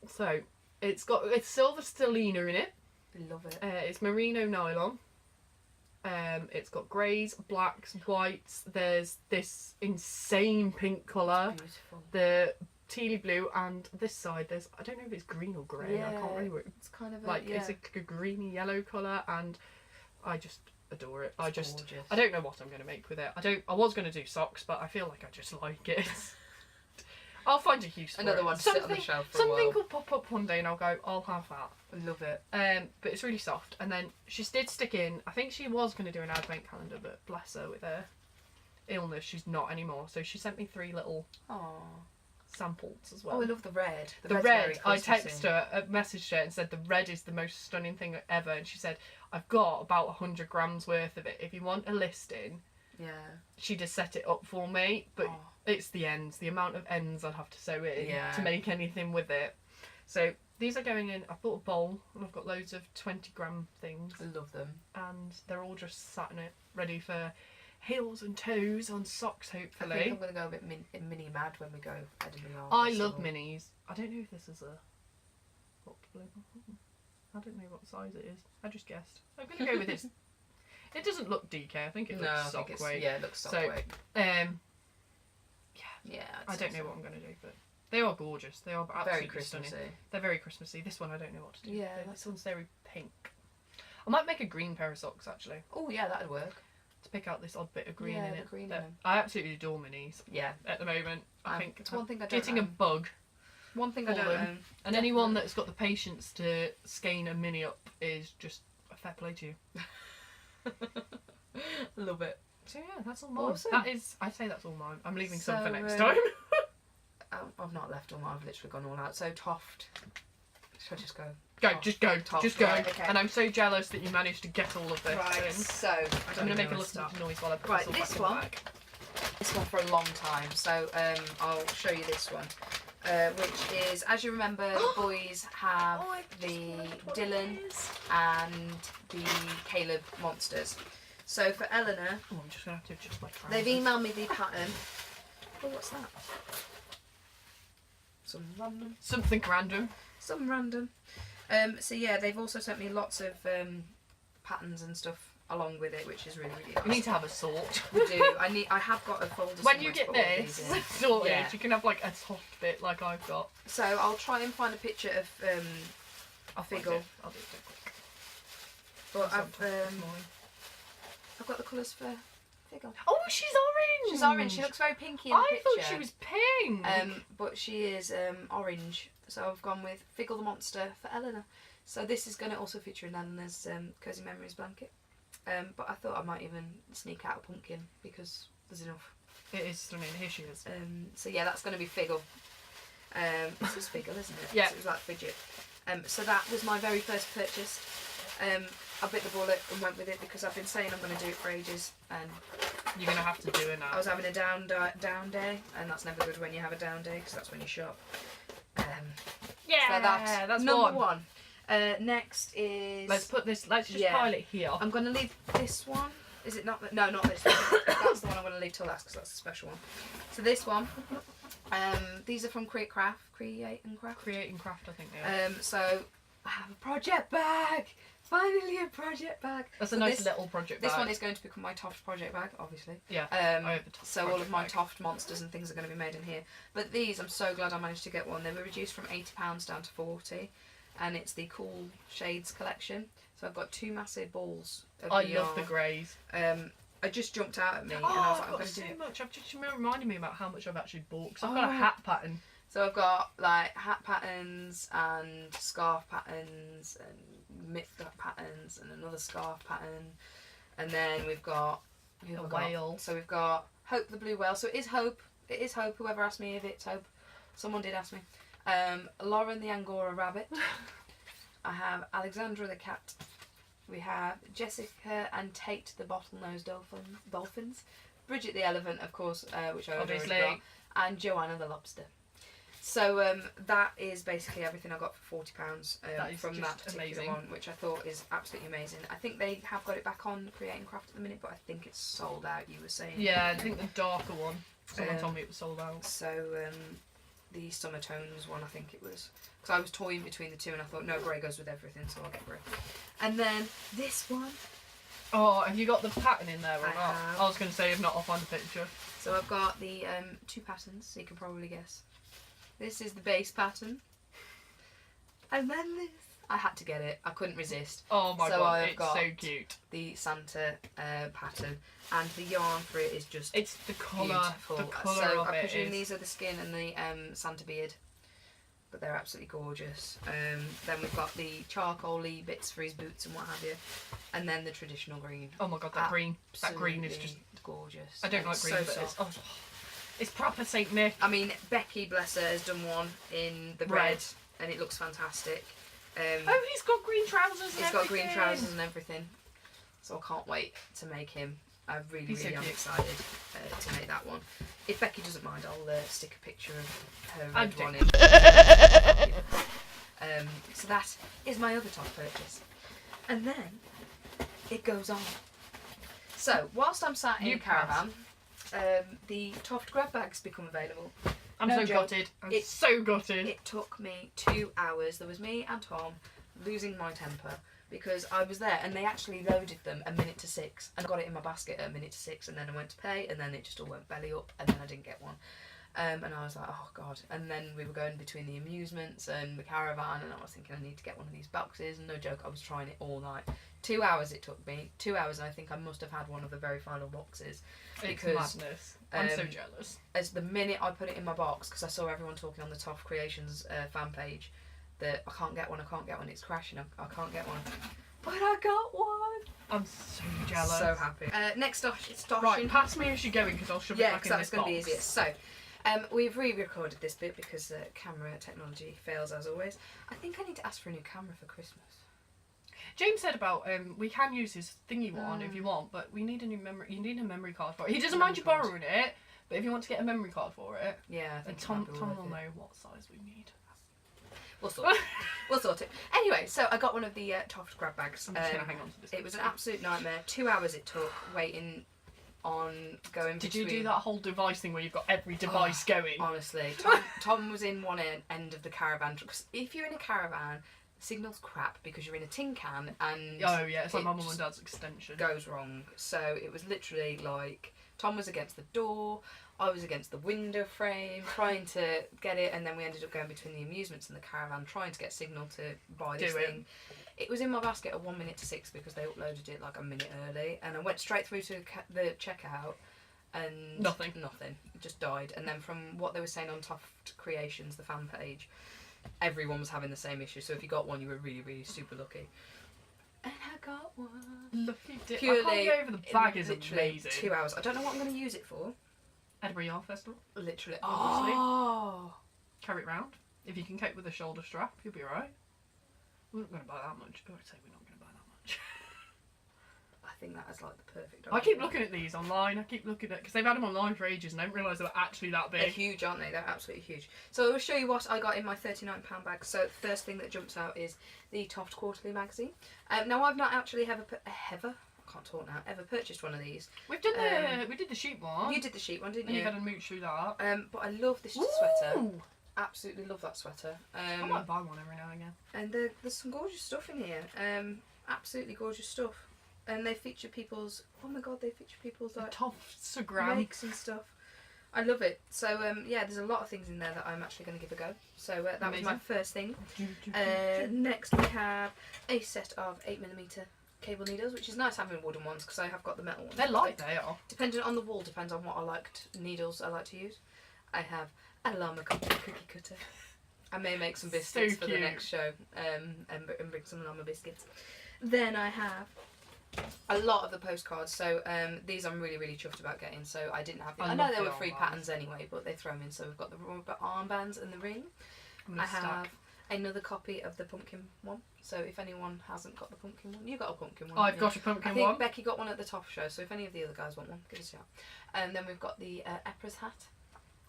[SPEAKER 1] So it's silver stellina in it.
[SPEAKER 2] I love it.
[SPEAKER 1] It's merino nylon. It's got greys, blacks, whites. There's this insane pink colour.
[SPEAKER 2] Beautiful.
[SPEAKER 1] The tealy blue, and this side there's, I don't know if it's green or grey. I can't really work.
[SPEAKER 2] It's kind of
[SPEAKER 1] Like
[SPEAKER 2] yeah.
[SPEAKER 1] it's a greeny yellow colour, and I just adore it.
[SPEAKER 2] It's gorgeous.
[SPEAKER 1] I don't know what I'm going to make with it. I was going to do socks, but I feel like I just like it. I'll find a use for
[SPEAKER 2] Another
[SPEAKER 1] it.
[SPEAKER 2] one to sit on the shelf for a
[SPEAKER 1] Something
[SPEAKER 2] while.
[SPEAKER 1] will pop up one day and I'll go, I'll have that.
[SPEAKER 2] I love it.
[SPEAKER 1] But it's really soft. And then she did stick in, I think she was going to do an advent calendar, but bless her with her illness, she's not anymore. So she sent me 3 little
[SPEAKER 2] Oh.
[SPEAKER 1] samples as well.
[SPEAKER 2] Oh, I love the red.
[SPEAKER 1] The
[SPEAKER 2] red's
[SPEAKER 1] red,
[SPEAKER 2] very
[SPEAKER 1] I
[SPEAKER 2] Christmassy.
[SPEAKER 1] texted her, messaged her and said the red is the most stunning thing ever. And she said, I've got about 100 grams worth of it. If you want a listing,
[SPEAKER 2] Yeah.
[SPEAKER 1] she just set it up for me. But
[SPEAKER 2] Oh.
[SPEAKER 1] it's the ends, the amount of ends I'd have to sew in
[SPEAKER 2] Yeah.
[SPEAKER 1] to make anything with it. So these are going in. I bought a bowl and I've got loads of 20-gram things,
[SPEAKER 2] I love them.
[SPEAKER 1] and they're all just sat in it, ready for heels and toes on socks,
[SPEAKER 2] I think
[SPEAKER 1] hopefully.
[SPEAKER 2] I'm going to go a bit mini mad when we go editing our
[SPEAKER 1] I
[SPEAKER 2] festival.
[SPEAKER 1] love minis. I don't know if this is a. I don't know what size it is. I just guessed. I'm going to go with this. It doesn't look DK. I think it
[SPEAKER 2] No,
[SPEAKER 1] looks
[SPEAKER 2] I think
[SPEAKER 1] sock
[SPEAKER 2] it's,
[SPEAKER 1] weight.
[SPEAKER 2] yeah, it looks sock
[SPEAKER 1] So,
[SPEAKER 2] weight.
[SPEAKER 1] Yeah,
[SPEAKER 2] Yeah,
[SPEAKER 1] I don't know what I'm going to do, but they are gorgeous. They are
[SPEAKER 2] Very
[SPEAKER 1] absolutely
[SPEAKER 2] Christmassy.
[SPEAKER 1] stunning. They're very Christmassy. This one I don't know what to do.
[SPEAKER 2] Yeah,
[SPEAKER 1] This one's very pink. I might make a green pair of socks actually
[SPEAKER 2] Oh yeah, that'd work.
[SPEAKER 1] to pick out this odd bit of green
[SPEAKER 2] Yeah,
[SPEAKER 1] in
[SPEAKER 2] the
[SPEAKER 1] it.
[SPEAKER 2] green in
[SPEAKER 1] But
[SPEAKER 2] them.
[SPEAKER 1] I absolutely adore minis
[SPEAKER 2] Yeah.
[SPEAKER 1] at the moment. I think
[SPEAKER 2] it's one thing I don't
[SPEAKER 1] getting a
[SPEAKER 2] own.
[SPEAKER 1] bug,
[SPEAKER 2] One thing I
[SPEAKER 1] for
[SPEAKER 2] don't
[SPEAKER 1] them.
[SPEAKER 2] own.
[SPEAKER 1] and anyone that's got the patience to skein a mini up is just a fair play to you.
[SPEAKER 2] Love it.
[SPEAKER 1] So yeah, that's all mine.
[SPEAKER 2] Awesome.
[SPEAKER 1] That is, I'd say that's all mine. I'm leaving some for
[SPEAKER 2] So,
[SPEAKER 1] next time.
[SPEAKER 2] I've not left all mine. I've literally gone all out. So Toft. Shall I just go?
[SPEAKER 1] Go,
[SPEAKER 2] Top,
[SPEAKER 1] just go,
[SPEAKER 2] top,
[SPEAKER 1] just go.
[SPEAKER 2] right, okay.
[SPEAKER 1] And I'm so jealous that you managed to get all of this
[SPEAKER 2] Right,
[SPEAKER 1] in.
[SPEAKER 2] so
[SPEAKER 1] I'm going to make a little noise while I put
[SPEAKER 2] Right,
[SPEAKER 1] this
[SPEAKER 2] this
[SPEAKER 1] all back
[SPEAKER 2] one.
[SPEAKER 1] in the bag.
[SPEAKER 2] This one for a long time, so I'll show you this one, which is, as you remember, the boys have the Dylan and the Caleb monsters. So for Eleanor,
[SPEAKER 1] Oh, I'm just going to have to adjust my trousers.
[SPEAKER 2] they've emailed me the pattern. Oh, what's that? Something random. So yeah, they've also sent me lots of patterns and stuff along with it, which is really, really nice.
[SPEAKER 1] You need to have a sort.
[SPEAKER 2] We do. I have got a folder.
[SPEAKER 1] When you
[SPEAKER 2] somewhere to
[SPEAKER 1] get
[SPEAKER 2] put all
[SPEAKER 1] this
[SPEAKER 2] these in.
[SPEAKER 1] sorted,
[SPEAKER 2] Yeah.
[SPEAKER 1] you can have like a soft bit like I've got.
[SPEAKER 2] So I'll try and find a picture of
[SPEAKER 1] I'll
[SPEAKER 2] Figgle.
[SPEAKER 1] I'll do it quick.
[SPEAKER 2] But
[SPEAKER 1] Sometime
[SPEAKER 2] I've got the colours for Figgle.
[SPEAKER 1] Oh, she's orange!
[SPEAKER 2] She's orange. She looks very pinky in the
[SPEAKER 1] I
[SPEAKER 2] picture.
[SPEAKER 1] thought she was pink.
[SPEAKER 2] But she is orange. So I've gone with Figgle the monster for Eleanor. So this is going to also feature in Eleanor's Cozy Memories blanket. But I thought I might even sneak out a pumpkin because there's enough.
[SPEAKER 1] It is stunning. Here she is.
[SPEAKER 2] So yeah, that's going to be Figgle. This is Figgle, isn't it?
[SPEAKER 1] Yeah.
[SPEAKER 2] So it was like fidget. So that was my very first purchase. I bit the bullet and went with it because I've been saying I'm going to do it for ages, and
[SPEAKER 1] You're going to have to do it now.
[SPEAKER 2] I was having a down day, and that's never good when you have a down day because that's when you shop.
[SPEAKER 1] Yeah,
[SPEAKER 2] so that's number one. Next is...
[SPEAKER 1] Let's just pile it here.
[SPEAKER 2] I'm going to leave this one. Is it not? No, not this one. That's the one I'm going to leave till last because that's a special one. So this one, these are from Create and Craft.
[SPEAKER 1] Create and Craft, I think they are.
[SPEAKER 2] So I have a project bag. Finally a project bag.
[SPEAKER 1] That's a nice little project bag.
[SPEAKER 2] This one is going to become my Toft project bag, obviously.
[SPEAKER 1] Yeah. I have the Toft
[SPEAKER 2] so all of my
[SPEAKER 1] bag.
[SPEAKER 2] Toft monsters and things are going to be made in here. But these, I'm so glad I managed to get one. They were reduced from £80 down to 40, and it's the Cool Shades collection. So I've got two massive balls of
[SPEAKER 1] I
[SPEAKER 2] yarn.
[SPEAKER 1] love the greys.
[SPEAKER 2] It just jumped out at me, and I was
[SPEAKER 1] I've
[SPEAKER 2] like, I'm
[SPEAKER 1] got
[SPEAKER 2] going to
[SPEAKER 1] so
[SPEAKER 2] do it.
[SPEAKER 1] much. I've just reminded me about how much I've actually bought. Cause I've got a hat pattern.
[SPEAKER 2] So I've got like hat patterns and scarf patterns and mitt patterns and another scarf pattern, and then we've got
[SPEAKER 1] A whale.
[SPEAKER 2] So we've got Hope the blue whale. So it is Hope. It is Hope. Whoever asked me if it's Hope, someone did ask me. Lauren the Angora rabbit. I have Alexandra the cat. We have Jessica and Tate the bottlenose dolphins. Bridget the elephant, of course, which I already
[SPEAKER 1] Obviously.
[SPEAKER 2] got, and Joanna the lobster. So that is basically everything I got for £40
[SPEAKER 1] That is
[SPEAKER 2] from that
[SPEAKER 1] just
[SPEAKER 2] particular
[SPEAKER 1] amazing.
[SPEAKER 2] one, which I thought is absolutely amazing. I think they have got it back on Create and Craft at the minute, but I think it's sold out. You were saying.
[SPEAKER 1] Yeah, I think the darker one. Someone told me it was sold out.
[SPEAKER 2] So the Summer Tones one, I think it was, because I was toying between the two, and I thought no, grey goes with everything, so I'll get grey. And then this one.
[SPEAKER 1] Oh, have you got the pattern in there or
[SPEAKER 2] I
[SPEAKER 1] not?
[SPEAKER 2] have.
[SPEAKER 1] I was going to say if not, I'll find a picture.
[SPEAKER 2] So I've got the two patterns, so you can probably guess. This is the base pattern. And then this. I had to get it. I couldn't resist.
[SPEAKER 1] Oh my
[SPEAKER 2] So
[SPEAKER 1] god,
[SPEAKER 2] I've
[SPEAKER 1] it's
[SPEAKER 2] got
[SPEAKER 1] so cute.
[SPEAKER 2] The Santa pattern. And the yarn for it is just
[SPEAKER 1] It's the colour.
[SPEAKER 2] beautiful.
[SPEAKER 1] The colour
[SPEAKER 2] so
[SPEAKER 1] of
[SPEAKER 2] I
[SPEAKER 1] it
[SPEAKER 2] presume
[SPEAKER 1] is...
[SPEAKER 2] these are the skin and the Santa beard. But they're absolutely gorgeous. Then we've got the charcoal-y bits for his boots and what have you. And then the traditional green.
[SPEAKER 1] Oh my god, that green is
[SPEAKER 2] Absolutely
[SPEAKER 1] just...
[SPEAKER 2] gorgeous.
[SPEAKER 1] I don't
[SPEAKER 2] And
[SPEAKER 1] like green,
[SPEAKER 2] so
[SPEAKER 1] but it's...
[SPEAKER 2] soft.
[SPEAKER 1] Oh, it's proper Saint Nick.
[SPEAKER 2] I mean, Becky, bless her, has done one in the red, and it looks fantastic.
[SPEAKER 1] Oh, he's got green trousers and
[SPEAKER 2] He's got green trousers and everything. So I can't wait to make him. I really,
[SPEAKER 1] He's so
[SPEAKER 2] really am
[SPEAKER 1] cute.
[SPEAKER 2] excited to make that one. If Becky doesn't mind, I'll stick a picture of her
[SPEAKER 1] I'm
[SPEAKER 2] red one
[SPEAKER 1] doing
[SPEAKER 2] in. So that is my other top purchase. And then it goes on. So whilst I'm sat in
[SPEAKER 1] You
[SPEAKER 2] a caravan, the Toft grab bags become available.
[SPEAKER 1] I'm
[SPEAKER 2] No
[SPEAKER 1] so
[SPEAKER 2] joke.
[SPEAKER 1] gutted. I'm
[SPEAKER 2] It-
[SPEAKER 1] so gutted.
[SPEAKER 2] It took me 2 hours. There was me and Tom losing my temper because I was there and they actually loaded them 6:01 and I got it in my basket at 6:01 and then I went to pay and then it just all went belly up and then I didn't get one. And I was like, oh god. And then we were going between the amusements and the caravan and I was thinking I need to get one of these boxes, and no joke, I was trying it all night. 2 hours it took me. 2 hours, and I think I must have had one of the very final boxes.
[SPEAKER 1] It's
[SPEAKER 2] because,
[SPEAKER 1] madness. I'm so
[SPEAKER 2] um,
[SPEAKER 1] jealous.
[SPEAKER 2] As the minute I put it in my box, because I saw everyone talking on the Toft Creations fan page that I can't get one, it's crashing, I can't get one. But I got one!
[SPEAKER 1] I'm so jealous.
[SPEAKER 2] So happy. Next, it's Dosh.
[SPEAKER 1] Right, pass me as you're going because I'll shove it
[SPEAKER 2] Yeah,
[SPEAKER 1] back
[SPEAKER 2] because
[SPEAKER 1] in
[SPEAKER 2] that's
[SPEAKER 1] this
[SPEAKER 2] going to be
[SPEAKER 1] box.
[SPEAKER 2] easier. So, We've re-recorded this bit because camera technology fails as always. I think I need to ask for a new camera for Christmas.
[SPEAKER 1] James said about we can use his thingy one if you want, but we need a new memory. You need a memory card for it. He doesn't mind you borrowing it, but if you want to get a memory card for it,
[SPEAKER 2] yeah, I think
[SPEAKER 1] Tom will know what size we need.
[SPEAKER 2] We'll sort it. We'll sort it. Anyway, so I got one of the Toft grab bags.
[SPEAKER 1] I'm just gonna hang on to this.
[SPEAKER 2] It was an absolute nightmare. 2 hours it took waiting on going.
[SPEAKER 1] Did you do that whole device thing where you've got every device going?
[SPEAKER 2] Honestly, Tom was in one end of the caravan. Because if you're in a caravan, signal's crap because you're in a tin can and
[SPEAKER 1] oh yeah, it's like my mum and dad's extension.
[SPEAKER 2] Goes wrong. So it was literally like Tom was against the door, I was against the window frame trying to get it, and then we ended up going between the amusements and the caravan trying to get signal to buy this thing. It was in my basket at 1 minute to 6 because they uploaded it like a minute early, and I went straight through to the checkout and
[SPEAKER 1] nothing.
[SPEAKER 2] It just died. And then from what they were saying on Toft Creations, the fan page, everyone was having the same issue, so if you got one you were really, really super lucky. And I got one.
[SPEAKER 1] Lucky dip.
[SPEAKER 2] Purely,
[SPEAKER 1] I can't get over the bag is amazing.
[SPEAKER 2] 2 hours. I don't know what I'm going to use it for.
[SPEAKER 1] Edinburgh Yarn Festival.
[SPEAKER 2] Literally.
[SPEAKER 1] Obviously.
[SPEAKER 2] Oh.
[SPEAKER 1] Carry it round. If you can cope with a shoulder strap, you'll be alright. We're not going to buy that much. I would say we're not going to buy that much.
[SPEAKER 2] I think that is like the perfect.
[SPEAKER 1] I keep looking at these online. I keep looking at because they've had them online for ages and I didn't realise they were actually that big.
[SPEAKER 2] They're huge, aren't they? They're absolutely huge. So I will show you what I got in my £39 bag. So the first thing that jumps out is the Toft Quarterly magazine. Now I've not actually ever purchased one of these.
[SPEAKER 1] We did the sheep one.
[SPEAKER 2] You did the sheep one, didn't
[SPEAKER 1] and
[SPEAKER 2] you?
[SPEAKER 1] You had a mooch through that.
[SPEAKER 2] But I love this sweater. Absolutely love that sweater.
[SPEAKER 1] I might buy one every now and again.
[SPEAKER 2] And there's some gorgeous stuff in here. Absolutely gorgeous stuff. And they feature people's. Oh my god, they feature people's like
[SPEAKER 1] Toftagram
[SPEAKER 2] makes and stuff. I love it. So yeah, there's a lot of things in there that I'm actually going to give a go. So that was my first thing. Next we have a set of 8mm cable needles, which is nice having wooden ones because I have got the metal ones.
[SPEAKER 1] They're light, they are.
[SPEAKER 2] Depending on the wool, depends on what needles I like to use. I have a llama cookie cutter. I may make some biscuits for the next show and bring some llama biscuits. Then I have a lot of the postcards, so these I'm really, really chuffed about getting. So I didn't have. I know there were free patterns anyway, but they throw them in. So we've got the rubber armbands and the ring. I have another copy of the pumpkin one. So if anyone hasn't got the pumpkin one, you got a pumpkin one.
[SPEAKER 1] I've got a pumpkin one.
[SPEAKER 2] I think Becky got one at the top show. So if any of the other guys want one, give us a shout. And then we've got the Emperor's hat.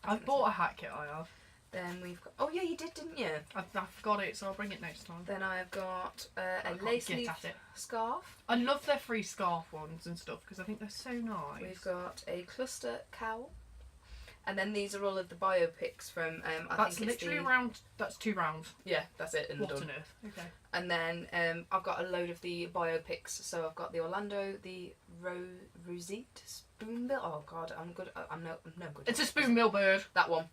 [SPEAKER 1] I've bought a hat kit. I have.
[SPEAKER 2] Then we've got. Oh yeah, you did, didn't you?
[SPEAKER 1] I've got it, so I'll bring it next time.
[SPEAKER 2] Then I've got a lace leaf scarf.
[SPEAKER 1] I love their free scarf ones and stuff because I think they're so nice.
[SPEAKER 2] We've got a cluster cowl. And then these are all of the biopics from.
[SPEAKER 1] I think it's literally round. That's 2 rounds.
[SPEAKER 2] Yeah, that's it. And
[SPEAKER 1] what
[SPEAKER 2] done.
[SPEAKER 1] on earth? Okay.
[SPEAKER 2] And then I've got a load of the biopics. So I've got the Orlando, the Rosette spoonbill. Oh God, I'm good. I'm no good.
[SPEAKER 1] It's a spoonbill bird.
[SPEAKER 2] That one.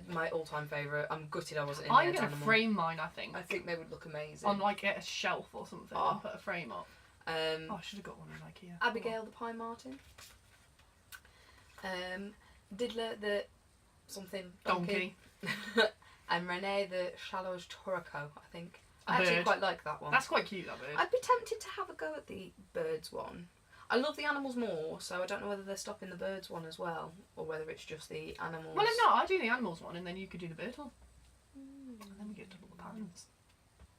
[SPEAKER 2] My all-time favourite. I'm gutted I wasn't in
[SPEAKER 1] I'm going to frame mine, I think.
[SPEAKER 2] I think they would look amazing.
[SPEAKER 1] On like a shelf or something and put a frame up. I should have got one in IKEA.
[SPEAKER 2] Abigail the Pie Martin. Diddler the something donkey. And Renee the Shallows Torrico, I think. I actually quite like that one.
[SPEAKER 1] That's quite cute, that bird.
[SPEAKER 2] I'd be tempted to have a go at the birds one. I love the animals more, so I don't know whether they're stopping the birds one as well, or whether it's just the animals.
[SPEAKER 1] Well, if not, I do the animals one, and then you could do the bird one. And then we get double the patterns.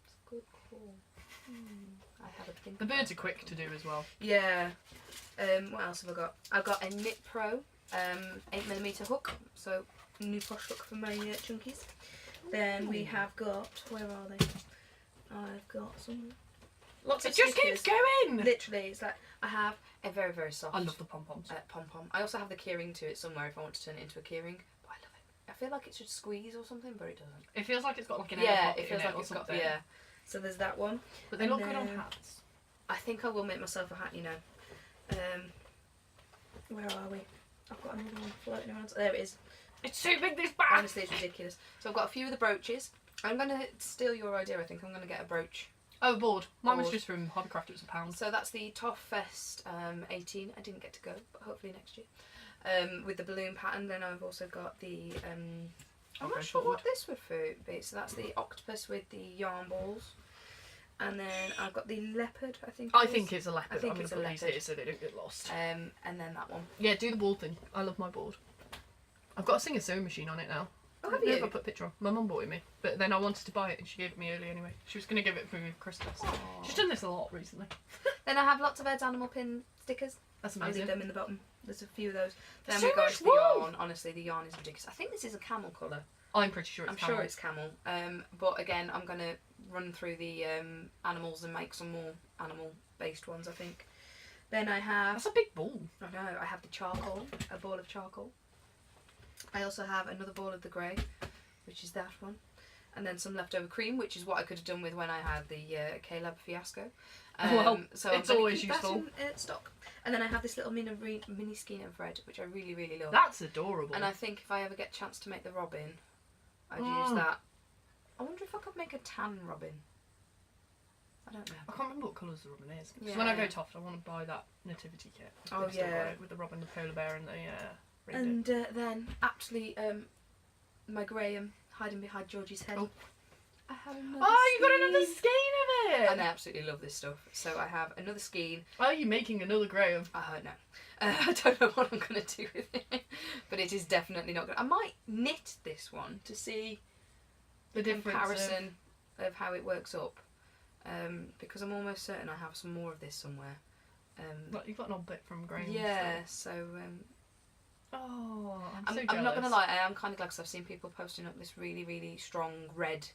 [SPEAKER 2] It's a good call. I have a think.
[SPEAKER 1] The birds are quick to do as well.
[SPEAKER 2] Yeah. What else have I got? I've got a Knit Pro 8mm hook, so new posh hook for my chunkies. Then we have got, where are they? I've got some. Lots of
[SPEAKER 1] just
[SPEAKER 2] stickers.
[SPEAKER 1] keeps going!
[SPEAKER 2] Literally, it's like I have a very, very soft.
[SPEAKER 1] I love the pom-poms.
[SPEAKER 2] Pom-pom. I also have the keyring to it somewhere if I want to turn it into a keyring. But I love it. I feel like it should squeeze or something, but it doesn't.
[SPEAKER 1] It feels like it's got like an air pocket.
[SPEAKER 2] It feels like
[SPEAKER 1] it's
[SPEAKER 2] got. Yeah. So there's that one.
[SPEAKER 1] But they look good on hats.
[SPEAKER 2] I think I will make myself a hat. You know. Where are we? I've got another one floating around. There it is.
[SPEAKER 1] It's too big, this bag!
[SPEAKER 2] Honestly, it's ridiculous. So I've got a few of the brooches. I'm going to steal your idea, I think. I'm going to get a brooch.
[SPEAKER 1] Oh, board. Mine was just from Hobbycraft, it was £1.
[SPEAKER 2] So that's the Toff Fest 18. I didn't get to go, but hopefully next year. With the balloon pattern. Then I've also got the... I'm not sure what this would be. So that's the octopus with the yarn balls. And then I've got the leopard, I think.
[SPEAKER 1] I think it's a leopard.
[SPEAKER 2] I think it's a leopard.
[SPEAKER 1] Here so they don't get lost.
[SPEAKER 2] And then that one.
[SPEAKER 1] Yeah, do the ball thing. I love my board. I've got a Singer sewing machine on it now.
[SPEAKER 2] Oh, have
[SPEAKER 1] Never
[SPEAKER 2] you?
[SPEAKER 1] put a picture on. My mum bought it me, but then I wanted to buy it and she gave it me early anyway. She was going to give it for me for Christmas.
[SPEAKER 2] Aw.
[SPEAKER 1] She's done this a lot recently.
[SPEAKER 2] Then I have lots of Ed's animal pin stickers.
[SPEAKER 1] That's
[SPEAKER 2] I'll leave
[SPEAKER 1] amazing.
[SPEAKER 2] them in the bottom. There's a few of those. Then
[SPEAKER 1] So
[SPEAKER 2] we go
[SPEAKER 1] much
[SPEAKER 2] into the
[SPEAKER 1] wool!
[SPEAKER 2] yarn. Honestly, the yarn is ridiculous. I think this is a camel colour.
[SPEAKER 1] I'm pretty sure it's
[SPEAKER 2] I'm
[SPEAKER 1] camel.
[SPEAKER 2] sure it's camel. But again, I'm going to run through the animals and make some more animal-based ones, I think. Then I have...
[SPEAKER 1] That's a big ball.
[SPEAKER 2] I know, I have the charcoal, a ball of charcoal. I also have another ball of the grey, which is that one. And then some leftover cream, which is what I could have done with when I had the K-Lab fiasco.
[SPEAKER 1] Well,
[SPEAKER 2] so
[SPEAKER 1] it's
[SPEAKER 2] I'm gonna
[SPEAKER 1] always
[SPEAKER 2] keep
[SPEAKER 1] useful.
[SPEAKER 2] that in stock. And then I have this little mini skein and thread, which I really, really love.
[SPEAKER 1] That's adorable.
[SPEAKER 2] And I think if I ever get a chance to make the robin, I'd use
[SPEAKER 1] Mm.
[SPEAKER 2] that. I wonder if I could make a tan robin. I don't know.
[SPEAKER 1] I can't remember what colours the robin is. Because when I go
[SPEAKER 2] Yeah.
[SPEAKER 1] Toft, I want to buy that nativity kit.
[SPEAKER 2] Oh,
[SPEAKER 1] They've still got
[SPEAKER 2] yeah.
[SPEAKER 1] it with the robin, the polar bear, and the reindeer.
[SPEAKER 2] And then, aptly, my Graham hiding behind Georgie's head.
[SPEAKER 1] Oh.
[SPEAKER 2] I have another
[SPEAKER 1] Oh, you got another
[SPEAKER 2] skein.
[SPEAKER 1] skein of it!
[SPEAKER 2] And I absolutely love this stuff. So I have another skein.
[SPEAKER 1] Are you making another Graham?
[SPEAKER 2] I don't know. I don't know what I'm going to do with it. But it is definitely not good. I might knit this one to see
[SPEAKER 1] The difference
[SPEAKER 2] comparison of how it works up. Because I'm almost certain I have some more of this somewhere.
[SPEAKER 1] Look, you've got an odd bit from Graham.
[SPEAKER 2] Yeah, so...
[SPEAKER 1] Oh, I'm
[SPEAKER 2] I'm
[SPEAKER 1] so
[SPEAKER 2] not
[SPEAKER 1] jealous.
[SPEAKER 2] going to lie, I am kind of glad because I've seen people posting up this really, really strong red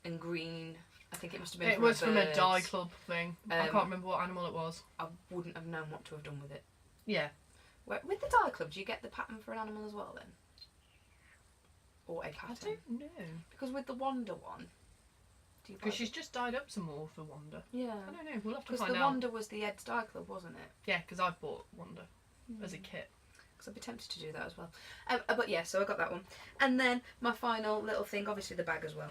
[SPEAKER 2] and green. I think it must have been
[SPEAKER 1] It
[SPEAKER 2] from
[SPEAKER 1] was
[SPEAKER 2] a
[SPEAKER 1] from a
[SPEAKER 2] bird.
[SPEAKER 1] dye club thing. I
[SPEAKER 2] Um,
[SPEAKER 1] can't remember what animal it was.
[SPEAKER 2] I wouldn't have known what to have done with it.
[SPEAKER 1] Yeah.
[SPEAKER 2] With the dye club, do you get the pattern for an animal as well then? Or a
[SPEAKER 1] I
[SPEAKER 2] pattern?
[SPEAKER 1] don't know.
[SPEAKER 2] Because with the Wonder one, do you buy
[SPEAKER 1] Because she's just dyed up some more for Wanda.
[SPEAKER 2] Yeah.
[SPEAKER 1] I don't know. We'll have to
[SPEAKER 2] Because
[SPEAKER 1] find
[SPEAKER 2] the
[SPEAKER 1] out.
[SPEAKER 2] Wonder was the Ed's dye club, wasn't it?
[SPEAKER 1] Yeah, because I've bought Wanda as a kit.
[SPEAKER 2] Because I'd be tempted to do that as well. But yeah, so I got that one. And then my final little thing, obviously the bag as well,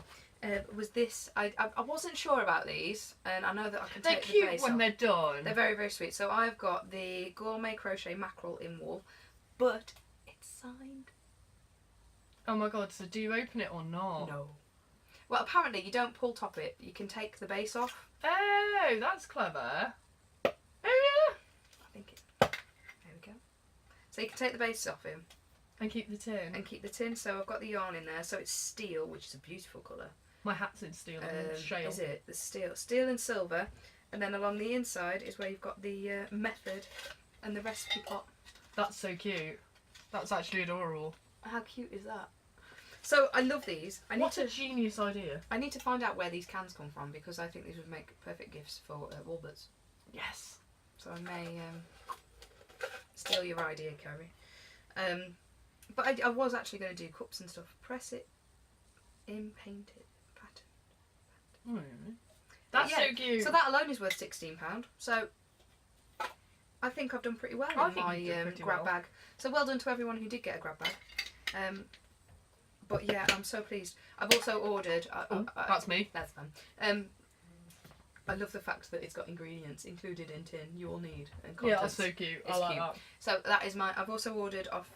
[SPEAKER 2] was this. I wasn't sure about these, and I know that I can
[SPEAKER 1] They're
[SPEAKER 2] take the
[SPEAKER 1] cute
[SPEAKER 2] base
[SPEAKER 1] when
[SPEAKER 2] off.
[SPEAKER 1] they're done.
[SPEAKER 2] They're very, very sweet. So I've got the Gourmet Crochet Mackerel in wool, but it's signed.
[SPEAKER 1] Oh my god, so do you open it or not?
[SPEAKER 2] No. Well, apparently you don't pull top it. You can take the base off.
[SPEAKER 1] Oh, that's clever. Oh yeah.
[SPEAKER 2] I think it. There we go. So you can take the base off him
[SPEAKER 1] And keep the tin.
[SPEAKER 2] and keep the tin. So I've got the yarn in there. So it's steel, which is a beautiful colour.
[SPEAKER 1] My hat's in steel and shale.
[SPEAKER 2] Is it? The steel and silver. And then along the inside is where you've got the method and the recipe pot.
[SPEAKER 1] That's so cute. That's actually adorable.
[SPEAKER 2] How cute is that? So I love these.
[SPEAKER 1] What a genius idea.
[SPEAKER 2] I need to find out where these cans come from because I think these would make perfect gifts for Woolberts.
[SPEAKER 1] Yes.
[SPEAKER 2] So I may steal your idea, Carrie. But I was actually going to do cups and stuff. Press it in painted pattern.
[SPEAKER 1] That's
[SPEAKER 2] Yeah,
[SPEAKER 1] so cute.
[SPEAKER 2] So that alone is worth £16. So I think I've done pretty well
[SPEAKER 1] I
[SPEAKER 2] in
[SPEAKER 1] think
[SPEAKER 2] my
[SPEAKER 1] you've done pretty
[SPEAKER 2] grab
[SPEAKER 1] well.
[SPEAKER 2] bag. So well done to everyone who did get a grab bag. But yeah, I'm so pleased. I've also ordered.
[SPEAKER 1] That's me.
[SPEAKER 2] That's fun. I love the fact that it's got ingredients included in tin you will need and
[SPEAKER 1] Yeah,
[SPEAKER 2] contents.
[SPEAKER 1] that's so cute.
[SPEAKER 2] It's
[SPEAKER 1] I like
[SPEAKER 2] cute.
[SPEAKER 1] that.
[SPEAKER 2] So that is my. I've also ordered off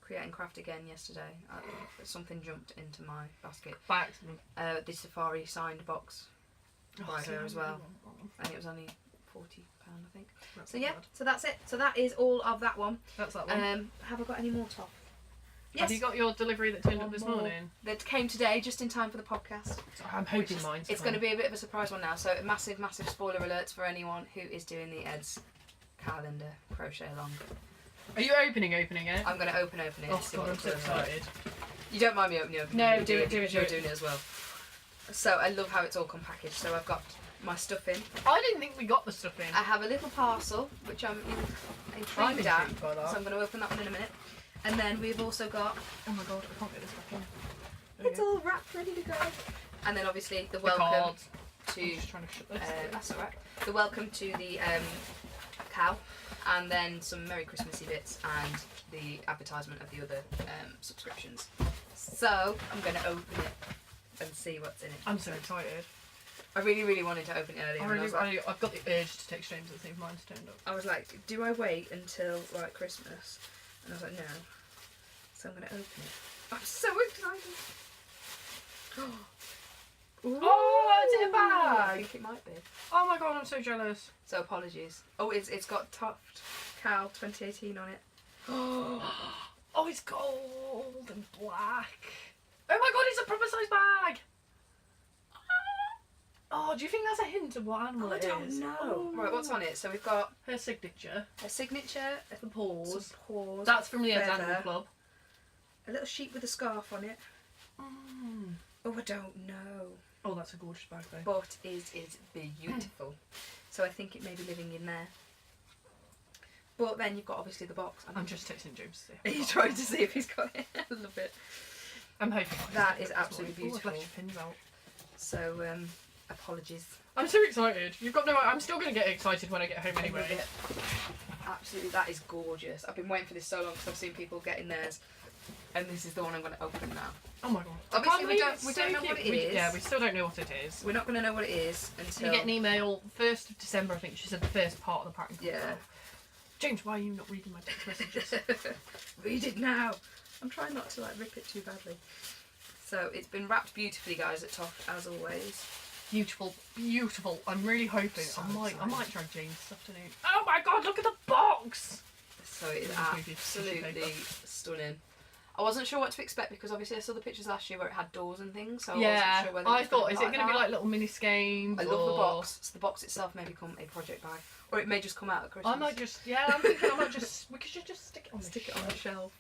[SPEAKER 2] Create and Craft again yesterday. Something jumped into my basket.
[SPEAKER 1] By accident.
[SPEAKER 2] The Safari signed box by her as well, and it was only £40, I think.
[SPEAKER 1] That's
[SPEAKER 2] So
[SPEAKER 1] not
[SPEAKER 2] yeah,
[SPEAKER 1] bad.
[SPEAKER 2] so that's it. So that is all of that one.
[SPEAKER 1] That's that one.
[SPEAKER 2] Have I got any more, Top?
[SPEAKER 1] Have you got your delivery that turned up this
[SPEAKER 2] One more.
[SPEAKER 1] morning?
[SPEAKER 2] That came today, just in time for the podcast.
[SPEAKER 1] I'm hoping mine's
[SPEAKER 2] It's going to be a bit of a surprise one now. So massive, massive spoiler alerts for anyone who is doing the Ed's calendar crochet along.
[SPEAKER 1] Are you opening it?
[SPEAKER 2] I'm going to open it.
[SPEAKER 1] Oh
[SPEAKER 2] and see
[SPEAKER 1] god,
[SPEAKER 2] what
[SPEAKER 1] I'm
[SPEAKER 2] it's
[SPEAKER 1] so
[SPEAKER 2] doing.
[SPEAKER 1] excited.
[SPEAKER 2] You don't mind me opening it?
[SPEAKER 1] No,
[SPEAKER 2] You
[SPEAKER 1] do it.
[SPEAKER 2] You're doing it as well. So I love how it's all come packaged. So I've got my stuff in.
[SPEAKER 1] I didn't think we got the stuff in.
[SPEAKER 2] I have a little parcel which I'm
[SPEAKER 1] I'm
[SPEAKER 2] intrigued at.
[SPEAKER 1] intrigued by that.
[SPEAKER 2] So I'm going to open that one in a minute. And then we've also got.
[SPEAKER 1] Oh my god, I can't get this back in. There
[SPEAKER 2] It's
[SPEAKER 1] we go.
[SPEAKER 2] all wrapped, ready to go. And then obviously the
[SPEAKER 1] The
[SPEAKER 2] welcome
[SPEAKER 1] cards.
[SPEAKER 2] to.
[SPEAKER 1] I'm just trying to shut this.
[SPEAKER 2] That's alright. The welcome to the cow, and then some Merry Christmassy bits and the advertisement of the other subscriptions. So I'm going to open it and see what's in it.
[SPEAKER 1] I'm so excited.
[SPEAKER 2] I really, really wanted to open it earlier. and
[SPEAKER 1] I've got the urge to take streams and see if mine's turned up.
[SPEAKER 2] I was like, do I wait until like Christmas? And I was like, no. So I'm going to open it. I'm so excited.
[SPEAKER 1] Oh, is it a
[SPEAKER 2] I
[SPEAKER 1] bag?
[SPEAKER 2] think it might be.
[SPEAKER 1] Oh my god, I'm so jealous.
[SPEAKER 2] So apologies. Oh, it's got Toft Cow 2018 on it.
[SPEAKER 1] Oh, it's gold and black. Oh my god, it's a proper size bag. Oh, do you think that's a hint of what animal it is?
[SPEAKER 2] I don't know.
[SPEAKER 1] Oh.
[SPEAKER 2] Right, what's on it? So we've got
[SPEAKER 1] Her signature.
[SPEAKER 2] a signature,
[SPEAKER 1] The paws.
[SPEAKER 2] some paws.
[SPEAKER 1] That's from the
[SPEAKER 2] feather,
[SPEAKER 1] Animal Club.
[SPEAKER 2] a little sheep with a scarf on it.
[SPEAKER 1] Mm.
[SPEAKER 2] Oh, I don't know.
[SPEAKER 1] Oh, that's a gorgeous bag though.
[SPEAKER 2] But it is beautiful. So I think it may be living in there. But then you've got obviously the box.
[SPEAKER 1] I'm just texting James to see.
[SPEAKER 2] Are you trying to see if he's got it? I love it.
[SPEAKER 1] I'm hoping
[SPEAKER 2] That is absolutely
[SPEAKER 1] Ooh, I've
[SPEAKER 2] beautiful.
[SPEAKER 1] left your pins out.
[SPEAKER 2] So, apologies.
[SPEAKER 1] I'm so excited. You've got no. I'm still gonna get excited when I get home
[SPEAKER 2] I love
[SPEAKER 1] anyway.
[SPEAKER 2] it. Absolutely, that is gorgeous. I've been waiting for this so long because I've seen people getting theirs. And this is the one I'm going to open now.
[SPEAKER 1] Oh my god.
[SPEAKER 2] Obviously, we
[SPEAKER 1] Can't believe
[SPEAKER 2] don't
[SPEAKER 1] it's
[SPEAKER 2] know what it
[SPEAKER 1] cute.
[SPEAKER 2] is.
[SPEAKER 1] Yeah, we still don't know what it is.
[SPEAKER 2] We're not going to know what it is until...
[SPEAKER 1] You get an email 1st of December, I think she said the first part of the pattern.
[SPEAKER 2] Yeah.
[SPEAKER 1] James, why are you not reading my text messages?
[SPEAKER 2] Read it now. I'm trying not to rip it too badly. So it's been wrapped beautifully, guys, at top as always.
[SPEAKER 1] Beautiful, beautiful. I'm really hoping.
[SPEAKER 2] So
[SPEAKER 1] I might
[SPEAKER 2] excited.
[SPEAKER 1] drag James this afternoon. Oh my god, look at the box!
[SPEAKER 2] So it is
[SPEAKER 1] This is movie
[SPEAKER 2] absolutely
[SPEAKER 1] paper.
[SPEAKER 2] stunning. I wasn't sure what to expect because obviously I saw the pictures last year where it had doors and things. So I
[SPEAKER 1] Yeah,
[SPEAKER 2] wasn't sure whether it
[SPEAKER 1] I
[SPEAKER 2] was
[SPEAKER 1] thought, is it
[SPEAKER 2] like
[SPEAKER 1] going to be
[SPEAKER 2] that.
[SPEAKER 1] like little mini skeins?
[SPEAKER 2] I love the
[SPEAKER 1] or-
[SPEAKER 2] box. So the box itself may become a project bag, or it may just come out at Christmas.
[SPEAKER 1] I might just, yeah, I'm thinking I might just, we could just stick it on
[SPEAKER 2] stick
[SPEAKER 1] the
[SPEAKER 2] it on the
[SPEAKER 1] shelf.
[SPEAKER 2] shelf.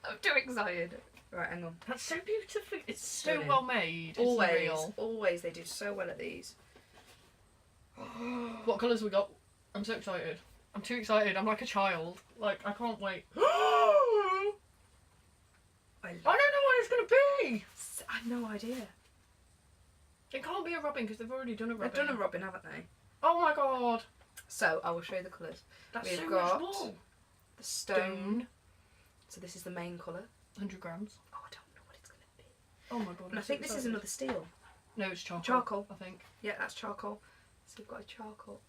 [SPEAKER 2] I'm too excited. Right, hang on.
[SPEAKER 1] That's so beautiful. It's so
[SPEAKER 2] Stunning.
[SPEAKER 1] well made. It's
[SPEAKER 2] Always,
[SPEAKER 1] real.
[SPEAKER 2] always they do so well at these.
[SPEAKER 1] What colours we got? I'm so excited. I'm too excited. I'm like a child. Like, I can't wait. I don't know what it's going to be.
[SPEAKER 2] I have no idea.
[SPEAKER 1] It can't be a robin because they've already done a robin.
[SPEAKER 2] They've done a robin, haven't they?
[SPEAKER 1] Oh my god.
[SPEAKER 2] So I will show you the colours.
[SPEAKER 1] That's
[SPEAKER 2] We've
[SPEAKER 1] so
[SPEAKER 2] got
[SPEAKER 1] much wool.
[SPEAKER 2] The stone. So this is the main colour.
[SPEAKER 1] 100 grams.
[SPEAKER 2] Oh, I don't know what it's going to be.
[SPEAKER 1] Oh my god.
[SPEAKER 2] And I think this is another steel.
[SPEAKER 1] No, it's charcoal.
[SPEAKER 2] Charcoal.
[SPEAKER 1] I think.
[SPEAKER 2] Yeah, that's charcoal. So we've got a charcoal.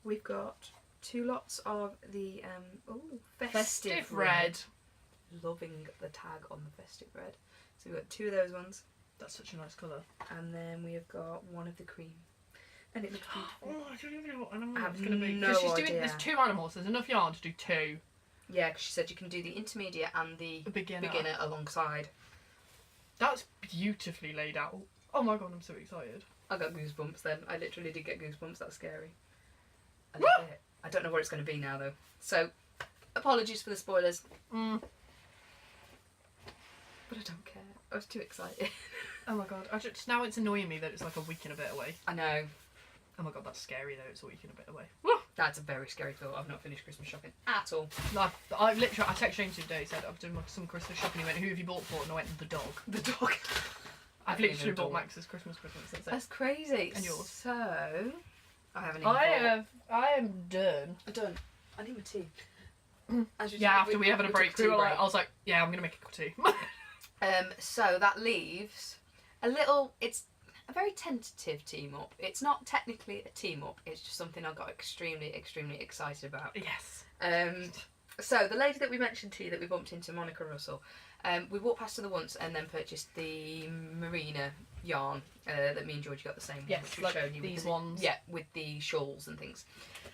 [SPEAKER 2] We've got 2 lots of the festive red. Loving the tag on the festive red. So we've got 2 of those ones.
[SPEAKER 1] That's such a nice colour.
[SPEAKER 2] And then we have got 1 of the cream. And it looks beautiful.
[SPEAKER 1] Oh, I don't even know what animal
[SPEAKER 2] I have
[SPEAKER 1] it's going to be.
[SPEAKER 2] no
[SPEAKER 1] 'Cause she's doing,
[SPEAKER 2] idea.
[SPEAKER 1] there's 2 animals. There's enough yarn to do 2.
[SPEAKER 2] Yeah, because she said you can do the intermediate and the
[SPEAKER 1] Beginner.
[SPEAKER 2] alongside.
[SPEAKER 1] That's beautifully laid out. Oh my god, I'm so excited.
[SPEAKER 2] I got goosebumps then. I literally did get goosebumps. That's scary. I love it. I don't know what it's going to be now though. So, apologies for the spoilers.
[SPEAKER 1] Mm.
[SPEAKER 2] But I don't care. I was too excited.
[SPEAKER 1] Oh my god. Now it's annoying me that it's like a week and a bit away.
[SPEAKER 2] I know.
[SPEAKER 1] Oh my god, that's scary though. It's a week and a bit away.
[SPEAKER 2] That's a very scary thought. I've not finished Christmas shopping at all.
[SPEAKER 1] I literally, I texted James today, said I've done some Christmas shopping. He went, who have you bought for? And I went, the dog.
[SPEAKER 2] The dog.
[SPEAKER 1] I've literally bought Max's Christmas presents. That's it.
[SPEAKER 2] That's crazy.
[SPEAKER 1] And yours?
[SPEAKER 2] So, I haven't even
[SPEAKER 1] I am done.
[SPEAKER 2] I'm done. I need my tea.
[SPEAKER 1] Yeah, after we having a break, we were like, I was like, yeah, I'm gonna make a cup of tea.
[SPEAKER 2] So that leaves a little. It's a very tentative team up. It's not technically a team up. It's just something I got extremely, extremely excited about.
[SPEAKER 1] Yes.
[SPEAKER 2] So the lady that we mentioned to you that we bumped into, Monica Russell, we walked past her the once and then purchased the Marina yarn that me and Georgie got the same one,
[SPEAKER 1] Yes,
[SPEAKER 2] which
[SPEAKER 1] like
[SPEAKER 2] we've shown you.
[SPEAKER 1] these
[SPEAKER 2] with the,
[SPEAKER 1] ones.
[SPEAKER 2] Yeah, with the shawls and things.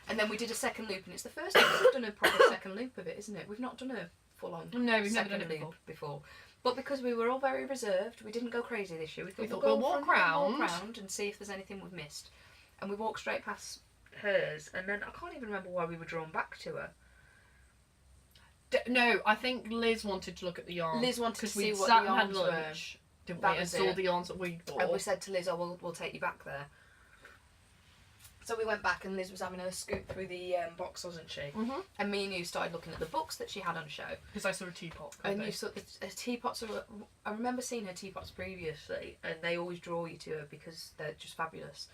[SPEAKER 2] And then we did a second loop, and it's the first time we've done a proper second loop of it, isn't it? We've not done a full-on
[SPEAKER 1] No, we've never
[SPEAKER 2] second
[SPEAKER 1] done it
[SPEAKER 2] loop before. But because we were all very reserved, we didn't go crazy this year. We thought
[SPEAKER 1] we'll
[SPEAKER 2] go
[SPEAKER 1] walk
[SPEAKER 2] for a
[SPEAKER 1] round.
[SPEAKER 2] walk round and see if there's anything we've missed. And we walked straight past hers, and then I can't even remember why we were drawn back to her.
[SPEAKER 1] No, I think Liz wanted to look at the yarn.
[SPEAKER 2] Liz wanted to
[SPEAKER 1] because
[SPEAKER 2] see
[SPEAKER 1] we
[SPEAKER 2] what
[SPEAKER 1] sat
[SPEAKER 2] the
[SPEAKER 1] and had
[SPEAKER 2] yarns were.
[SPEAKER 1] lunch, didn't
[SPEAKER 2] That
[SPEAKER 1] we? And
[SPEAKER 2] was
[SPEAKER 1] saw
[SPEAKER 2] it.
[SPEAKER 1] the yarns that we'd bought.
[SPEAKER 2] And we said to Liz, oh, we'll take you back there. So we went back and Liz was having a scoot through the box, wasn't she?
[SPEAKER 1] Mhm.
[SPEAKER 2] And me and you started looking at the books that she had on show.
[SPEAKER 1] Because I saw a teapot.
[SPEAKER 2] And you saw the teapots. I remember seeing her teapots previously, and they always draw you to her because they're just fabulous.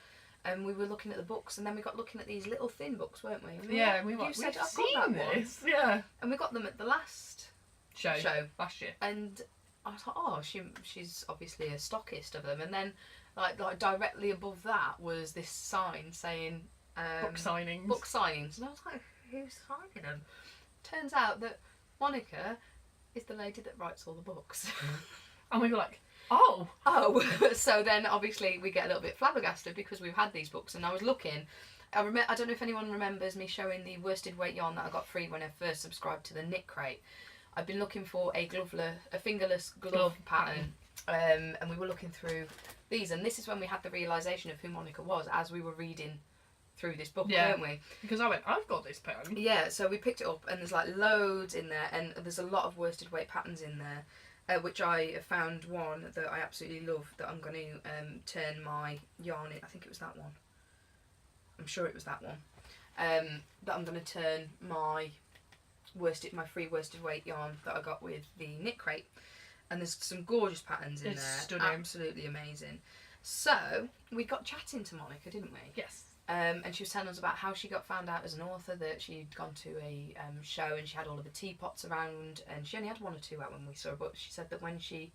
[SPEAKER 2] And we were looking at the books, and then we got looking at these little thin books, weren't we? And
[SPEAKER 1] Yeah, we
[SPEAKER 2] you
[SPEAKER 1] were.
[SPEAKER 2] said,
[SPEAKER 1] We've
[SPEAKER 2] I've
[SPEAKER 1] seen
[SPEAKER 2] got that one.
[SPEAKER 1] this. Yeah.
[SPEAKER 2] And we got them at the last
[SPEAKER 1] Show. Last year.
[SPEAKER 2] and I thought, oh, she's obviously a stockist of them. And then, like directly above that was this sign saying
[SPEAKER 1] Book signings.
[SPEAKER 2] book signings, and I was like, who's signing them? Turns out that Monica is the lady that writes all the books.
[SPEAKER 1] And we were like, oh.
[SPEAKER 2] Oh, so then obviously we get a little bit flabbergasted because we've had these books, and I was looking, I don't know if anyone remembers me showing the worsted weight yarn that I got free when I first subscribed to the Knit Crate. I've been looking for a fingerless glove pattern, and we were looking through these, and this is when we had the realisation of who Monica was as we were reading through this book, weren't we?
[SPEAKER 1] Because I went, I've got this pattern.
[SPEAKER 2] Yeah, so we picked it up, and there's like loads in there, and there's a lot of worsted weight patterns in there, which I found one that I absolutely love that I'm going to turn my yarn in. I think it was that one. I'm sure it was that one. That I'm going to turn my free worsted weight yarn that I got with the Knit Crate, and there's some gorgeous patterns in there.
[SPEAKER 1] Stunning.
[SPEAKER 2] Absolutely amazing. So we got chatting to Monica, didn't we?
[SPEAKER 1] Yes.
[SPEAKER 2] And she was telling us about how she got found out as an author, that she'd gone to a show and she had all of the teapots around, and she only had one or two out when we saw her, but she said that when she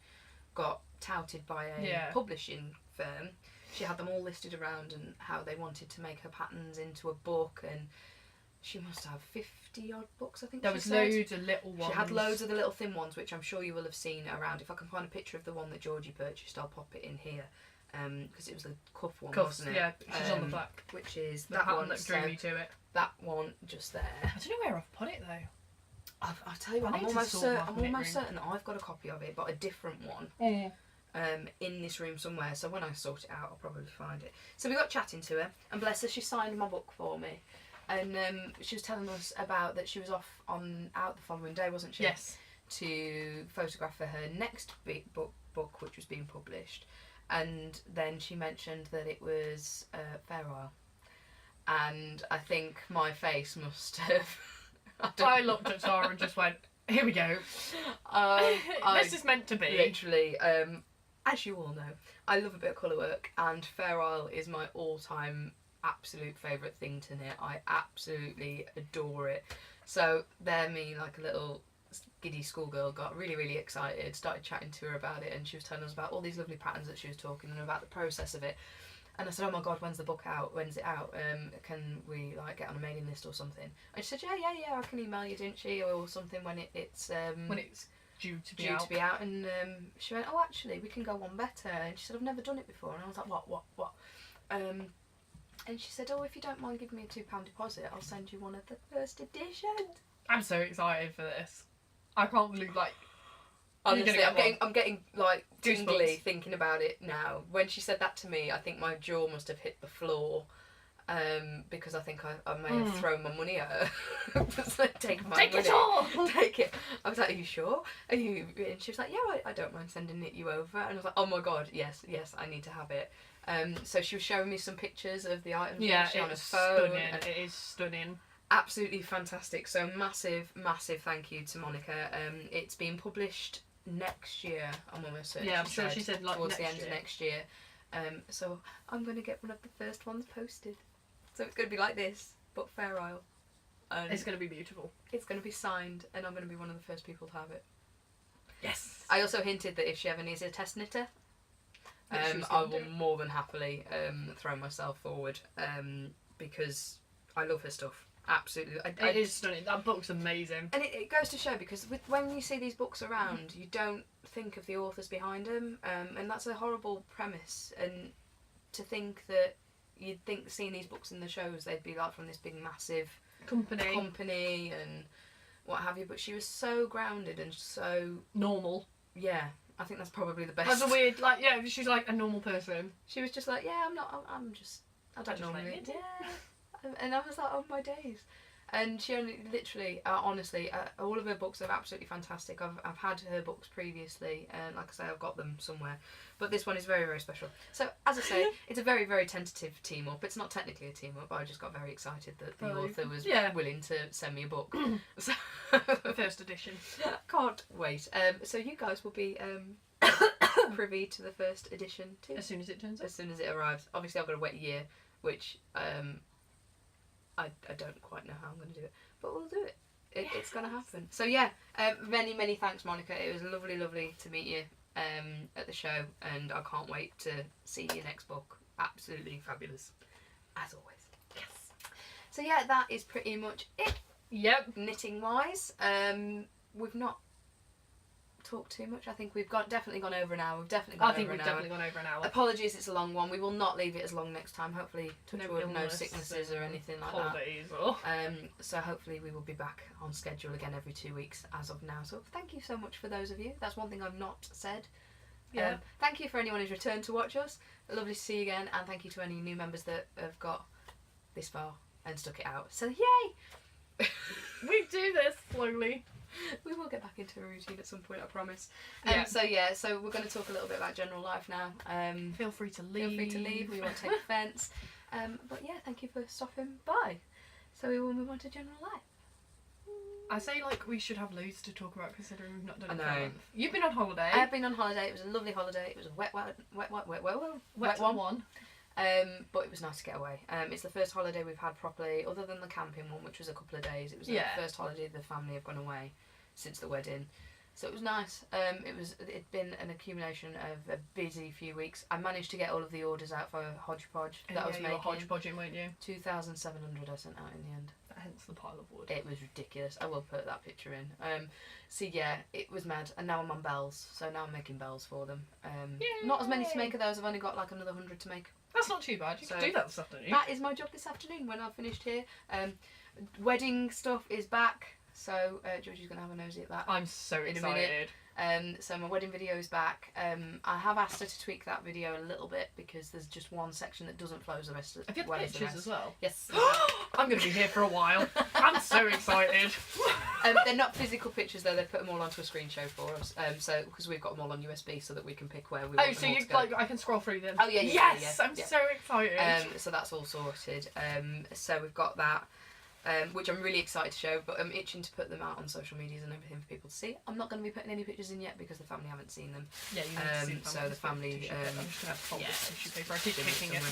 [SPEAKER 2] got touted by a publishing firm, she had them all listed around and how they wanted to make her patterns into a book, and she must have 50 odd books, I think.
[SPEAKER 1] There was loads of little ones.
[SPEAKER 2] She had loads of the little thin ones, which I'm sure you will have seen around. If I can find a picture of the one that Georgie purchased, I'll pop it in here. Because it was the cuff one, wasn't it?
[SPEAKER 1] Yeah, she's on the back.
[SPEAKER 2] Which is
[SPEAKER 1] the
[SPEAKER 2] that one
[SPEAKER 1] that drew me to it.
[SPEAKER 2] That one just there.
[SPEAKER 1] I don't know where I've put it though.
[SPEAKER 2] I'll tell you what, I'm almost certain that I've got a copy of it, but a different one. In this room somewhere. So when I sort it out, I'll probably find it. So we got chatting to her, and bless her, she signed my book for me. And she was telling us about that she was off out the following day, wasn't she?
[SPEAKER 1] Yes.
[SPEAKER 2] To photograph for her next book, which was being published. And then she mentioned that it was Fair Isle. And I think my face must have...
[SPEAKER 1] I looked at Tara and just went, here we go. This is meant to be.
[SPEAKER 2] Literally, as you all know, I love a bit of colour work, and Fair Isle is my all-time absolute favourite thing to knit. I absolutely adore it. So there me, like a little giddy schoolgirl, got really, really excited, started chatting to her about it, and she was telling us about all these lovely patterns that she was talking and about the process of it. And I said, oh my god, when's the book out? When's it out? Can we like get on a mailing list or something? And she said, yeah, I can email you, didn't she? Or something when it's
[SPEAKER 1] due to be
[SPEAKER 2] out. And she went, oh, actually, we can go one better. And she said, I've never done it before. And I was like, what? And she said, oh, if you don't mind giving me a £2 deposit, I'll send you one of the first editions.
[SPEAKER 1] I'm so excited for this. I can't believe, like,
[SPEAKER 2] honestly, I'm getting like tingly
[SPEAKER 1] goosebumps
[SPEAKER 2] thinking about it now. When she said that to me, I think my jaw must have hit the floor, because I think I may have thrown my money at her. Take my money.
[SPEAKER 1] It all.
[SPEAKER 2] Take it. I was like, are you sure? Are you? And she was like, yeah, I don't mind sending it you over. And I was like, oh my god, yes, I need to have it. So she was showing me some pictures of the items.
[SPEAKER 1] Yeah,
[SPEAKER 2] on her phone.
[SPEAKER 1] Stunning. It is stunning.
[SPEAKER 2] Absolutely fantastic. So massive thank you to Monica. It's being published next year, I'm almost certain.
[SPEAKER 1] Yeah, I'm sure she said like
[SPEAKER 2] towards
[SPEAKER 1] next
[SPEAKER 2] the end
[SPEAKER 1] year.
[SPEAKER 2] of next year. So I'm going to get one of the first ones posted. So it's going to be like this, but Fair Isle.
[SPEAKER 1] It's going to be beautiful.
[SPEAKER 2] It's going to be signed, and I'm going to be one of the first people to have it.
[SPEAKER 1] Yes.
[SPEAKER 2] I also hinted that if she ever needs a test knitter, I will more than happily throw myself forward, because I love her stuff. Absolutely.
[SPEAKER 1] It is stunning. That book's amazing.
[SPEAKER 2] And it goes to show, because when you see these books around, you don't think of the authors behind them, and that's a horrible premise. And to think that you'd think seeing these books in the shows, they'd be like from this big massive company and what have you, but she was so grounded and so
[SPEAKER 1] normal.
[SPEAKER 2] Yeah, I think that's probably the best.
[SPEAKER 1] That's a weird, like, yeah, she's like a normal person.
[SPEAKER 2] She was just like, yeah, I don't normally. Yeah. And I was like, oh my days. And she only literally, honestly, all of her books are absolutely fantastic. I've had her books previously, and like I say, I've got them somewhere. But this one is very, very special. So, as I say, it's a very, very tentative team up. It's not technically a team up, but I just got very excited that the author was willing to send me a book. So,
[SPEAKER 1] the first edition.
[SPEAKER 2] Can't wait. So you guys will be privy to the first edition too.
[SPEAKER 1] As soon as it turns up.
[SPEAKER 2] As soon as it arrives. Obviously, I've got to wait a year, which I don't quite know how I'm going to do it, but we'll do it. It's going to happen. So yeah, many, many thanks, Monica. It was lovely, lovely to meet you at the show, and I can't wait to see your next book. Absolutely fabulous, as always. Yes. So yeah, that is pretty much it.
[SPEAKER 1] Yep.
[SPEAKER 2] Knitting wise, we've not talk too much. I think we've definitely gone over an hour. We've definitely gone over an hour. Apologies, it's a long one. We will not leave it as long next time. Hopefully, no sicknesses or anything like
[SPEAKER 1] holidays or...
[SPEAKER 2] So hopefully we will be back on schedule again every 2 weeks as of now. So thank you so much for those of you. That's one thing I've not said.
[SPEAKER 1] Yeah.
[SPEAKER 2] Thank you for anyone who's returned to watch us. Lovely to see you again, and thank you to any new members that have got this far and stuck it out. So yay!
[SPEAKER 1] We do this slowly.
[SPEAKER 2] We will get back into a routine at some point, I promise.
[SPEAKER 1] Yeah.
[SPEAKER 2] So we're going to talk a little bit about general life now.
[SPEAKER 1] Feel free to leave.
[SPEAKER 2] We won't take offence. But yeah, thank you for stopping by. So we will move on to general life.
[SPEAKER 1] I say like we should have loads to talk about considering we've not done it for
[SPEAKER 2] I know.
[SPEAKER 1] a month. You've been on holiday.
[SPEAKER 2] I've been on holiday. It was a lovely holiday. It was a wet one. But it was nice to get away. It's the first holiday we've had properly, other than the camping one, which was a couple of days. It was the first holiday the family have gone away since the wedding. So it was nice. It'd been an accumulation of a busy few weeks. I managed to get all of the orders out for Hodgepodge that I was making.
[SPEAKER 1] You were hodgepodging, weren't you?
[SPEAKER 2] 2,700 I sent out in the end.
[SPEAKER 1] Hence the pile of wood.
[SPEAKER 2] It was ridiculous. I will put that picture in. So yeah, it was mad. And now I'm on bells. So now I'm making bells for them. Not as many to make of those. I've only got like another 100 to make.
[SPEAKER 1] That's not too bad. You can do that this afternoon.
[SPEAKER 2] That is my job this afternoon when I've finished here. Wedding stuff is back. So Georgie's going to have a nosy at that.
[SPEAKER 1] I'm so excited.
[SPEAKER 2] So my wedding video is back. I have asked her to tweak that video a little bit because there's just one section that doesn't flow as the rest of
[SPEAKER 1] Have you had pictures as well?
[SPEAKER 2] Yes.
[SPEAKER 1] I'm going to be here for a while. I'm so excited.
[SPEAKER 2] They're not physical pictures though. They put them all onto a screen show for us. So because we've got them all on USB so that we can pick where we want them
[SPEAKER 1] so
[SPEAKER 2] all
[SPEAKER 1] you
[SPEAKER 2] to go.
[SPEAKER 1] like I can scroll through them.
[SPEAKER 2] Oh yeah.
[SPEAKER 1] Yes, I'm so excited.
[SPEAKER 2] So that's all sorted. So we've got that. Which I'm really excited to show, but I'm itching to put them out on social medias and everything for people to see. I'm not going to be putting any pictures in yet because the family haven't seen them.
[SPEAKER 1] Yeah, you need to see them.
[SPEAKER 2] So the family.
[SPEAKER 1] I'm just going to fold this tissue paper. I keep picking it.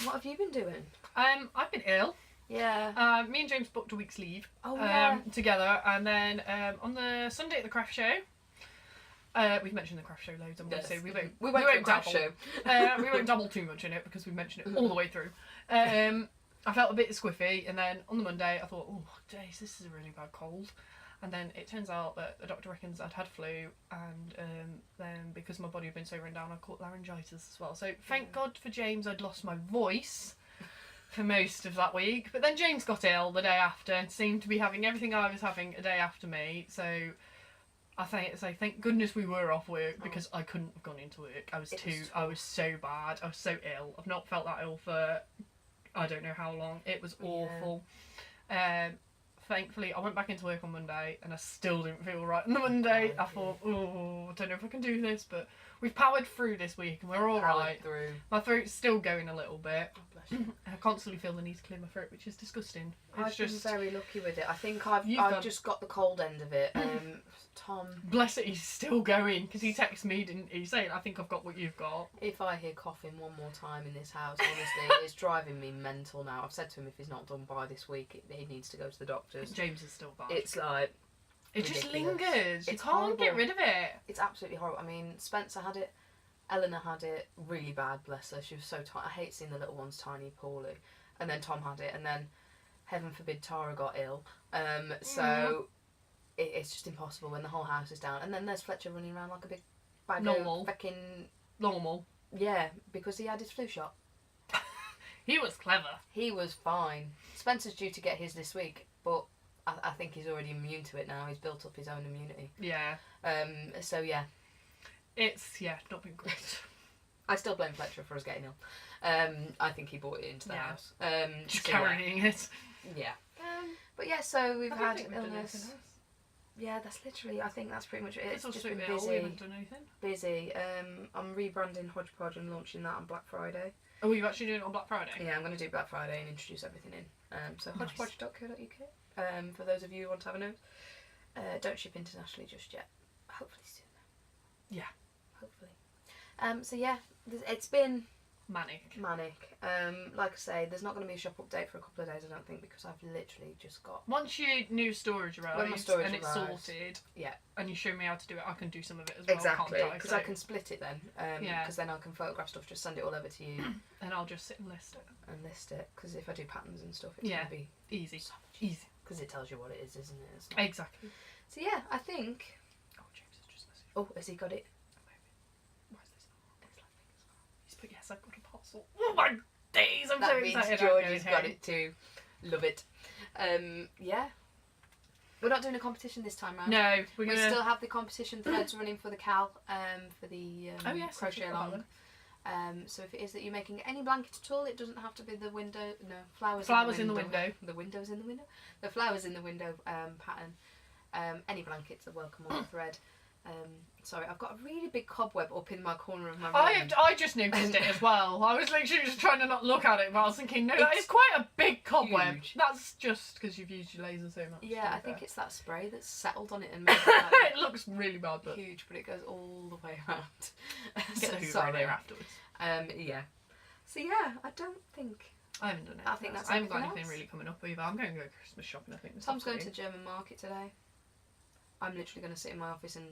[SPEAKER 2] What have you been doing?
[SPEAKER 1] I've been ill.
[SPEAKER 2] Yeah.
[SPEAKER 1] Me and James booked a week's leave.
[SPEAKER 2] Oh yeah.
[SPEAKER 1] Together, and then on the Sunday at the craft show. We've mentioned the craft show loads. I'm going to say we won't
[SPEAKER 2] craft
[SPEAKER 1] dabble.
[SPEAKER 2] show.
[SPEAKER 1] We won't dabble too much in it because we mentioned it all the way through. I felt a bit squiffy, and then on the Monday I thought, oh, days, this is a really bad cold. And then it turns out that the doctor reckons I'd had flu, and then because my body had been so run down, I caught laryngitis as well. So thank God for James, I'd lost my voice for most of that week. But then James got ill the day after and seemed to be having everything I was having a day after me. So thank goodness we were off work because I couldn't have gone into work. I was so bad. I was so ill. I've not felt that ill for I don't know how long. It was awful. Thankfully, I went back into work on Monday and I still didn't feel right on the Monday. I thought, I don't know if I can do this, but we've powered through this week and we're all right. My throat's still going a little bit.
[SPEAKER 2] Oh, bless you.
[SPEAKER 1] I constantly feel the need to clear my throat, which is disgusting.
[SPEAKER 2] I've been very lucky with it. I think I've just got the cold end of it. Tom,
[SPEAKER 1] bless it, he's still going because he texted me, didn't he, saying I think I've got what you've got.
[SPEAKER 2] If I hear coughing one more time in this house, honestly, it's driving me mental now. I've said to him if he's not done by this week, he needs to go to the doctors.
[SPEAKER 1] James is still bad.
[SPEAKER 2] It's like
[SPEAKER 1] it
[SPEAKER 2] ridiculous.
[SPEAKER 1] just lingers. You
[SPEAKER 2] It's
[SPEAKER 1] can't
[SPEAKER 2] horrible.
[SPEAKER 1] get rid of it.
[SPEAKER 2] It's absolutely horrible. I mean, Spencer had it, Eleanor had it really bad. Bless her, she was so tiny. I hate seeing the little ones tiny, poorly. And then Tom had it, and then heaven forbid Tara got ill. So. It's just impossible when the whole house is down. And then there's Fletcher running around like a big bag of fucking...
[SPEAKER 1] Normal.
[SPEAKER 2] Yeah, because he had his flu shot.
[SPEAKER 1] He was clever.
[SPEAKER 2] He was fine. Spencer's due to get his this week, but I think he's already immune to it now. He's built up his own immunity.
[SPEAKER 1] Yeah.
[SPEAKER 2] So yeah.
[SPEAKER 1] It's, not been great.
[SPEAKER 2] I still blame Fletcher for us getting ill. I think he brought it into the house.
[SPEAKER 1] Just carrying it.
[SPEAKER 2] Yeah. But yeah, so we've had illness. Yeah, that's literally. I think that's pretty much it. It's just been busy.
[SPEAKER 1] We haven't done anything.
[SPEAKER 2] Busy. I'm rebranding Hodgepodge and launching that on Black Friday.
[SPEAKER 1] Oh, you're actually doing it on Black Friday?
[SPEAKER 2] Yeah, I'm going to do Black Friday and introduce everything in. So
[SPEAKER 1] nice.
[SPEAKER 2] hodgepodge.co.uk. For those of you who want to have a note. Don't ship internationally just yet. Hopefully soon.
[SPEAKER 1] Yeah.
[SPEAKER 2] Hopefully. So yeah, it's been
[SPEAKER 1] manic.
[SPEAKER 2] Like I say, there's not going to be a shop update for a couple of days, I don't think, because I've literally just got...
[SPEAKER 1] Once your new storage arrives and it's sorted, and you show me how to do it, I can do some of it as well.
[SPEAKER 2] Exactly, because I can split it then. Because then I can photograph stuff, just send it all over to you.
[SPEAKER 1] And I'll just sit and list it.
[SPEAKER 2] Because if I do patterns and stuff, it's going to be
[SPEAKER 1] easy.
[SPEAKER 2] So much easy. Because it tells you what it is, isn't it?
[SPEAKER 1] Exactly.
[SPEAKER 2] So yeah, I think.
[SPEAKER 1] Oh, James has just messaged.
[SPEAKER 2] Oh, has he got it?
[SPEAKER 1] Why is this? He's put, yes, I've got a parcel. Oh my days, I'm so
[SPEAKER 2] That means
[SPEAKER 1] excited.
[SPEAKER 2] Georgie's got it too. Love it. Yeah. We're not doing a competition this time round.
[SPEAKER 1] No,
[SPEAKER 2] We still have the competition threads running for the Cal, for the
[SPEAKER 1] Oh, yes, I
[SPEAKER 2] crochet
[SPEAKER 1] forgot
[SPEAKER 2] along. So if it is that you're making any blanket at all, it doesn't have to be the window. No, flowers
[SPEAKER 1] in the window.
[SPEAKER 2] The windows in the window. The flowers in the window pattern. Any blankets are welcome on the thread. Sorry, I've got a really big cobweb up in my corner of my room.
[SPEAKER 1] I just noticed it as well. I was literally just trying to not look at it, but I was thinking, no, that is quite a big cobweb.
[SPEAKER 2] Huge.
[SPEAKER 1] That's just because you've used your laser so much.
[SPEAKER 2] Yeah, I think it's that spray that's settled on it and made it
[SPEAKER 1] it looks really bad, but
[SPEAKER 2] huge, but it goes all the way around.
[SPEAKER 1] get the Hoover in there afterwards.
[SPEAKER 2] Yeah. So yeah, I don't think.
[SPEAKER 1] I haven't done it.
[SPEAKER 2] I think that's
[SPEAKER 1] I haven't got
[SPEAKER 2] everything
[SPEAKER 1] anything
[SPEAKER 2] else.
[SPEAKER 1] really coming up either. I'm going to go Christmas shopping, I think. this
[SPEAKER 2] Tom's going to
[SPEAKER 1] afternoon.
[SPEAKER 2] German market today. I'm literally going to sit in my office and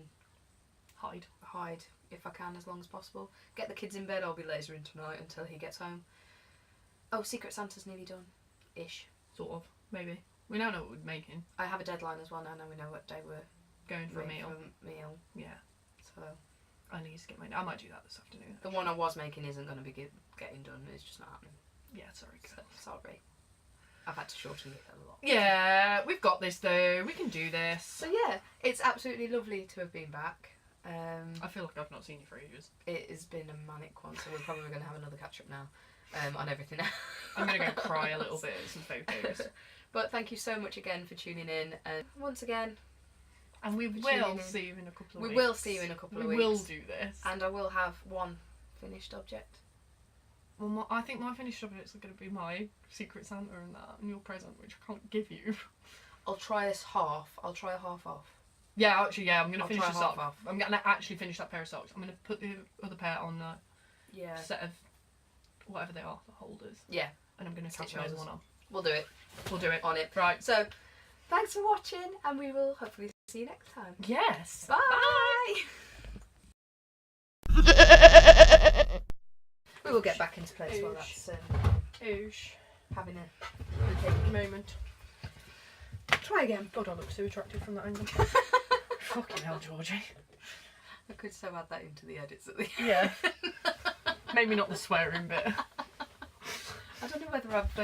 [SPEAKER 2] hide if I can as long as possible. Get the kids in bed. I'll be lasering tonight until he gets home. Oh, Secret Santa's nearly done, ish.
[SPEAKER 1] Sort of, maybe. We now know what we're making.
[SPEAKER 2] I have a deadline as well now. Now we know what day we're
[SPEAKER 1] Going for a
[SPEAKER 2] making
[SPEAKER 1] meal.
[SPEAKER 2] for a meal.
[SPEAKER 1] Yeah.
[SPEAKER 2] So
[SPEAKER 1] I need to get my. I might do that this afternoon.
[SPEAKER 2] the one I was making isn't going to be getting done. It's just not happening.
[SPEAKER 1] Yeah, sorry.
[SPEAKER 2] So, sorry. I've had to shorten it a lot.
[SPEAKER 1] Yeah, we've got this though. We can do this.
[SPEAKER 2] So yeah, it's absolutely lovely to have been back.
[SPEAKER 1] I feel like I've not seen you for ages.
[SPEAKER 2] It has been a manic one, so we're probably going to have another catch up now on everything else.
[SPEAKER 1] I'm going to go cry a little bit at some photos.
[SPEAKER 2] But thank you so much again for tuning in. And once again,
[SPEAKER 1] And we will see you in a couple of weeks.
[SPEAKER 2] we will see you in a couple of weeks.
[SPEAKER 1] We will do this.
[SPEAKER 2] And I will have one finished object.
[SPEAKER 1] Well, I think my finished objects are going to be my Secret Santa and that, and your present, which I can't give you.
[SPEAKER 2] I'll try this half. I'll try a half off.
[SPEAKER 1] Yeah, actually, yeah, I'm going to
[SPEAKER 2] I'll
[SPEAKER 1] finish
[SPEAKER 2] try
[SPEAKER 1] this
[SPEAKER 2] half
[SPEAKER 1] off.
[SPEAKER 2] off.
[SPEAKER 1] I'm going to actually finish that pair of socks. I'm going to put the other pair on the
[SPEAKER 2] Yeah.
[SPEAKER 1] set of whatever they are, the holders.
[SPEAKER 2] Yeah.
[SPEAKER 1] And I'm going to
[SPEAKER 2] Stitch
[SPEAKER 1] catch another
[SPEAKER 2] holders.
[SPEAKER 1] one on.
[SPEAKER 2] We'll do it.
[SPEAKER 1] We'll do it.
[SPEAKER 2] On it.
[SPEAKER 1] Right.
[SPEAKER 2] So, thanks for watching, and we will hopefully see you next time.
[SPEAKER 1] Yes.
[SPEAKER 2] Bye. We will get back into place while that's
[SPEAKER 1] Oosh.
[SPEAKER 2] having a
[SPEAKER 1] Moment.
[SPEAKER 2] try again.
[SPEAKER 1] God, I look so attractive from that angle. Fucking hell, Georgie.
[SPEAKER 2] I could so add that into the edits at the end.
[SPEAKER 1] Yeah. Maybe not the swearing bit.
[SPEAKER 2] I don't know whether I've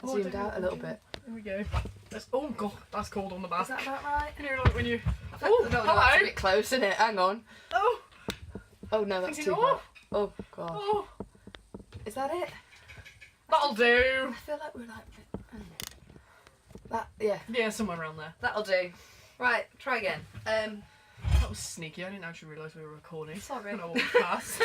[SPEAKER 2] zoomed out a little bit.
[SPEAKER 1] Here we go. Oh god, that's cold on the back.
[SPEAKER 2] Is that about right?
[SPEAKER 1] You know, like when you.
[SPEAKER 2] Oh, no,
[SPEAKER 1] hello.
[SPEAKER 2] that's a bit close, isn't it? Hang on.
[SPEAKER 1] Oh.
[SPEAKER 2] Oh no, that's
[SPEAKER 1] Thinking,
[SPEAKER 2] too hot. Oh god.
[SPEAKER 1] Oh.
[SPEAKER 2] Is that it?
[SPEAKER 1] That'll do.
[SPEAKER 2] I feel like we're like that. Yeah,
[SPEAKER 1] Yeah, somewhere around there.
[SPEAKER 2] that'll do. Right, try again.
[SPEAKER 1] That was sneaky. I didn't actually realise we were recording.
[SPEAKER 2] Sorry.
[SPEAKER 1] When I walked past.